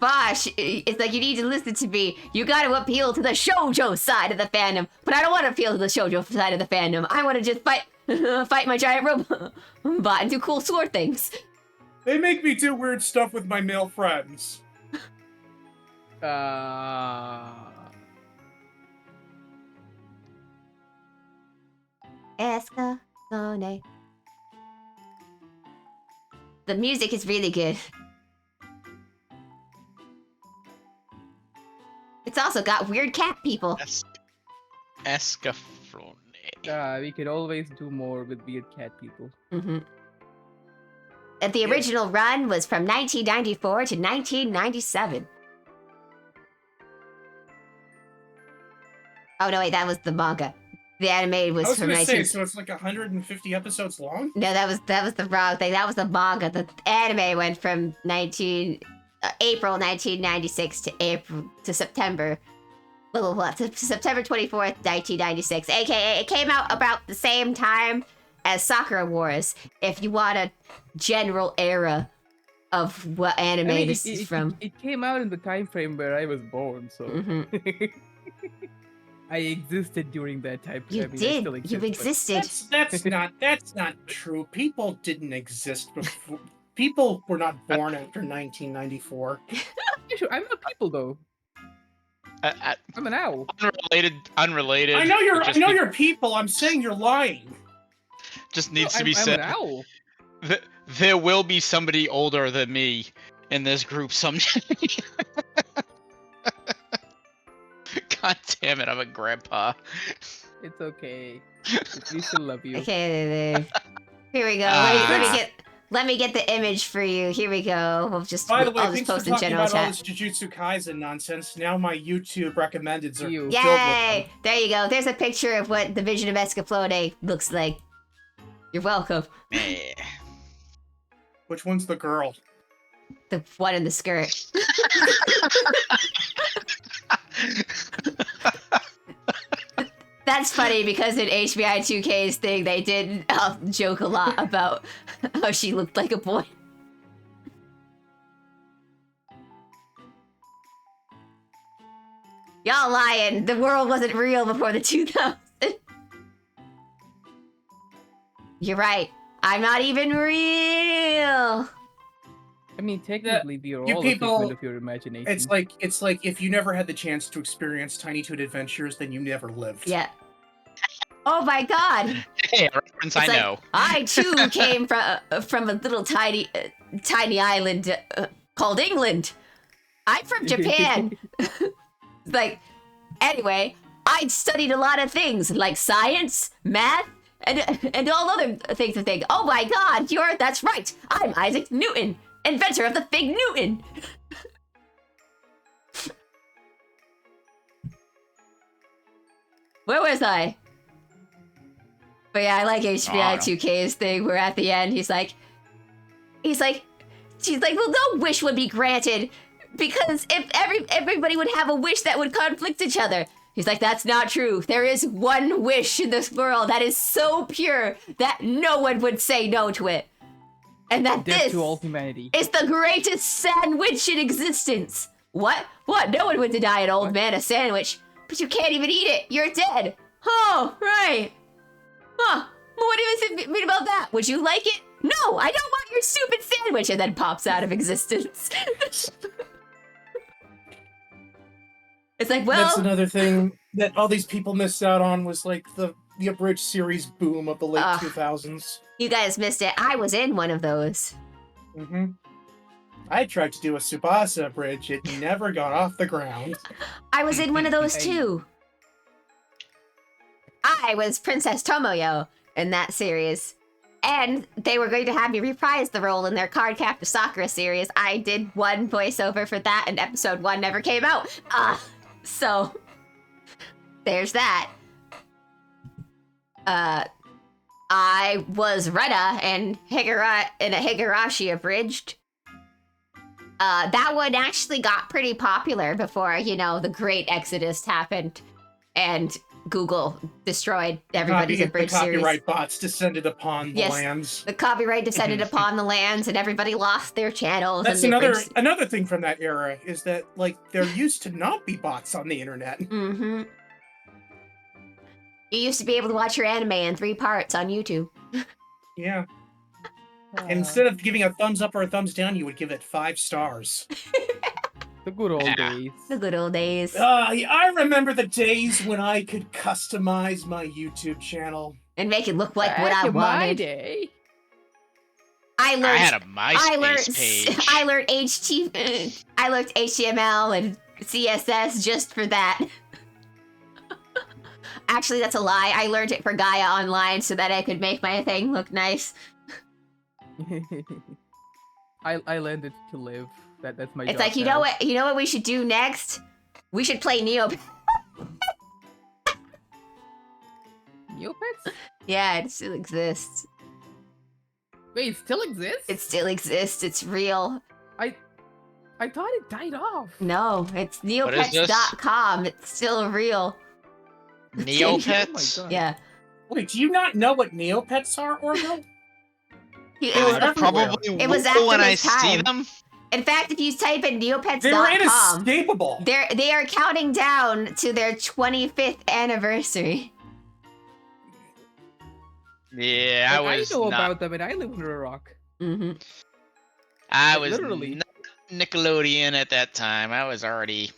Bosh, it's like you need to listen to me. You got to appeal to the shoujo side of the fandom, but I don't want to appeal to the shoujo side of the fandom. I want to just fight my giant robot and do cool sword things. They make me do weird stuff with my male friends. Escalone. The music is really good. It's also got weird cat people. Escafrone. We could always do more with weird cat people. Mm-hmm. And the original run was from 1994 to 1997. Oh no, wait, that was the manga. The anime was, I was from gonna 19... say, so it's like 150 episodes long? No, that was the wrong thing. That was the manga. The anime went from April 1996 to September. To September 24th, 1996. AKA, it came out about the same time as Sakura Wars. If you want a general era of what anime this is from. It came out in the time frame where I was born, so I existed during that time. You I mean, I did. still exist, You've but- existed. That's not true. People didn't exist before. People were not born after 1994. Sure, I'm not people though. I'm an owl. Unrelated. I know It you're people. I'm saying you're lying. Just needs to I'm be said. an owl. There will be somebody older than me in this group someday. God damn it, I'm a grandpa. It's okay. We still love you. Okay, here we go. Let me get the image for you. Here we go. By the way, I'll just thanks for post in talking general about all chat. this Jujutsu Kaisen nonsense. Now my YouTube recommendeds are filled with Yay! them. There you go. There's a picture of what the Vision of Escaflowne looks like. You're welcome. Yeah. Which one's the girl? The one in the skirt. That's funny because in HBI 2K's thing, they did joke a lot about how she looked like a boy. Y'all lying. The world wasn't real before the 2000s. You're right. I'm not even real. I mean, technically, we are you all people- a figment of your imagination. It's like if you never had the chance to experience Tiny Toon Adventures, then you never lived. Yeah. Oh my god. Hey, a reference I know. I too came from a little tiny island called England. I'm from Japan. Like, anyway, I'd studied a lot of things like science, math, and all other things to think. Oh my god, that's right. I'm Isaac Newton, inventor of the Fig Newton. Where was I? But yeah, I like HBI 2K's thing where at the end she's like, well, no wish would be granted because if everybody would have a wish that would conflict each other. He's like, that's not true. There is one wish in this world that is so pure that no one would say no to it. And that Death this to all humanity. is the greatest sandwich in existence. What? No one would deny an old man a sandwich, but you can't even eat it. You're dead. Oh, right. Huh. What does it mean about that? Would you like it? No, I don't want your stupid sandwich, and then pops out of existence. It's like, well... That's another thing that all these people missed out on was like the abridged series boom of the late 2000s. You guys missed it. I was in one of those. Mm-hmm. I tried to do a Tsubasa abridged. It never got off the ground. I was in one of those too. I was Princess Tomoyo in that series. And they were going to have me reprise the role in their Card Captor Sakura series. I did one voiceover for that, and episode 1 never came out. So there's that. I was Retta in a Higurashi abridged. That one actually got pretty popular before, the Great Exodus happened and Google destroyed everybody's abridged the series. copyright bots descended upon the lands. The copyright descended upon the lands, and everybody lost their channels. That's and another thing from that era is that there used to not be bots on the internet. Mm-hmm. You used to be able to watch your anime in 3 parts on YouTube. Yeah. Instead of giving a thumbs up or a thumbs down, you would give it 5 stars. The good old Yeah. days. The good old days. I remember the days when I could customize my YouTube channel. And make it look like what Back I in my wanted. day. I I learned had a MySpace page. I learned I learned HTML and CSS just for that. Actually, that's a lie. I learned it for Gaia Online so that I could make my thing look nice. I learned it to live. That's my. It's job like, you now. know what? You know what we should do next? We should play Neopets. Neopets? Yeah, it still exists. Wait, it still exists? It still exists. It's real. I thought it died off. No, it's What is this? neopets.com. It's still real. Neopets? Oh my god. Yeah. Wait, do you not know what Neopets are, Orville? It They were was- I everywhere. probably It was will after when I his see time. them. in fact, if you type in They were neopets.com, inescapable. they are counting down to their 25th anniversary. Yeah, I Like, was I know not. about them, and I live under a rock. Mm-hmm. I like, was literally. not Nickelodeon at that time. I was already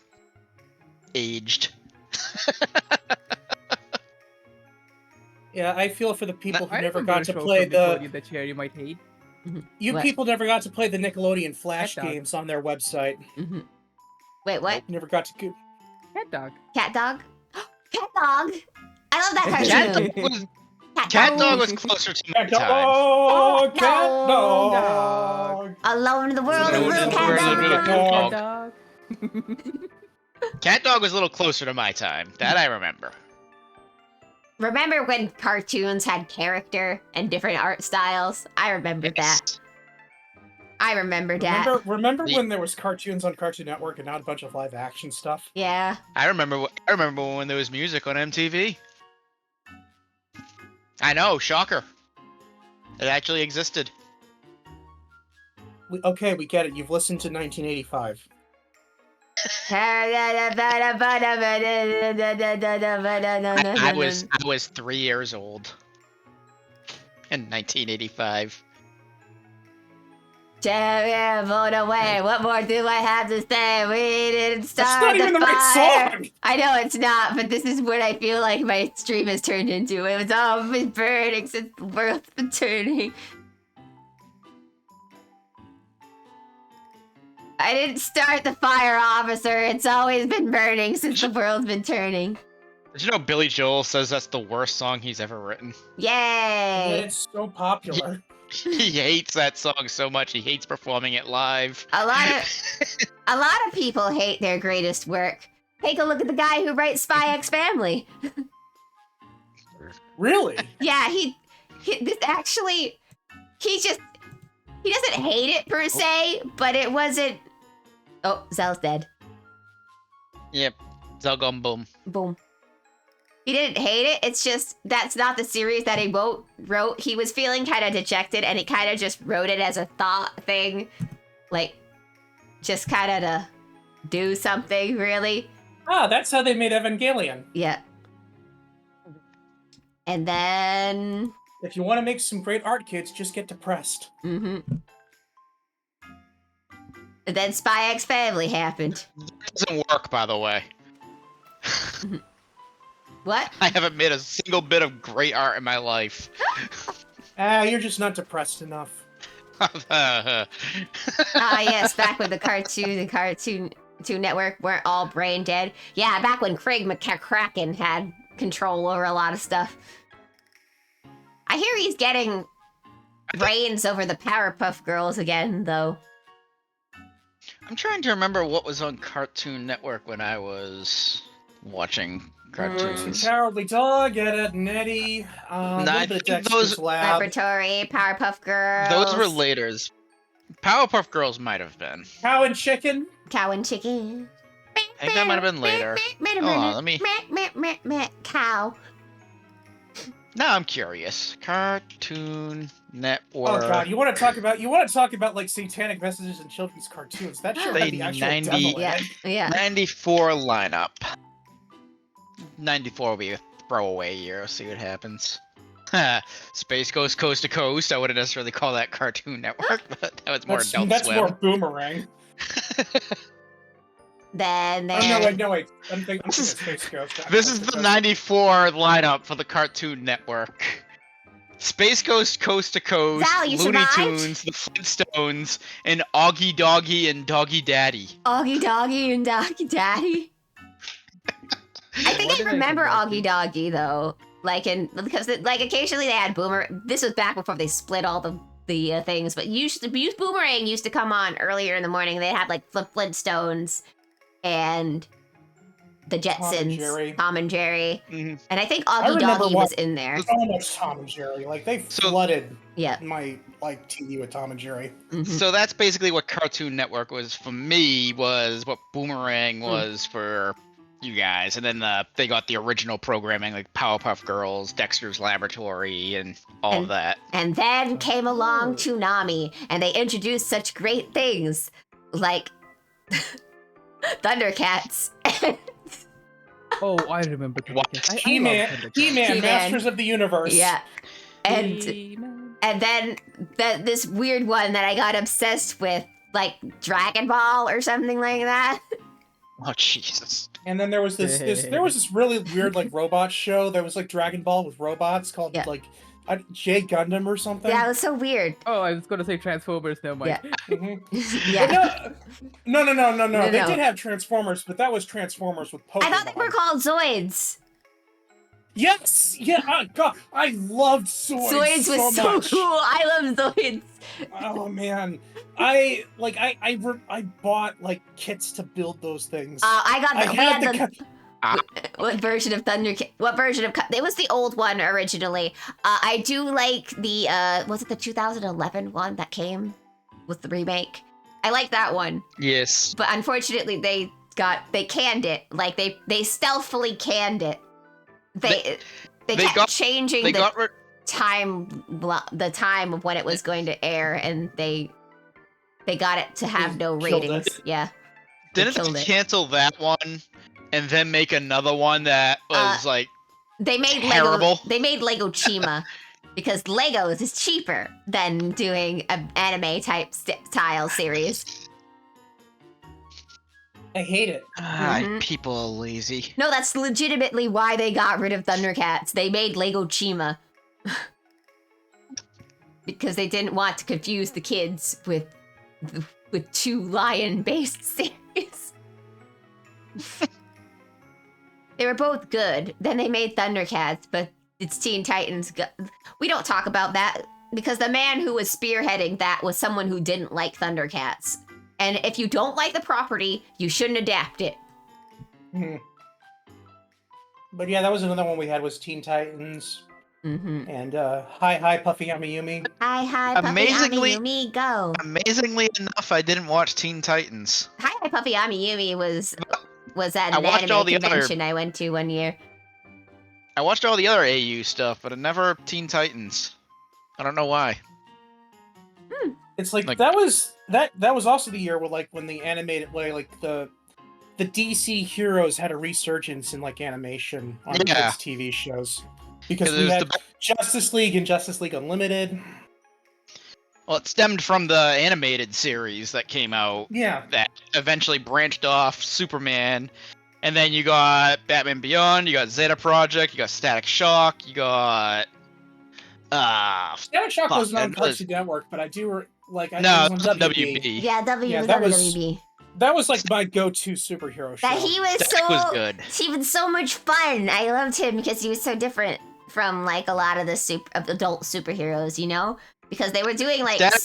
aged. Yeah, I feel for the people who I never remember got a to show play from the. Nickelodeon that Cherry might hate. You What? people never got to play the Nickelodeon Flash Cat Dog. games on their website. Mm-hmm. Wait, what? Never got to. Cat dog. Cat dog? Cat dog! I love that Cat cartoon. Dog was, Cat Cat dog. Dog was closer to my Cat time. dog, cat dog. dog. Alone in the world Alone of in little the cat world of dog. little Cat dog. Cat Dog was a little closer to my time. That I remember. Remember when cartoons had character and different art styles? I remember that. Yes. I remember that. Remember The- when there was cartoons on Cartoon Network and not a bunch of live action stuff? Yeah. I remember when there was music on MTV. I know, shocker. It actually existed. Okay, we get it. You've listened to 1985. I was 3 years old in 1985. Vote away. What more do I have to say? We didn't start That's not even the right fire. song! I know it's not, but this is what I feel like my stream has turned into. It was all been burning since the world's been turning. I didn't start the fire, officer. It's always been burning since the world's been turning. Did you know Billy Joel says that's the worst song he's ever written? Yeah, Yay! it's so popular. He hates that song so much. He hates performing it live. A lot of people hate their greatest work. Take a look at the guy who writes Spy X Family. Really? Yeah, he doesn't hate it per se, but it wasn't. Oh, Zell's dead. Yep. Zalgum boom. Boom. He didn't hate it. It's just that's not the series that he wrote. He was feeling kind of dejected, and he kind of just wrote it as a thought thing, like just kind of to do something. Really, That's how they made Evangelion. yeah. And then, If you want to make some great art, kids, just get depressed. and then Spy X Family happened. Doesn't work, by the way. What? I haven't made a single bit of great art in my life. You're just not depressed enough. Ah, yes, back when the Cartoon Network weren't all brain dead. Yeah, back when Craig McCracken had control over a lot of stuff. I hear he's getting reins over the Powerpuff Girls again, though. I'm trying to remember what was on Cartoon Network when I was watching cartoons. Cowardly Dog, Ed, Edd and Eddie, a I little bit of think Dexter's those- Lab. Laboratory, Powerpuff Girls. Those were laters. Powerpuff Girls might have been. Cow and Chicken. Cow and Chicken. I think that might have been later. Hold on, let me. Cow. Now I'm curious. Cartoon Network. Oh god, you want to talk about like satanic messages in children's cartoons? That show had the actual 90 devil in Yeah, it. yeah. 94 lineup. 94 will be a throwaway year. See what happens. Space Ghost Coast to Coast. I wouldn't necessarily call that Cartoon Network, but that was more Adult That's Swim. more Boomerang. Then Oh there. no, wait. I'm thinking Space Ghost. This is the 94 lineup for the Cartoon Network. Space Ghost Coast to Coast, Val, you Looney survived? Tunes, the Flintstones, and Augie Doggy and Doggy Daddy. Augie Doggy and Doggy Daddy. I think What I did I remember come back Augie to? Doggy though, because occasionally they had Boomer. This was back before they split all the things, but Boomerang used to come on earlier in the morning. They had like Flintstones and the Jetsons, Tom and Jerry, Mhm. and I think I Augie remember Doggy was in there. So much Tom and Jerry. Like they So- flooded Yeah. my TV with Tom and Jerry. Mhm. So that's basically what Cartoon Network was for me, was what Boomerang was for you guys. And then they got the original programming like Powerpuff Girls, Dexter's Laboratory, and all of that. And then came along Toonami, and they introduced such great things like Thundercats. Oh, I remember. What? Thundercats. I love He-Man, Thundercats. He-Man. Masters of the Universe. Yeah. And He-Man. then this weird one that I got obsessed with, like Dragon Ball or something like that. Oh, Jesus. And then there was this really weird like robot show that was like Dragon Ball with robots called Yeah. like J Gundam or something. Yeah, it was so weird. Oh, I was gonna say Transformers. Never mind. Yeah. Mhm. Yeah. No. No, They no. did have Transformers, but that was Transformers with Pokemon. I thought they were called Zoids. Yes, yeah. God, I loved Zoids. Zoids was so much. cool. I love Zoids. Oh man, I bought like kits to build those things. I got I the. We had had the. what version of Thundercat? What version of? It was the old one originally. I do like the. Was it the 2011 one that came with the remake? I like that one, Yes. but unfortunately they canned it. Like they stealthily canned it. They kept got- changing They the got rid. time of when it was going to air, and they got it to have no Killed ratings. it. Yeah. They Didn't killed they it. cancel that one and then make another one that was like They made terrible? Lego. They made Lego Chima because Legos is cheaper than doing an anime type style series. I hate it. Mhm. People are lazy. No, that's legitimately why they got rid of Thundercats. They made Lego Chima because they didn't want to confuse the kids with two lion-based series. They were both good. Then they made Thundercats, but it's Teen Titans. We don't talk about that because the man who was spearheading that was someone who didn't like Thundercats. And if you don't like the property, you shouldn't adapt it. Mhm. But yeah, that was another one we had was Teen Titans Mm-hmm. and Hi Puffy Amiyumi. Hi, Puffy Amazingly- Amiyumi, go. Amazingly enough, I didn't watch Teen Titans. Hi, Puffy Amiyumi was at I an watched all anime the other- convention I went to one year. I watched all the other AU stuff, but I never Teen Titans. I don't know why. It's like, Like- that was also the year where like when the animated way like the DC heroes had a resurgence in like animation on Yeah. kids TV shows because 'Cause we it was had the- Justice League and Justice League Unlimited. Well, it stemmed from the animated series that came out Yeah, that eventually branched off Superman, and then you got Batman Beyond, you got Zeta Project, you got Static Shock, you got Static Shock Fuck, wasn't on that was- Cartoon Network, but I do like I no, it was on WB. WB. Yeah, Yeah, was that was- WB. That was like my go-to superhero show. That he was Static was good. he was so much fun. I loved him because he was so different from like a lot of the adult superheroes, you know, because they were doing like Static-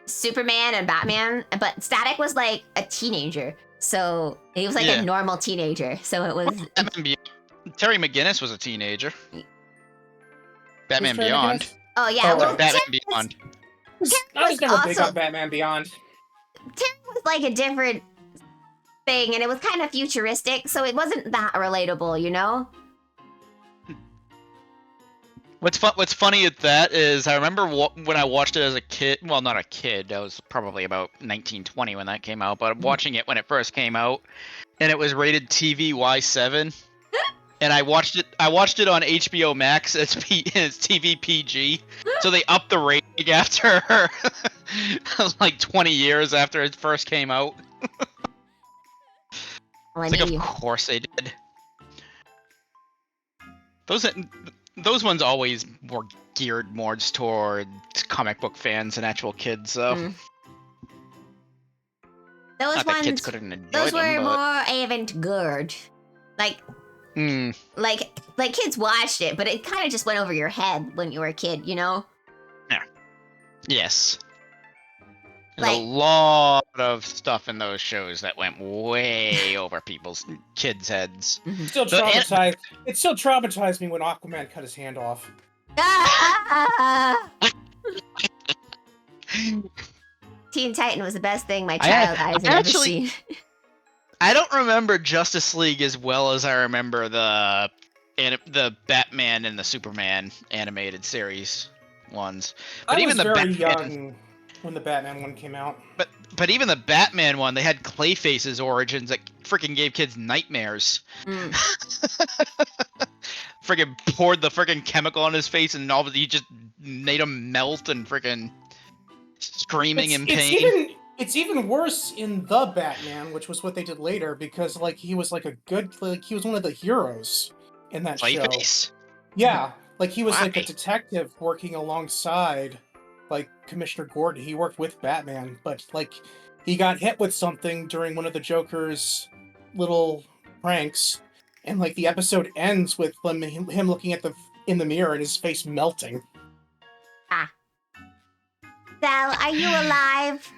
Superman and Batman, but Static was like a teenager, so he was like Yeah. a normal teenager. So it was Batman Beyond. Terry McGinnis was a teenager. Batman Terry Beyond. McGinnis? oh yeah, Oh, well, right. Batman Terry Beyond. I was never big also- on Batman Beyond. was like a different thing, and it was kind of futuristic, so it wasn't that relatable, you know. What's funny at that is I remember when I watched it as a kid. Well, not a kid. I was probably about 1920 when that came out. But I'm watching it when it first came out, and it was rated TV Y7. and I watched it. I watched it on HBO Max. It's TV PG, so they upped the rating after like 20 years after it first came out. Well, I It's know like, of you. course they did. Those ones always were geared more toward comic book fans and actual kids, though. Mm. Those Not that kids ones, couldn't enjoy those were them, but... more avant-garde. Like kids watched it, but it kind of just went over your head when you were a kid, you know? Yes. There's Like- a lot of stuff in those shows that went way over people's kids' heads. Still The an- traumatized. It still traumatized me when Aquaman cut his hand off. Teen Titan was the best thing my I child eyes had ever actually- seen. I don't remember Justice League as well as I remember the Batman and the Superman animated series ones. But I even was the very Batman, young when the Batman one came out. but even the Batman one, they had Clayface's origins that freaking gave kids nightmares. Mm. Freaking poured the freaking chemical on his face and all he just made him melt and freaking screaming in pain. It's even worse in the Batman, which was what they did later, because like he was like he was one of the heroes in that show. Clayface? Yeah, like he was like a Why? detective working alongside like Commissioner Gordon. He worked with Batman, but like he got hit with something during one of the Joker's little pranks, and like the episode ends with him looking at in the mirror and his face melting. Sal, are you alive?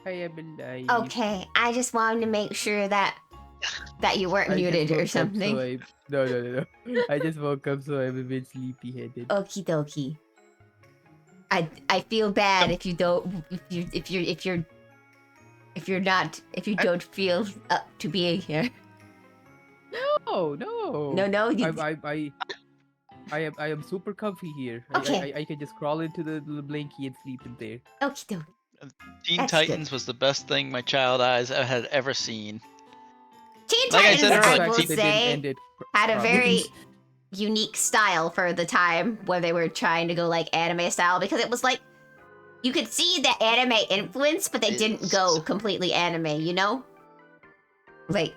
I am alive. Okay, I just wanted to make sure that That you weren't I just muted woke or up, so something. No. I just woke up, so I'm a bit sleepy-headed. Okie dokie. I feel bad if you don't if you don't feel up to being here. No. No, you, I am super comfy here. Okay. I can just crawl into the little blankie and sleep in there. okie dokie. Teen That's Titans was the best thing my child eyes had ever seen. Teen Like I Titans, said I, earlier, will They didn't say, end it had a properly. very unique style for the time when they were trying to go like anime style, because it was like you could see the anime influence, but they didn't go completely anime, you know? Like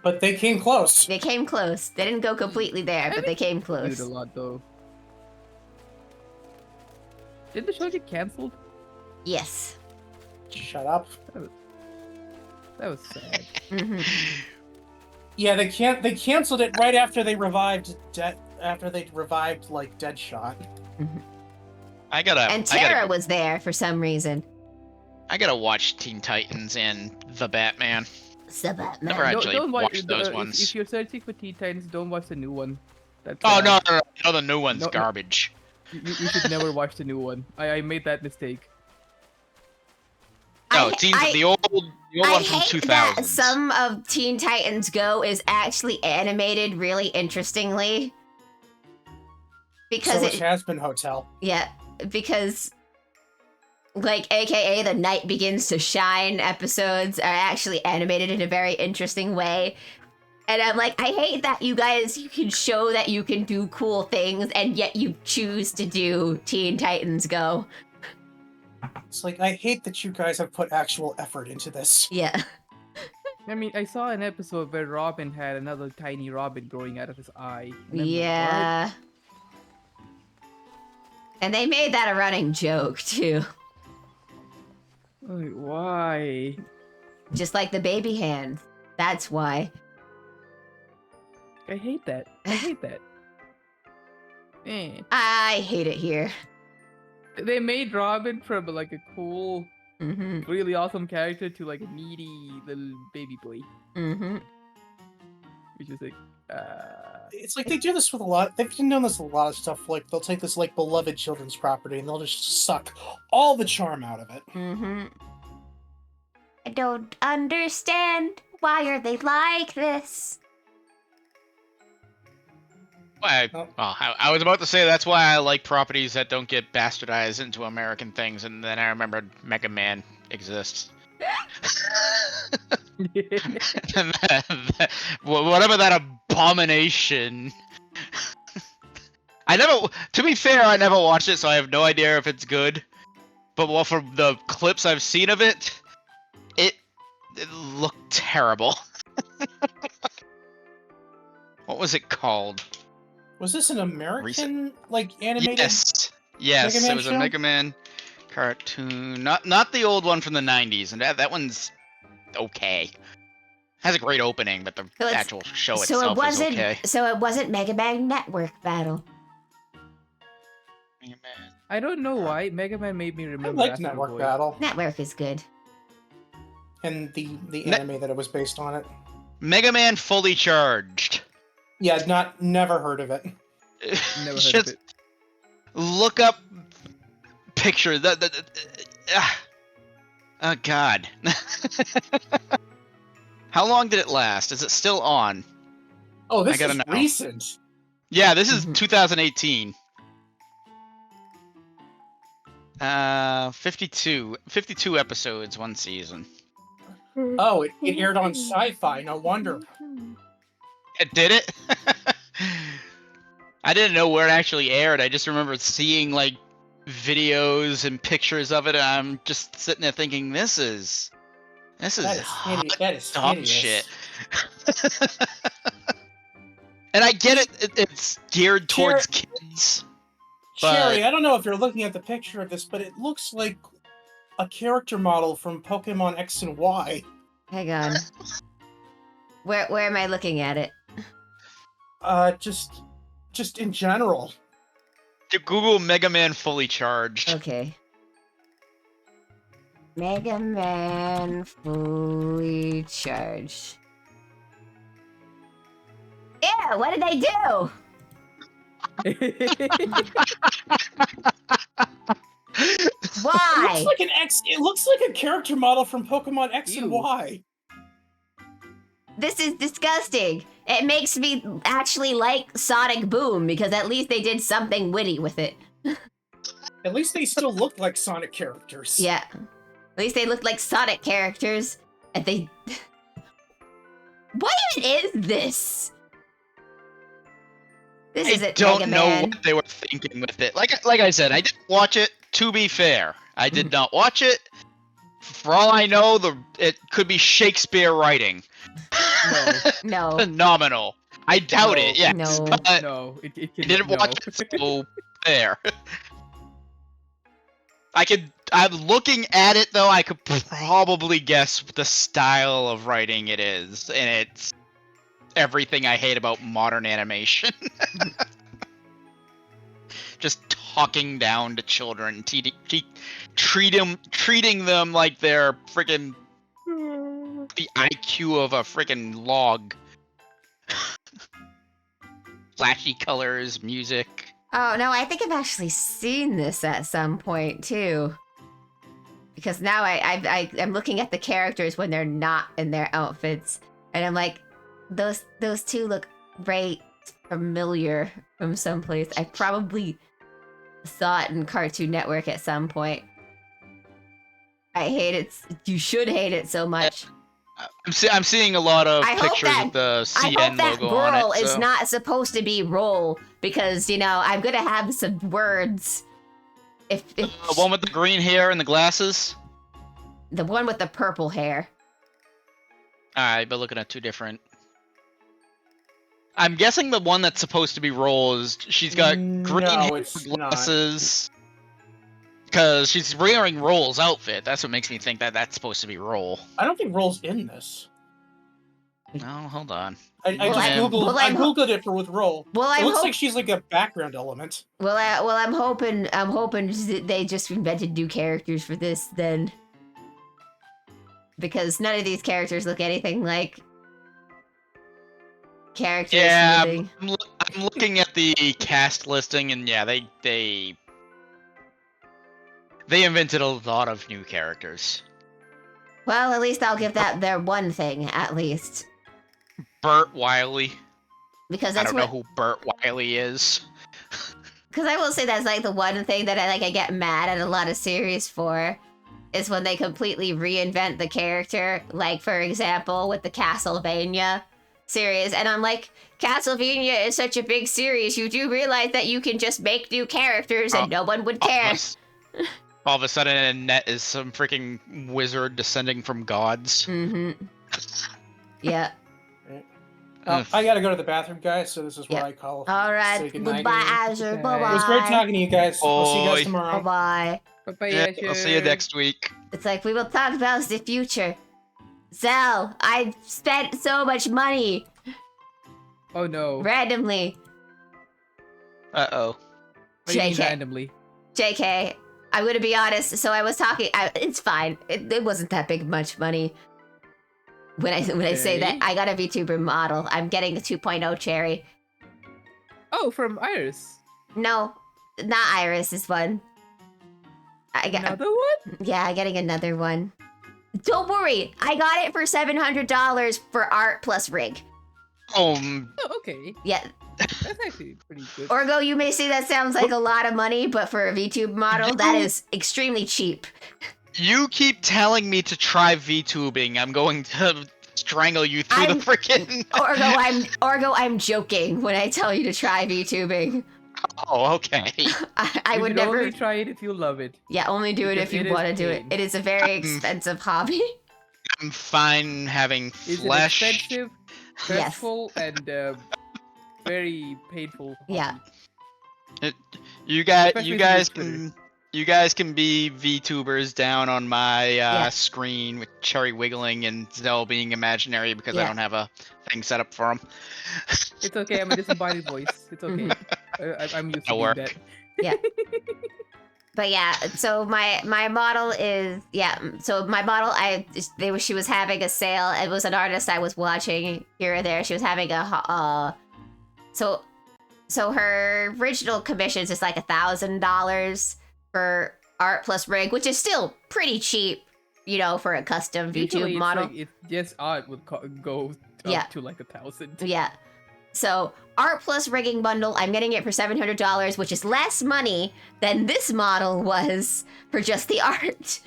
But they came close. they came close. They didn't go completely there, but they came Did close. a lot though. Did the show get cancelled? Yes. Shut up. That was sad. hmm Yeah, they canceled it right after they revived like Deadshot. I gotta And Tara was there for some reason. I gotta watch Teen Titans and the Batman. So Batman. Never actually Don't watched those if- ones. If you're searching for Teen Titans, don't watch the new one. That's, Oh no, the new one's no. garbage. You should never watch the new one. I made that mistake. No, I- the old I one from hate 2000. that some of Teen Titans Go is actually animated really interestingly. Because So it is Hazbin Hotel. yeah, because like AKA the Night Begins to Shine episodes are actually animated in a very interesting way. And I'm like, I hate that you can show that you can do cool things and yet you choose to do Teen Titans Go. It's like, I hate that you guys have put actual effort into this. Yeah. I mean, I saw an episode where Robin had another tiny Robin growing out of his eye. And I'm like, Yeah. And they made that a running joke too. "What? Like, why? Just like the baby hands. That's why. I hate that. I hate that. I hate it here. They made Robin from like a cool, Mm-hmm. really awesome character to like a needy little baby boy, Mm-hmm. which is like, It's like they do this with a lot. They've been doing this with a lot of stuff. Like they'll take this like beloved children's property and they'll just suck all the charm out of it. Mm-hmm. I don't understand. Why are they like this? Why? I was about to say that's why I like properties that don't get bastardized into American things, and then I remembered Mega Man exists. Whatever that abomination. To be fair, I never watched it, so I have no idea if it's good. But well, from the clips I've seen of it, it looked terrible. What was it called? Was this an American like animated? Yes, Mega Man it was show? a Mega Man cartoon. Not the old one from the 90s, and that one's okay. Has a great opening, but the So it's- actual show So itself it wasn't. is okay. So it wasn't Mega Man Network Battle. Mega Man. I don't know why Mega Man made me I remember. liked Astro Network Boy. Battle Network is good. and the Ne- anime that it was based on it. Mega Man Fully Charged. Yeah, never heard of it. Never heard Just of it. look up picture. Oh God. How long did it last? Is it still on? Oh, this I gotta is know. recent. Yeah, this is Mhm. 2018. 52 episodes, one season. Oh, it aired on Sci-Fi. No wonder. It did it? I didn't know where it actually aired. I just remember seeing like videos and pictures of it, and I'm just sitting there thinking, this is That is hot hideous. That is dog hideous. shit. And I get it's geared towards kids. Cherry, But- I don't know if you're looking at the picture of this, but it looks like a character model from Pokemon X and Y. Hang on. Where am I looking at it? Just in general. To Google Mega Man Fully Charged. Okay. Mega Man fully charged. Yeah, what did they do? Why? It looks like a character model from Pokemon X and Ew. Y. This is disgusting. It makes me actually like Sonic Boom because at least they did something witty with it. At least they still look like Sonic characters. Yeah. At least they look like Sonic characters. And they. What even is this? This I isn't don't Mega know Man. what they were thinking with it. Like I said, I didn't watch it. To be fair, I did not watch it. For all I know, it could be Shakespeare writing. No. Phenomenal. I doubt No. it. Yes, No. but No, it I can, didn't no. watch it. So there. I'm looking at it though. I could probably guess the style of writing it is, and it's everything I hate about modern animation. Just talking down to children, treating them like they're freaking the IQ of a freaking log. Flashy colors, music. Oh no, I think I've actually seen this at some point too. Because now I'm looking at the characters when they're not in their outfits, and I'm like, those two look right familiar from someplace. I probably saw it in Cartoon Network at some point. I hate it. You should hate it so much. I'm seeing a lot of I hope pictures that- of the I CN hope that logo on girl it. is So. not supposed to be Roll because, you know, I'm gonna have some words. If The one with the green hair and the glasses. the one with the purple hair. Alright, but looking at two different. I'm guessing the one that's supposed to be Roll is she's got green No, hair, it's not. glasses. Because she's wearing Roll's outfit. That's what makes me think that that's supposed to be Roll. I don't think Roll's in this. No, hold on. I Well, just I'm- googled. well, I I'm- googled it with Roll. Well, It I'm looks hop- like she's like a background element. I'm hoping they just invented new characters for this then. Because none of these characters look anything like characters Yeah, from the I'm looking at the cast listing, and yeah, they invented a lot of new characters. Well, at least I'll give that their one thing, at least. Burt Wiley. Because I that's don't know what. who Burt Wiley is. Because I will say that's like the one thing that I get mad at a lot of series for. is when they completely reinvent the character. Like, for example, with the Castlevania series. And I'm like, Castlevania is such a big series. You do realize that you can just make new characters and no one would care. All of a sudden, Annette is some freaking wizard descending from gods. Mm-hmm. Yeah. I gotta go to the bathroom, guys, so this is where I call. All right. Say goodnight. Goodbye, Azure. Bye-bye. It was great talking to you guys. We'll see you guys Bye. tomorrow. Bye-bye. Bye-bye, Yeah, I'll see you Asher. next week. It's like, we will talk about the future. Zell, I spent so much money Oh no. randomly. Uh-oh. What do you mean JK. randomly? JK, I'm gonna be honest. So I was talking. It's fine. It wasn't that big much money. When I say that, Okay. I got a VTuber model. I'm getting a 2.0 cherry. Oh, from Iris. No, not Iris's one. I got. Another one? Yeah, I'm getting another one. Don't worry, I got it for $700 for art plus rig. Oh, okay. Yeah, That's actually pretty good. Orgo, you may say that sounds like a lot of money, but for a VTube model, that is extremely cheap. You keep telling me to try VTubing. I'm going to strangle you through the freaking... Orgo, I'm joking when I tell you to try VTubing. Oh, okay. I You would should never. only try it if you love it. Yeah, only do it Because if you it is want to do it. pain. It is a very expensive hobby. I'm fine having Is flesh. it expensive, Yes. stressful, and very painful? Yeah. You guys, Especially you if you guys use Twitter. can, you guys can be VTubers down on my Yeah. screen with Cherry wiggling and Zell being imaginary because I Yeah. don't have a thing set up for him. It's okay. I'm a disembodied voice. It's okay. I'm used to That'll doing work. that. But yeah, so my model is So my model, she was having a sale. It was an artist I was watching here or there. She was having a so her original commissions is like $1,000 for art plus rig, which is still pretty cheap, you know, for a custom Usually VTube model. It's just art would go up Yeah. to like 1,000. Yeah. So art plus rigging bundle, I'm getting it for $700, which is less money than this model was for just the art.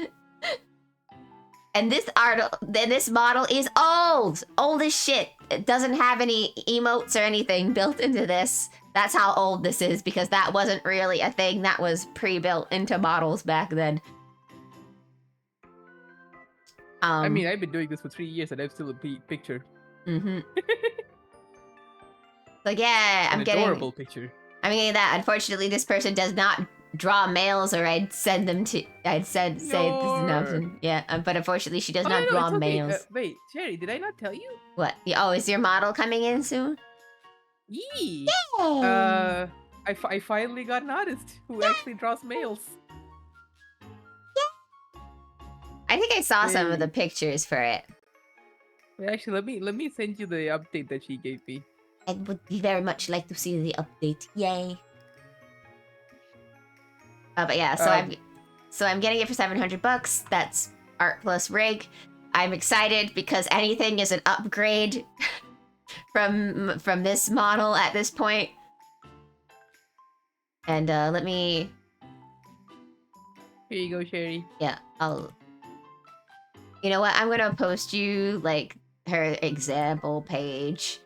And this model is old as shit. It doesn't have any emotes or anything built into this. That's how old this is, because that wasn't really a thing that was pre-built into models back then. I mean, I've been doing this for 3 years and I'm still a picture. Mm-hmm. So yeah, I'm An getting. adorable picture. I'm getting that. Unfortunately, this person does not draw males, or I'd send them to. Say this is an option. Yeah, but unfortunately, she does Oh, not no, draw it's okay. males. Wait, Cherry, did I not tell you? What? Oh, is your model coming in soon? Yee! Yay! I finally got an artist who actually draws males. I think I saw some of Yay. the pictures for it. Wait, actually, let me send you the update that she gave me. I would very much like to see the update. Yay! But yeah, so I'm getting it for $700. That's art plus rig. I'm excited because anything is an upgrade from this model at this point. And let me. Here you go, Cherry. Yeah, I'll. You know what? I'm gonna post you like her example page.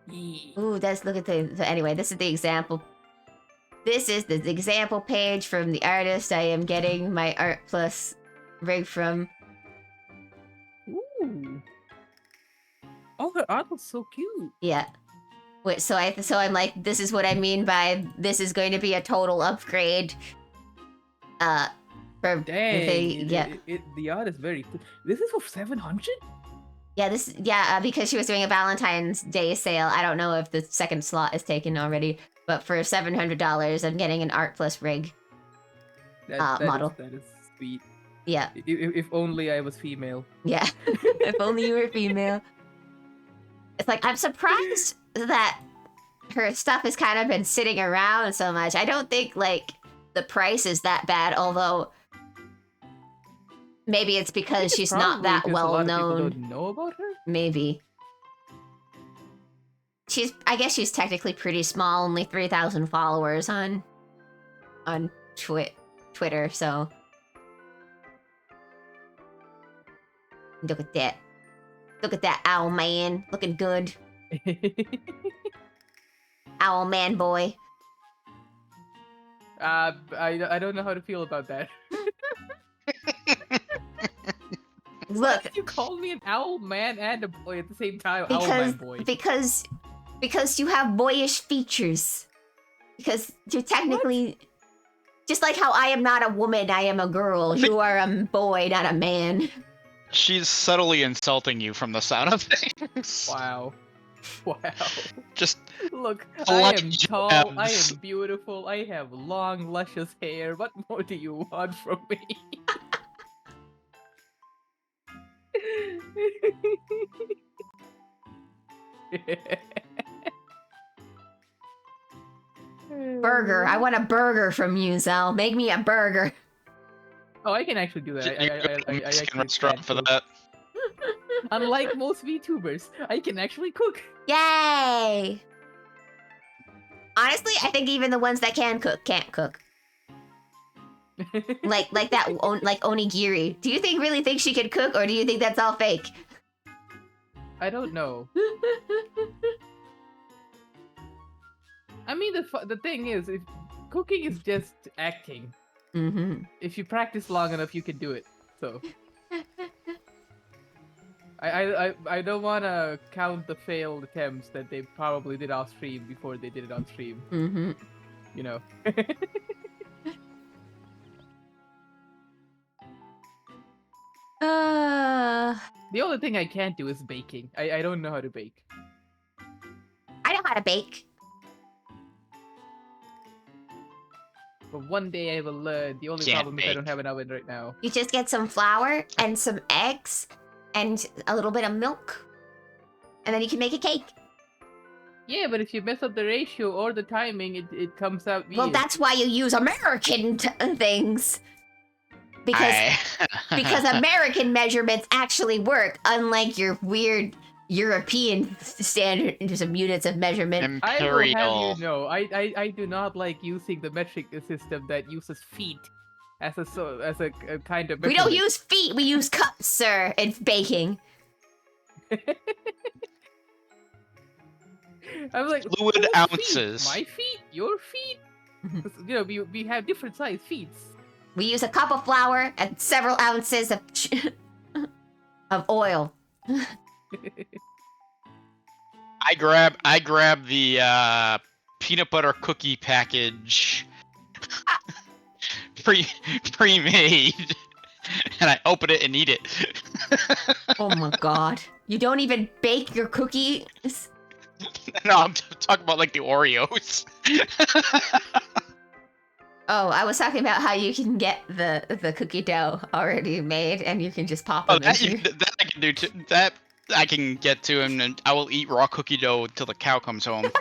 Yee. Ooh, let's look at so anyway, this is the example. This is the example page from the artist I am getting my art plus rig from. Ooh. Oh, her art was so cute. Yeah. Wait, so I'm like, this is what I mean by this is going to be a total upgrade. For Dang. yeah. The art is very cool. This is for 700? Yeah, because she was doing a Valentine's Day sale. I don't know if the second slot is taken already, but for $700, I'm getting an art plus rig. Model. That is sweet. Yeah, If only I was female. yeah. If only you were female. It's like, I'm surprised that her stuff has kind of been sitting around so much. I don't think, like, the price is that bad, although maybe it's because she's not Probably that because a lot well of people known. don't know about her? Maybe. I guess she's technically pretty small, only 3,000 followers on Twitter, so Look at that. Look at that owl man. Looking good. Owl man boy. I don't know how to feel about that. Why Look, did you call me an owl man and a boy at the same time? Owl man boy. because you have boyish features. Because you're technically just like how I am not a woman, I am a girl. You are a boy, not a man. She's subtly insulting you from the sound of things. Wow. Wow. Just Look, I I like am you tall, have- I am beautiful, I have long, luscious hair. What more do you want from me? Burger. I want a burger from you, Zell. Make me a burger. Oh, I can actually do that. you go to a I Mexican actually restaurant can for cook. that. Unlike most VTubers, I can actually cook. Yay! Honestly, I think even the ones that can cook can't cook. Like Onigiri. Do you really think she could cook, or do you think that's all fake? I don't know. I mean, the thing is, if cooking is just acting. Mm-hmm. If you practice long enough, you can do it. So. I don't want to count the failed attempts that they probably did off stream before they did it on stream. Mm-hmm. You know. The only thing I can't do is baking. I don't know how to bake. I know how to bake. But one day I will learn. The only Can't problem is I don't bake. have an oven right now. You just get some flour and some eggs and a little bit of milk, and then you can make a cake. Yeah, but if you mess up the ratio or the timing, it comes out weird. Well, that's why you use American things. Because American measurements actually work, unlike your weird European standard some units of measurement. I will have Imperial. you know, I do not like using the metric system that uses feet as a kind of measurement. We don't use feet, we use cups, sir, in baking. I'm like, Fluid whose ounces. Feet? My feet? Your feet? You know, we have different size feet. We use a cup of flour and several ounces of of oil. I grab the peanut butter cookie package pre-made and I open it and eat it. Oh my god. You don't even bake your cookies? No, I'm talking about like the Oreos. Oh, I was talking about how you can get the cookie dough already made and you can just pop Oh, them into... that I can do too. That I can get to, and I will eat raw cookie dough till the cow comes home.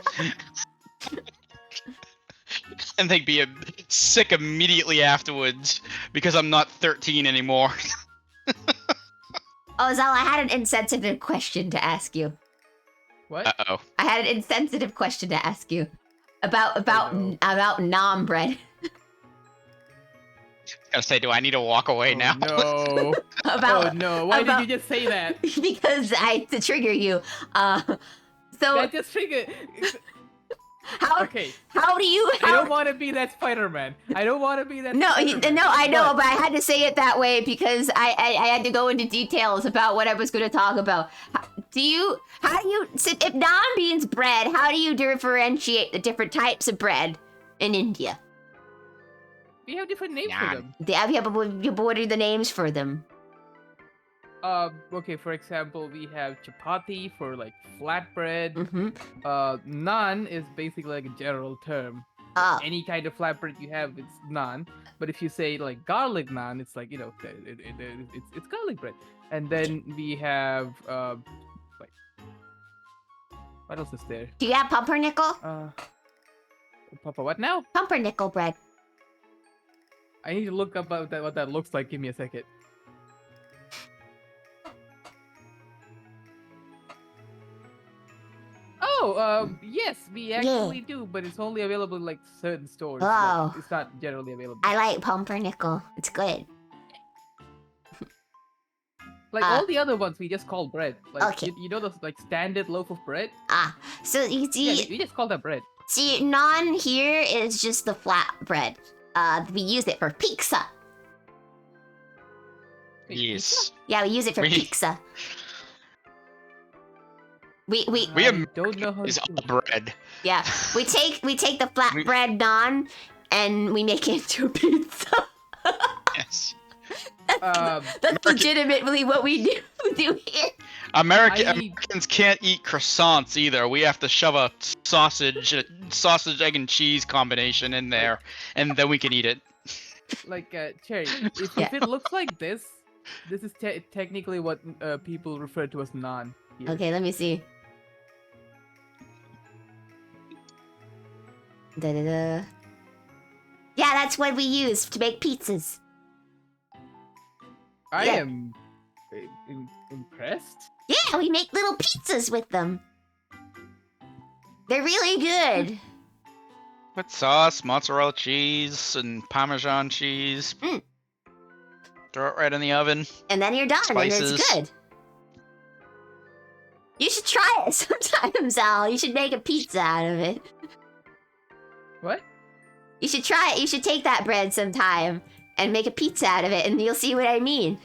And they'd be sick immediately afterwards because I'm not 13 anymore. Oh, Zal, I had an insensitive question to ask you. What? Uh-oh. I had an insensitive question to ask you about no. naan bread. I was gonna say, do I need to walk away now? No. About Oh no, why about- did you just say that? because to trigger you. So That just triggered. how Okay, how do you I don't want to be that Spider-Man. I don't want to be that no, Spider-Man. no, I know, but I had to say it that way because I had to go into details about what I was going to talk about. How do you, if naan means bread, how do you differentiate the different types of bread in India? We have different names Naan. for them. Yeah, but what are the names for them? Okay, for example, we have chapati for like flatbread. Mm-hmm. Naan is basically like a general term. Oh, Any kind of flatbread you have, it's naan. But if you say like garlic naan, it's like, you know, it's garlic bread. And then we have like, what else is there? do you have pumpernickel? Papa, what now? Pumpernickel bread. I need to look up what that looks like. Give me a second. Oh, yes, we actually do, but it's only available in like certain stores. Oh. Like, it's not generally available. I like pumpernickel. It's good. Like all the other ones, we just call bread. Like Okay. you know those like standard loaf of bread? So you Yeah, see, we just call that bread. see, naan here is just the flat bread. We use it for pizza. Wait, Yes. Yeah, we use it for We- pizza. We We I don't know how Is to all do it. bread. yeah, we take the flat We- bread naan and we make it into a pizza. Yes. That's legitimately what we do here. Americans can't eat croissants either. We have to shove a sausage, egg, and cheese combination in there, and then we can eat it. Like Cherry, if Yeah. it looks like this is technically what people refer to as naan. Here. Okay, let me see. Da-da-da. Yeah, that's what we use to make pizzas. I Yeah. am impressed. Yeah, we make little pizzas with them. They're really good. With sauce, mozzarella cheese, and Parmesan cheese. Mm. Throw it right in the oven. And then you're done, and Spices. it's good. You should try it sometimes, Al. You should make a pizza out of it. What? You should try it. You should take that bread sometime and make a pizza out of it, and you'll see what I mean.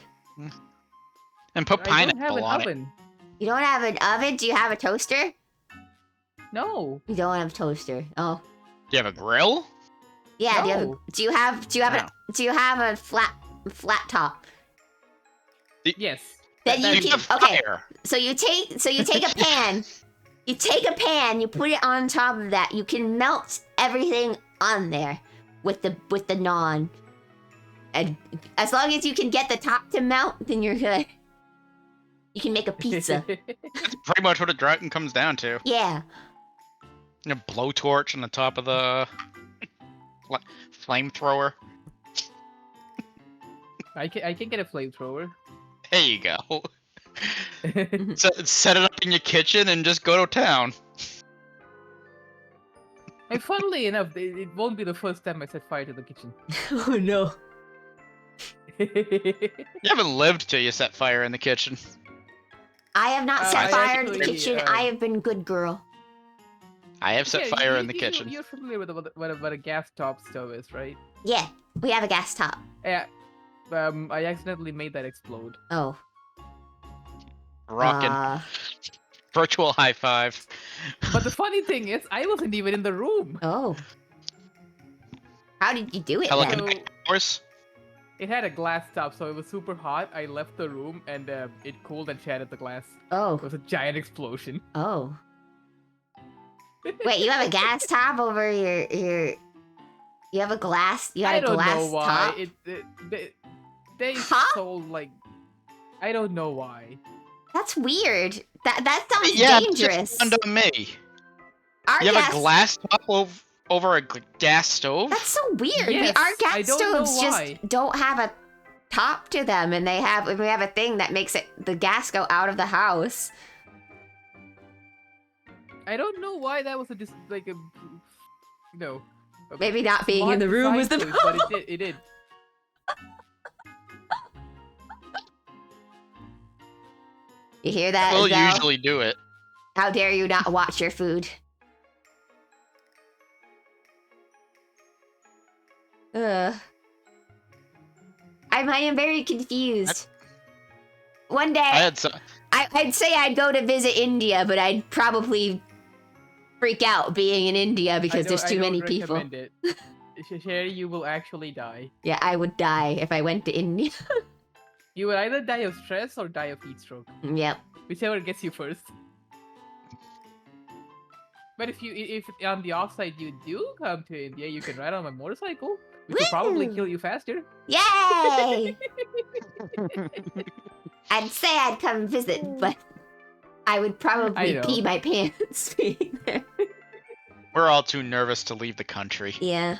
And put I don't have pineapple an on it. oven. You don't have an oven? Do you have a toaster? No. You don't have a toaster. Oh. Do you have a grill? Yeah, No. do you have a flat top? Yes. Then That- you Keep can the okay. fire. So you take a pan. You take a pan, you put it on top of that. You can melt everything on there with the naan. And as long as you can get the top to melt, then you're good. You can make a pizza. That's pretty much what it comes down to. Yeah. A blowtorch on the top of the flamethrower. I can get a flamethrower. There you go. Set it up in your kitchen and just go to town. And funnily enough, it won't be the first time I set fire to the kitchen. Oh no. You haven't lived till you set fire in the kitchen. I have not set I fire to the actually, kitchen. I have been good girl. I have set Yeah, fire in the kitchen. You're familiar with what a gas top stove is, right? Yeah, we have a gas top. Yeah. I accidentally made that explode. Oh. Rockin'. Virtual high five. But the funny thing is, I wasn't even in the room. Oh. How did you do it Hello, then? So, Horse. it had a glass top, so it was super hot. I left the room and it cooled and shattered the glass. It Oh. was a giant explosion. Oh. Wait, you have a gas top over your you have a glass you got I a don't glass know why. top? They Huh? sold like I don't know why. That's weird. That sounds Yeah, dangerous. just dawned on me. Our You have gas a glass top over a gas stove? That's so weird. Yes, Our I gas don't know stoves why. just don't have a top to them, and we have a thing that makes the gas go out of the house. I don't know why that was Maybe not being in the room was the but problem. it did. You hear that? We'll Isabel? usually do it. How dare you not watch your food? I am very confused. One day, I had some. I'd say I'd go to visit India, but I'd probably freak out being in India because there's too many people. Recommend it. Sherry, you will actually die. Yeah, I would die if I went to India. You will either die of stress or die of heat stroke, Yep. whichever gets you first. But if on the offside you do come to India, you can ride on my motorcycle, which will probably Woo! kill you faster. Yay! I'd say I'd come visit, but I would probably know. pee my pants being there. We're all too nervous to leave the country. Yeah.